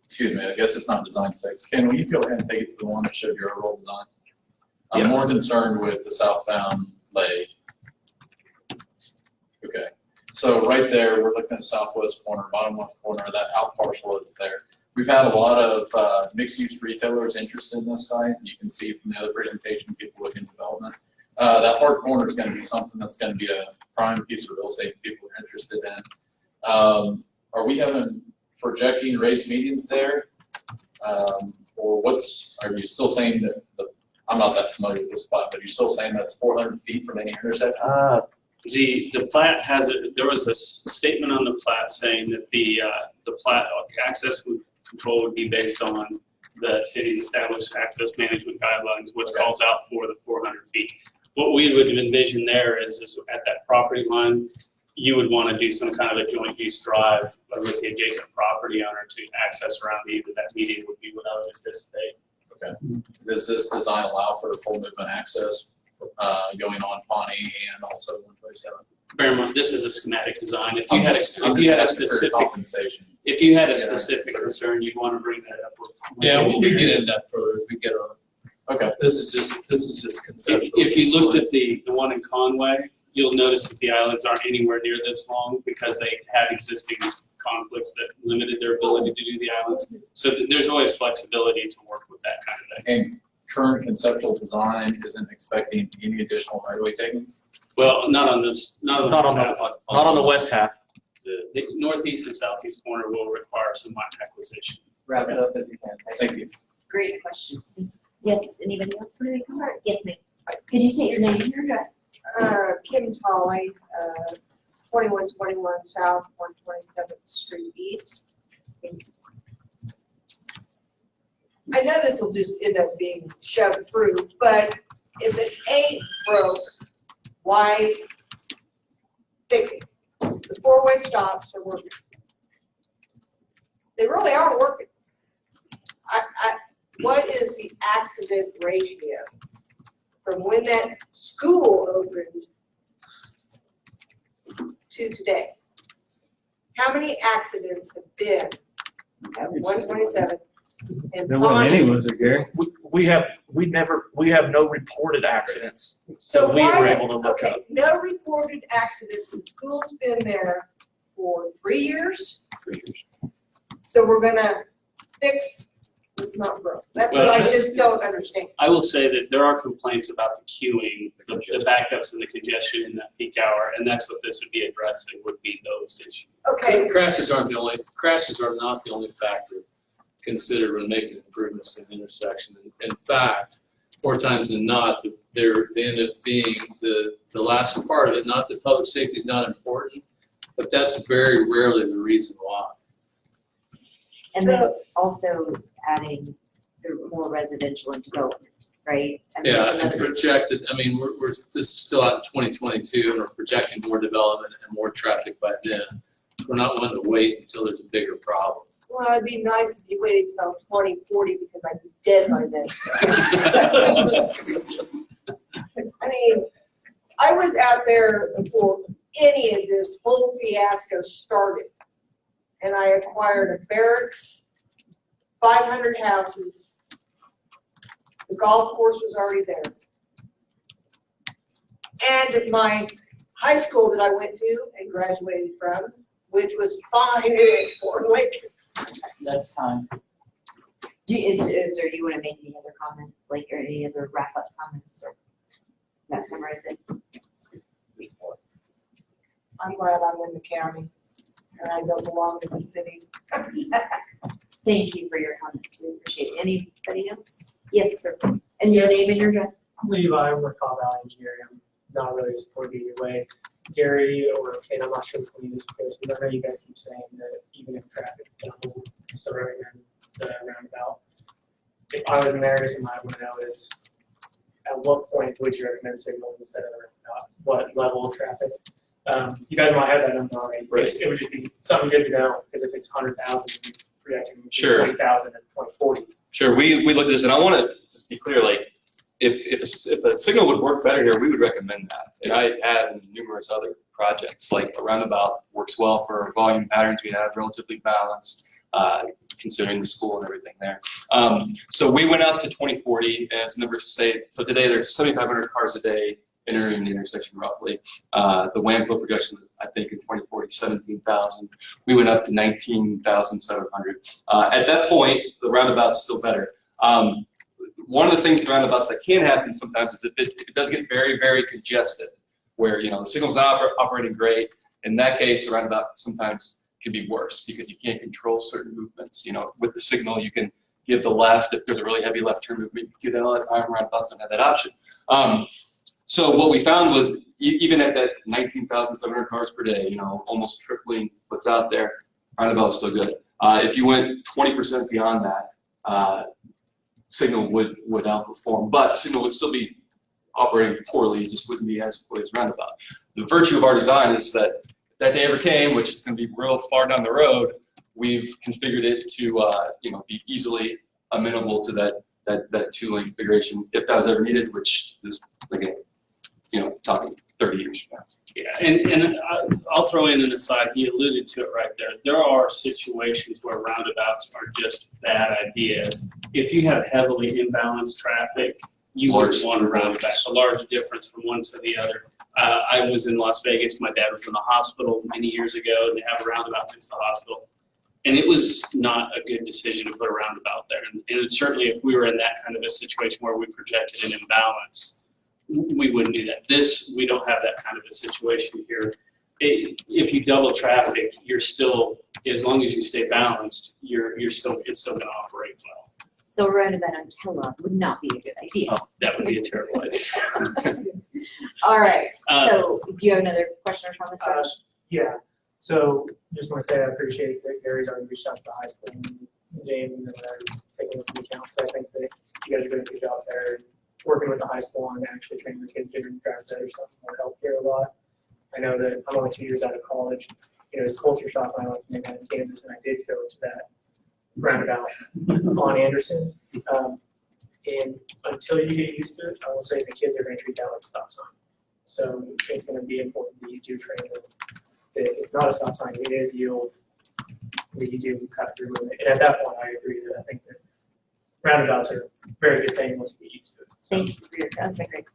[SPEAKER 17] Excuse me, I guess it's not design 6. Ken, will you go ahead and take it to the one that showed your overall design? I'm
[SPEAKER 2] Yeah.
[SPEAKER 17] more concerned with the southbound leg. Okay, so right there, we're looking at the southwest corner, bottom left corner, that out parcel that's there. We've had a lot of mixed-use retailers interested in this site. You can see from the other presentation, people looking at development. That hard corner is going to be something that's going to be a prime piece of real estate people are interested in. Are we projecting race medians there? Or are you still saying that, I'm not that familiar with this plat, but you're still saying that's 400 feet from any intersection?
[SPEAKER 16] The plat there was a statement on the plat saying that the plat access control would be based on the city's established access management guidelines, which calls out for the 400 feet. what we would envision there is at that property line, you would want to do some kind of a joint use drive with the adjacent property owner to access around either that median would be what I would anticipate.
[SPEAKER 17] Okay. Does this design allow for full movement access going on Pawnee and also 127?
[SPEAKER 16] Bear in mind, this is a schematic design. If
[SPEAKER 17] I'm
[SPEAKER 16] you had,
[SPEAKER 17] just
[SPEAKER 16] a
[SPEAKER 17] asking for
[SPEAKER 16] specific,
[SPEAKER 17] compensation.
[SPEAKER 16] if you had a
[SPEAKER 17] Yeah,
[SPEAKER 16] specific
[SPEAKER 17] sure.
[SPEAKER 16] concern, you'd want to bring that up with.
[SPEAKER 18] Yeah, we'll be getting into that further as we get on.
[SPEAKER 17] Okay.
[SPEAKER 18] This is just conceptual.
[SPEAKER 16] If you looked at the one in Conway, you'll notice that the islands aren't anywhere near this long because they had existing conflicts that limited their ability to do the islands. So there's always flexibility to work with that kind of thing.
[SPEAKER 17] And current conceptual design isn't expecting any additional right-of-way takings?
[SPEAKER 16] Well, not on this, not on
[SPEAKER 2] Not
[SPEAKER 16] this
[SPEAKER 2] on the,
[SPEAKER 16] half.
[SPEAKER 2] not on the west half.
[SPEAKER 16] The northeast and southeast corner will require some land acquisition.
[SPEAKER 20] Wrap it up if you can.
[SPEAKER 17] Thank you.
[SPEAKER 1] Great questions. Yes, anybody else want to make a comment? Yes, ma'am. Can you state your name and your address?
[SPEAKER 8] Kim Tolley, 2121 South, 127th Street East. I know this will just end up being shoved through, but if it ain't broke, why fix it? The four-way stops are working. They really are working. What is the accident ratio from when that school opened to today? How many accidents have been at 127 and
[SPEAKER 4] There wasn't any,
[SPEAKER 8] Pawnee?
[SPEAKER 4] was there, Gary?
[SPEAKER 2] We have no reported accidents,
[SPEAKER 8] So
[SPEAKER 2] so we
[SPEAKER 8] why-
[SPEAKER 2] were able to look
[SPEAKER 8] okay,
[SPEAKER 2] up.
[SPEAKER 8] no reported accidents, and school's been there for 3 years?
[SPEAKER 17] 3 years.
[SPEAKER 8] So we're gonna fix what's not broke. That's what I just don't understand.
[SPEAKER 16] I will say that there are complaints about the queuing, the backups and the congestion in that peak hour, and that's what this would be addressing, would be those issues.
[SPEAKER 8] Okay,
[SPEAKER 18] Crashes are not the only factor considered when making improvements in the intersection. In fact, more times than not, they end up being the last part of it. Not that public safety is not important, but that's very rarely the reason why.
[SPEAKER 1] And then also adding the more residential and development, right? I mean,
[SPEAKER 18] Yeah,
[SPEAKER 1] that's
[SPEAKER 18] and
[SPEAKER 1] another reason.
[SPEAKER 18] projected, I mean, this is still out in 2022, and we're projecting more development and more traffic by then. We're not wanting to wait until there's a bigger problem.
[SPEAKER 8] well, it'd be nice if you waited till 2040 because I'd be dead by then. I mean, I was out there before any of this whole fiasco started. And I acquired a barracks, 500 houses. The golf course was already there. And my high school that I went to and graduated from, which was fine in Export Lake.
[SPEAKER 3] Next time.
[SPEAKER 1] Is there, do you want to make any other comments, like, or any other wrap-up comments, or that summarize it?
[SPEAKER 8] I'm glad I'm in the county and I don't belong to the city.
[SPEAKER 1] Thank you for your comments, we appreciate it. Anybody else? Yes, sir. And your name and your address?
[SPEAKER 11] Levi, I'm with Cobb Valley Engineering. I'm not really supporting either way. Gary or Kate, I'm not sure which one of you supports, but I know you guys keep saying that even if traffic can hold the roundabout. If I was in there, something I want to know is, at what point would you recommend signals instead of the roundabout? What level of traffic? You guys might have that number already.
[SPEAKER 19] Right.
[SPEAKER 11] It would just be something good to know, because if it's 100,000, you're projecting
[SPEAKER 19] Sure.
[SPEAKER 11] 20,000 and 2040.
[SPEAKER 19] Sure, we looked at this, and I want to just be clear, like, if a signal would work better here, we would recommend that. And I had numerous other projects, like a roundabout works well for volume patterns we have, relatively balanced, considering the school and everything there. So we went out to 2040, as numbers say, so today there's 7,500 cars a day entering the intersection roughly. The WAMCO projection, I think in 2040, 17,000. We went up to 19,700. At that point, the roundabout's still better. One of the things with roundabouts that can happen sometimes is if it does get very, very congested, where the signal's not operating great. In that case, the roundabout sometimes can be worse because you can't control certain movements. With the signal, you can give the left if there's a really heavy left turn movement. You can do that all the time. Roundabouts don't have that option. So what we found was even at that 19,700 cars per day, almost tripling what's out there, roundabout was still good. If you went 20% beyond that, signal would outperform, but signal would still be
[SPEAKER 20] operating poorly, it just wouldn't be as poorly as Roundabout. The virtue of our design is that if they ever came, which is going to be real far down the road, we've configured it to be easily amenable to that two-lane configuration if that was ever needed, which is again, talking 30 years from now.
[SPEAKER 16] Yeah, and I'll throw in an aside, he alluded to it right there. There are situations where roundabouts are just bad ideas. If you have heavily imbalanced traffic, you would want a roundabout, a large difference from one to the other. I was in Las Vegas, my dad was in the hospital many years ago, and they have a roundabout next to the hospital. And it was not a good decision to put a roundabout there. And certainly if we were in that kind of a situation where we projected an imbalance, we wouldn't do that. We don't have that kind of a situation here. If you double traffic, you're still, as long as you stay balanced, it's still going to operate well.
[SPEAKER 1] So a roundabout on Kellogg would not be a good idea.
[SPEAKER 16] Oh, that would be a terrible idea.
[SPEAKER 1] All right, so do you have another question or comment, Sarge?
[SPEAKER 11] Yeah, so just want to say I appreciate that Gary's already reached out to the high school and James and taking this into account. So I think that you guys are doing a good job there. Working with the high school and actually training the kids different drives other stuff will help here a lot. I know that I'm only 2 years out of college. It's culture shock when I went to Manhattan, Kansas, and I did go to that roundabout on Anderson. And until you get used to it, I will say the kids are going to treat that like a stop sign. So it's going to be important that you do train them that it's not a stop sign, it is yield, that you do cut through movement. And at that point, I agree that I think that roundabouts are a very good thing once you get used to it. So.
[SPEAKER 1] Thank you for your, that's a great.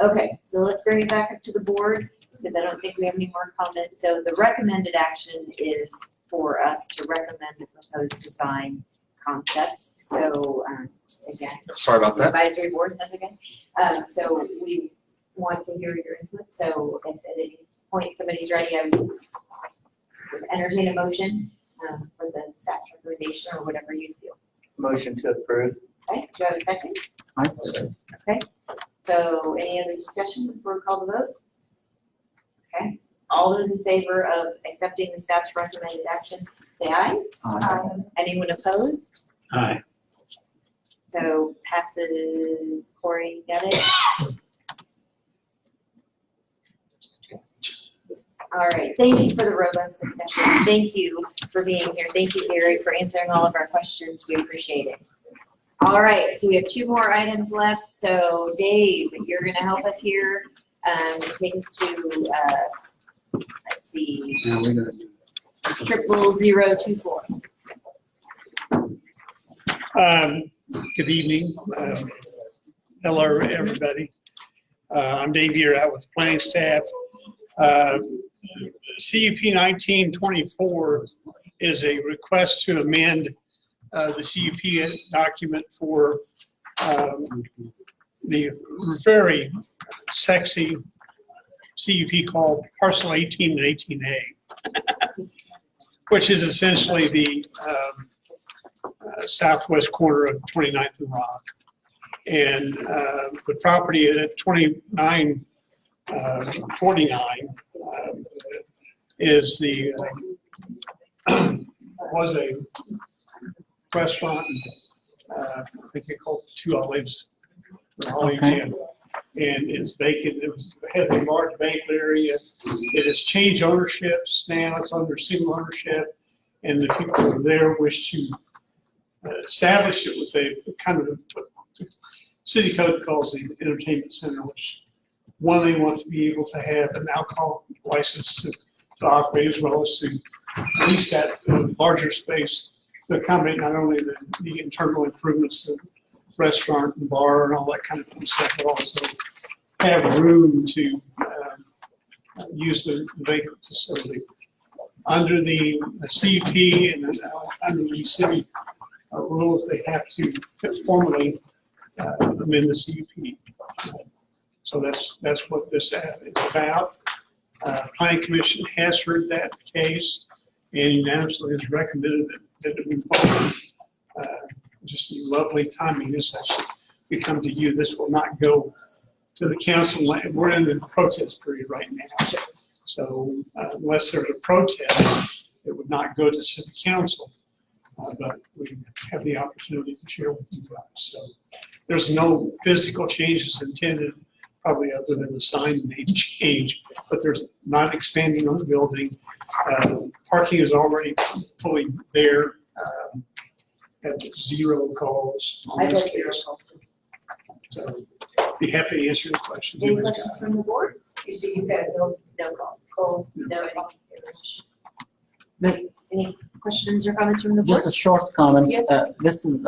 [SPEAKER 1] Okay, so let's bring it back up to the board, because I don't think we have any more comments. So the recommended action is for us to recommend the proposed design concept. So again,
[SPEAKER 2] Sorry about that.
[SPEAKER 1] Advisory board, that's okay. So we want to hear your input. So if at any point somebody's ready, I would entertain a motion for the staff recommendation or whatever you feel.
[SPEAKER 12] Motion to approve.
[SPEAKER 1] Okay, do I have a second?
[SPEAKER 12] I second.
[SPEAKER 1] Okay, so any other discussion before we call the vote? Okay, all those in favor of accepting the staff's recommended action, say aye.
[SPEAKER 12] Aye.
[SPEAKER 1] Anyone opposed?
[SPEAKER 4] Aye.
[SPEAKER 1] So passes. Corey, got it? All right, thank you for the robust discussion. Thank you for being here. Thank you, Gary, for answering all of our questions. We appreciate it. All right, so we have 2 more items left. So Dave, you're gonna help us here, take us to, let's see, 00024.
[SPEAKER 22] Good evening. Hello, everybody. I'm Dave Ear with planning staff. CUP 1924 is a request to amend the CUP document for the very sexy CUP called Parcel 18 and 18A, which is essentially the southwest corner of 29th and Rock. And the property at 2949 is the was a restaurant. I think they called it 2 Olives.
[SPEAKER 3] Okay.
[SPEAKER 22] And it's vacant. It had a large vacant area. It has changed ownerships now. It's under single ownership, and the people there wish to establish it with a kind of the city code calls the entertainment center, which one, they want to be able to have an alcohol license to operate, as well as to lease that larger space to accommodate not only the internal improvements of restaurant and bar and all that kind of fun stuff, but also have room to use the vacant facility. Under the CUP and under the city rules, they have to formally amend the CUP. So that's what this is about. Planning Commission has heard that case and unanimously has recommended that it move forward. Just lovely timing as we come to you. This will not go to the council. We're in the protest period right now. So unless there's a protest, it would not go to city council. But we have the opportunity to share with you guys. So there's no physical changes intended probably other than the sign name change, but there's not expanding on the building. Parking is already fully there. Had 0 calls on this case. So be happy to answer your questions.
[SPEAKER 1] Any questions from the board?
[SPEAKER 8] So you've got no call, no.
[SPEAKER 1] Any questions or comments from the board?
[SPEAKER 3] Just a short comment.
[SPEAKER 1] Yeah.
[SPEAKER 3] This is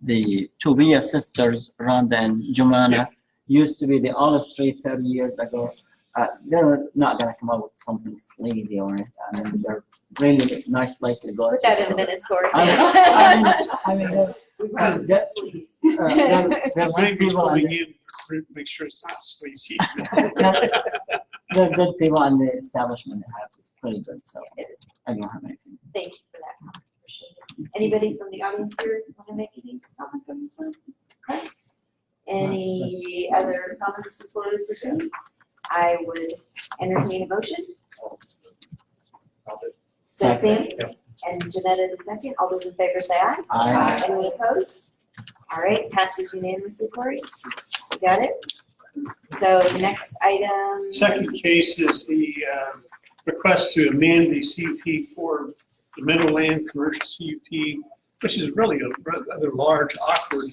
[SPEAKER 3] the Tobia sisters, Rhonda and Jumana, used to be the olive tree 30 years ago. They're not going to come up with something sleazy or anything. I mean, they're really nice place to go.
[SPEAKER 1] Put that in the minutes, Corey.
[SPEAKER 3] I mean, they're
[SPEAKER 22] The language
[SPEAKER 3] people
[SPEAKER 22] going
[SPEAKER 3] and
[SPEAKER 22] in, make sure it's not sleazy.
[SPEAKER 3] they're good people and the establishment they have is pretty good, so I don't have anything.
[SPEAKER 1] Thank you for that comment. Appreciate it. Anybody from the audience here want to make any comments on this one? Okay. Any other comments before we proceed? I would entertain a motion. So Sam and Janetta the second. All those in favor say aye.
[SPEAKER 3] Aye.
[SPEAKER 1] Anyone opposed? All right, passes unanimously, Corey. You got it? So the next item.
[SPEAKER 22] Second case is the request to amend the CUP for the Meadowland Commercial CUP, which is really a rather large, awkward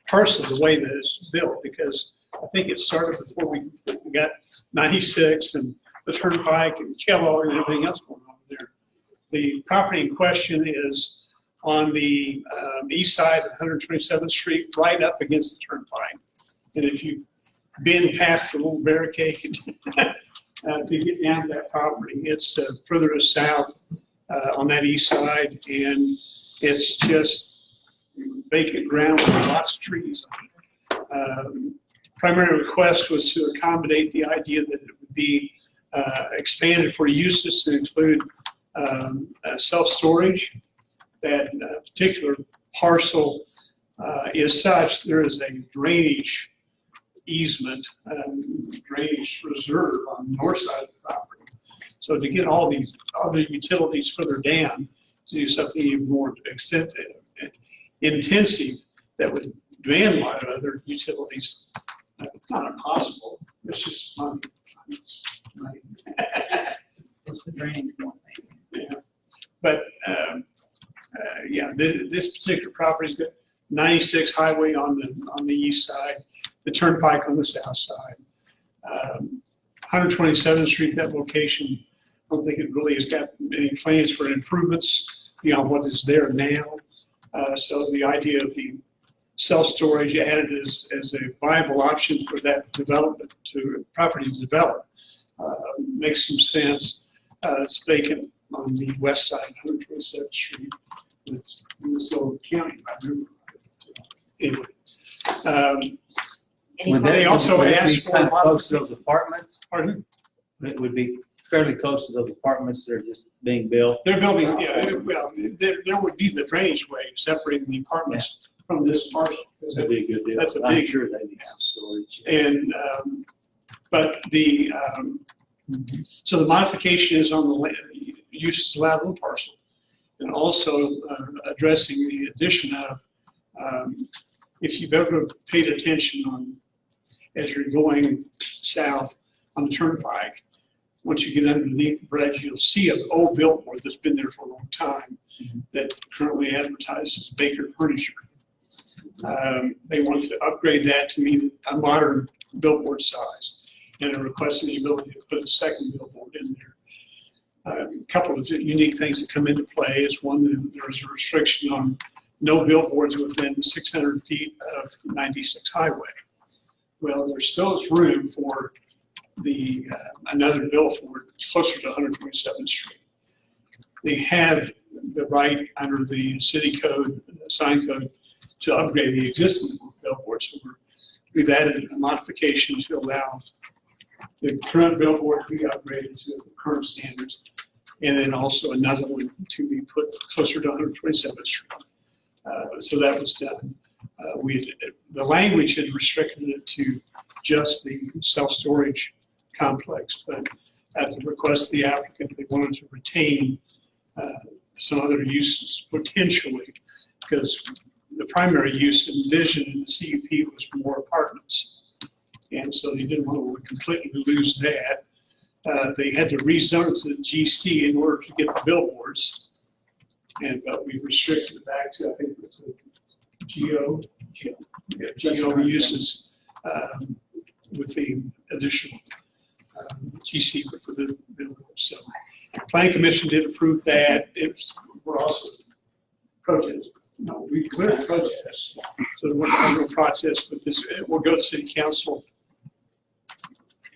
[SPEAKER 22] parcel the way that it's built, because I think it started before we got 96 and the Turnpike and Kellogg and everything else going on there. The property in question is on the east side of 127th Street, right up against the Turnpike. And if you bend past the little barricade to get down to that property, it's further to south on that east side, and it's just vacant ground with lots of trees on it. Primary request was to accommodate the idea that it would be expanded for uses to include self-storage. That particular parcel is such, there is a drainage easement, drainage reserve on the north side of the property. So to get all these other utilities further down, to do something even more intensive that would demand a lot of other utilities, it's not impossible. It's just money.
[SPEAKER 3] It's the drainage one.
[SPEAKER 22] Yeah. But yeah, this particular property's got 96 highway on the east side, the Turnpike on the south side. 127th Street, that location, I don't think it really has got any plans for improvements beyond what is there now. So the idea of the self-storage added as a viable option for that development to property to develop makes some sense. It's vacant on the west side of 127th Street. It's in this little county. Anyway. They also asked for.
[SPEAKER 12] Kind of close to those apartments?
[SPEAKER 22] Pardon?
[SPEAKER 12] It would be fairly close to those apartments that are just being built.
[SPEAKER 22] They're building, yeah, well, there would be the drainage way separating the apartments from this parcel.
[SPEAKER 12] That'd be a good deal.
[SPEAKER 22] That's a
[SPEAKER 12] I'm
[SPEAKER 22] big.
[SPEAKER 12] sure they need some storage.
[SPEAKER 22] And, but the, so the modification is on the uses allowed on the parcel. And also addressing the addition of, if you've ever paid attention on, as you're going south on the Turnpike, once you get underneath the bridge, you'll see an old billboard that's been there for a long time that currently advertises Baker Furniture. They want to upgrade that to meet a modern billboard size, and are requesting the ability to put a second billboard in there. A couple of unique things that come into play is one, that there's a restriction on no billboards within 600 feet of 96 highway. Well, there still is room for the another billboard closer to 127th Street. They have the right under the city code, sign code, to upgrade the existing billboards. So we've added a modification to allow the current billboard to be upgraded to the current standards, and then also another one to be put closer to 127th Street. So that was done. The language had restricted it to just the self-storage complex, but at the request of the applicant, they wanted to retain some other uses potentially, because the primary use envisioned in the CUP was more apartments. And so they didn't want to completely lose that. They had to rezone to GC in order to get the billboards. But we restricted it back to, I think, it was GO uses with the additional GC for the billboards. So Planning Commission did approve that. We're also protest. No, we cleared protest. So there wasn't no process, but this will go to City Council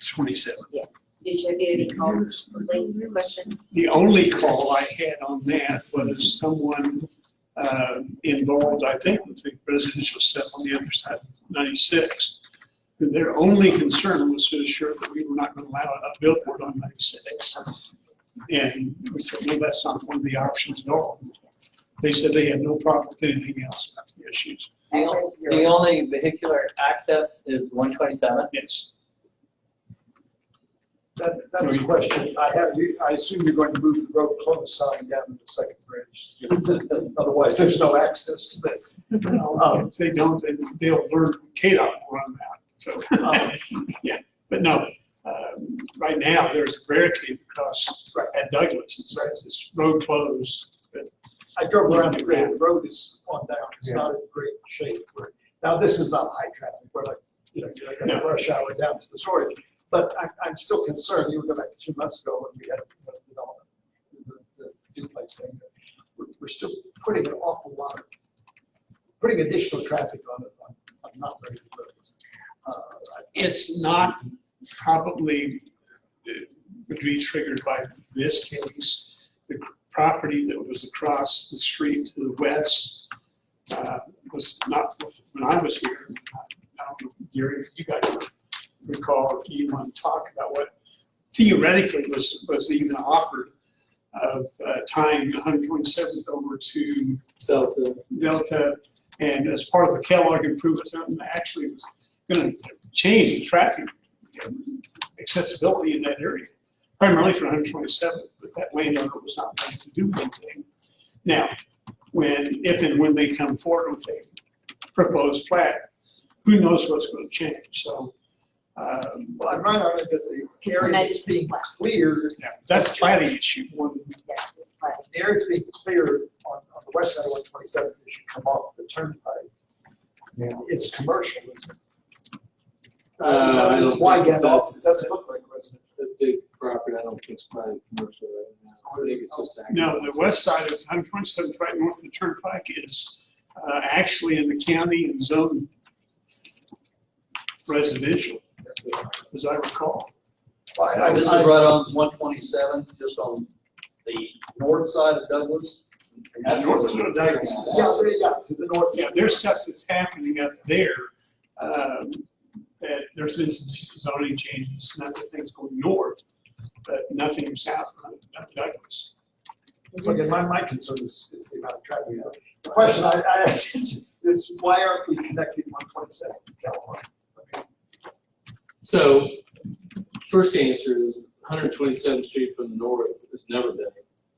[SPEAKER 22] 27.
[SPEAKER 1] Yeah. Did you get any calls or ladies' questions?
[SPEAKER 22] The only call I had on that was someone involved, I think, with the residential stuff on the other side of 96. And their only concern was to ensure that we were not going to allow a billboard on 96. And we said, no, that's not one of the options at all. They said they had no problem with anything else about the issues.
[SPEAKER 7] The only vehicular access is 127?
[SPEAKER 22] Yes.
[SPEAKER 15] That's the question I have. I assume you're going to move the road close sign down to the second bridge. Otherwise, there's no access to this.
[SPEAKER 22] If they don't, then they'll learn KDOT will run that. So, yeah, but no, right now there's a barricade across at Douglas. It says it's road closed. But
[SPEAKER 15] I drove around the road is on down. It's not in great shape. Now, this is not high traffic where you're going to rush hour down to the storage. But I'm still concerned. You were back 2 months ago when we had the duplex thing. We're still putting an awful lot of, putting additional traffic on not very good roads.
[SPEAKER 22] It's not probably would be triggered by this case. The property that was across the street to the west was not when I was here. I don't know, Gary, you guys recall if you want to talk about what theoretically was even offered of tying 127th over to Delta, and as part of the Kellogg improvement, actually was going to change the traffic accessibility in that area, primarily for 127th, but that landowner was not going to do anything. Now, if and when they come forward with a proposed plat, who knows what's going to change? So.
[SPEAKER 15] Well, I'm right on it that the area is being cleared.
[SPEAKER 22] Yeah, that's a planning issue more than
[SPEAKER 15] the area is being cleared on the west side of 127. It should come off the turnpike. Yeah. It's commercial, isn't it? That's why it doesn't look like residential.
[SPEAKER 18] The big property, I don't think it's probably commercial right now. I think it's just
[SPEAKER 22] no, the west side of 127th, right north of the turnpike, is actually in the county and zone residential, as I recall.
[SPEAKER 7] This is right on 127, just on the north side of Douglas.
[SPEAKER 22] North of Douglas.
[SPEAKER 15] To the north.
[SPEAKER 22] Yeah, there's stuff that's happening up there. That there's been some zoning changes and other things going north, but nothing south of Douglas.
[SPEAKER 15] So again, my concern is the amount of traffic. The question I ask is why aren't we connecting 127 to California?
[SPEAKER 18] So, first answer is 127th Street from the north has never been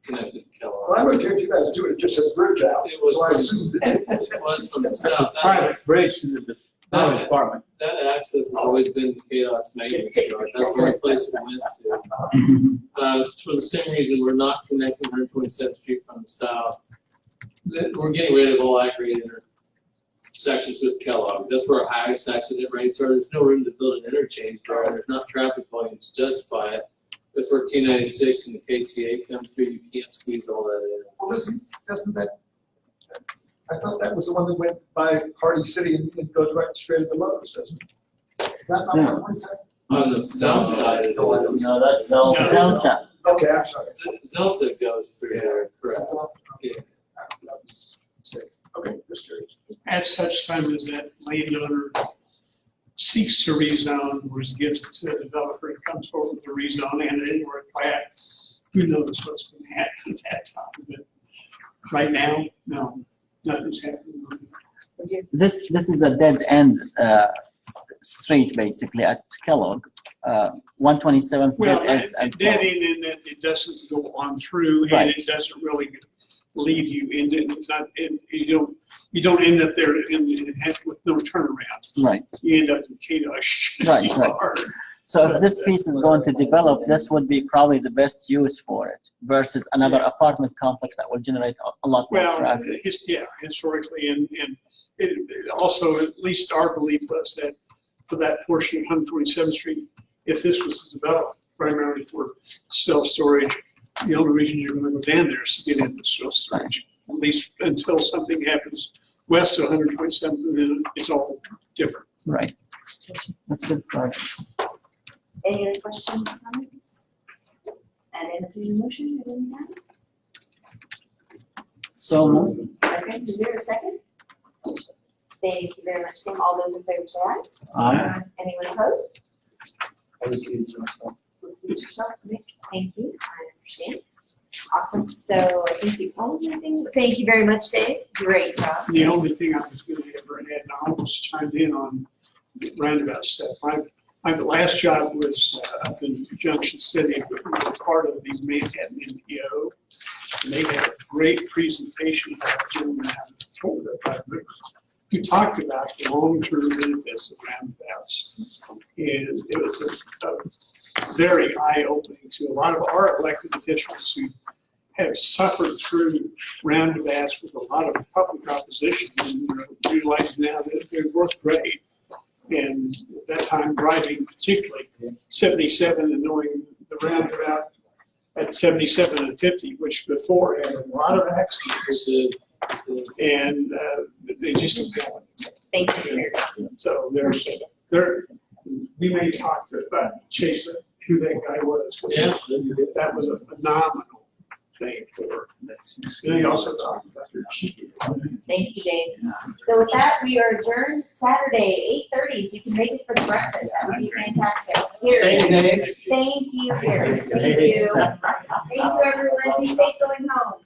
[SPEAKER 18] connected to Kellogg.
[SPEAKER 15] Well, I would you guys do it just as bridge out.
[SPEAKER 18] It was
[SPEAKER 15] so I
[SPEAKER 18] from-
[SPEAKER 15] assumed
[SPEAKER 18] It was from the south.
[SPEAKER 12] Private bridge to the department.
[SPEAKER 18] That access has always been KDOT's maintenance yard. That's the only place it went to. For the same reason, we're not connecting 127th Street from the south. We're getting rid of all aggregated intersections with Kellogg. That's where our highest accident rates are. There's no room to build an interchange there. There's not traffic volume to justify it. That's where T96 and the KCA come through. You can't squeeze all that in.
[SPEAKER 15] Well, doesn't that? I thought that was the one that went by Party City and goes right straight into Lowe's, doesn't it? Is that not 127?
[SPEAKER 18] On the south side of the Lowe's.
[SPEAKER 7] No, that's Delta.
[SPEAKER 15] Okay, I'm sorry.
[SPEAKER 18] Zelta goes through there, correct? Yeah.
[SPEAKER 15] Okay, just curious.
[SPEAKER 22] At such time as that landowner seeks to rezone or gives it to a developer and comes forward with a rezone and an inward plat, who knows what's going to happen at that time. But right now, no, nothing's happening.
[SPEAKER 7] This is a dead end street basically at Kellogg. 127th
[SPEAKER 22] Well,
[SPEAKER 7] dead ends at
[SPEAKER 22] dead
[SPEAKER 7] Kellogg.
[SPEAKER 22] end in that it doesn't go on through
[SPEAKER 7] Right.
[SPEAKER 22] and it doesn't really lead you into, you don't end up there with no turnaround.
[SPEAKER 3] Right.
[SPEAKER 22] You end up in Kadosh.
[SPEAKER 3] Right, right. So if this piece is going to develop, this would be probably the best use for it versus another apartment complex that will generate a lot more
[SPEAKER 22] Well,
[SPEAKER 3] traffic.
[SPEAKER 22] historically, and it also, at least our belief was that for that portion of 127th Street, if this was developed primarily for self-storage, the only reason you're going to go down there is to get into self-storage, at least until something happens west of 127th, and then it's all different.
[SPEAKER 3] Right. That's good project.
[SPEAKER 1] Any other questions, comments? And entertain a motion at any time?
[SPEAKER 3] So moved.
[SPEAKER 1] Okay, is there a second? Thank you very much, Sam. All those in favor say aye.
[SPEAKER 3] Aye.
[SPEAKER 1] Anyone opposed?
[SPEAKER 12] I would choose myself.
[SPEAKER 1] Recuse yourself. Thank you, I understand. Awesome, so I think the only thing, thank you very much, Dave. Great job.
[SPEAKER 22] The only thing I was going to ever add, and I almost chimed in on roundabout stuff. My last job was up in Junction City, but we were part of the Manhattan NPO. And they had a great presentation about doing that. Who talked about the long-term benefits of roundabouts. And it was a very eye-opening to a lot of our elected officials who have suffered through roundabouts with a lot of public opposition and realize now that they're worth great. And at that time, driving particularly 77 and knowing the roundabout at 77 and 50, which before had a lot of accidents, and they just don't happen.
[SPEAKER 1] Thank you.
[SPEAKER 22] So we may talk about Chaser, who that guy was.
[SPEAKER 5] Yeah.
[SPEAKER 22] That was a phenomenal thing for. And he also talked about their chief.
[SPEAKER 1] Thank you, Dave. So with that, we are adjourned Saturday, 8:30. If you can make it for the breakfast, that would be fantastic. Here.
[SPEAKER 5] Thank you, Dave.
[SPEAKER 1] Thank you, Harris. Thank you. Thank you, everyone. Be safe going home.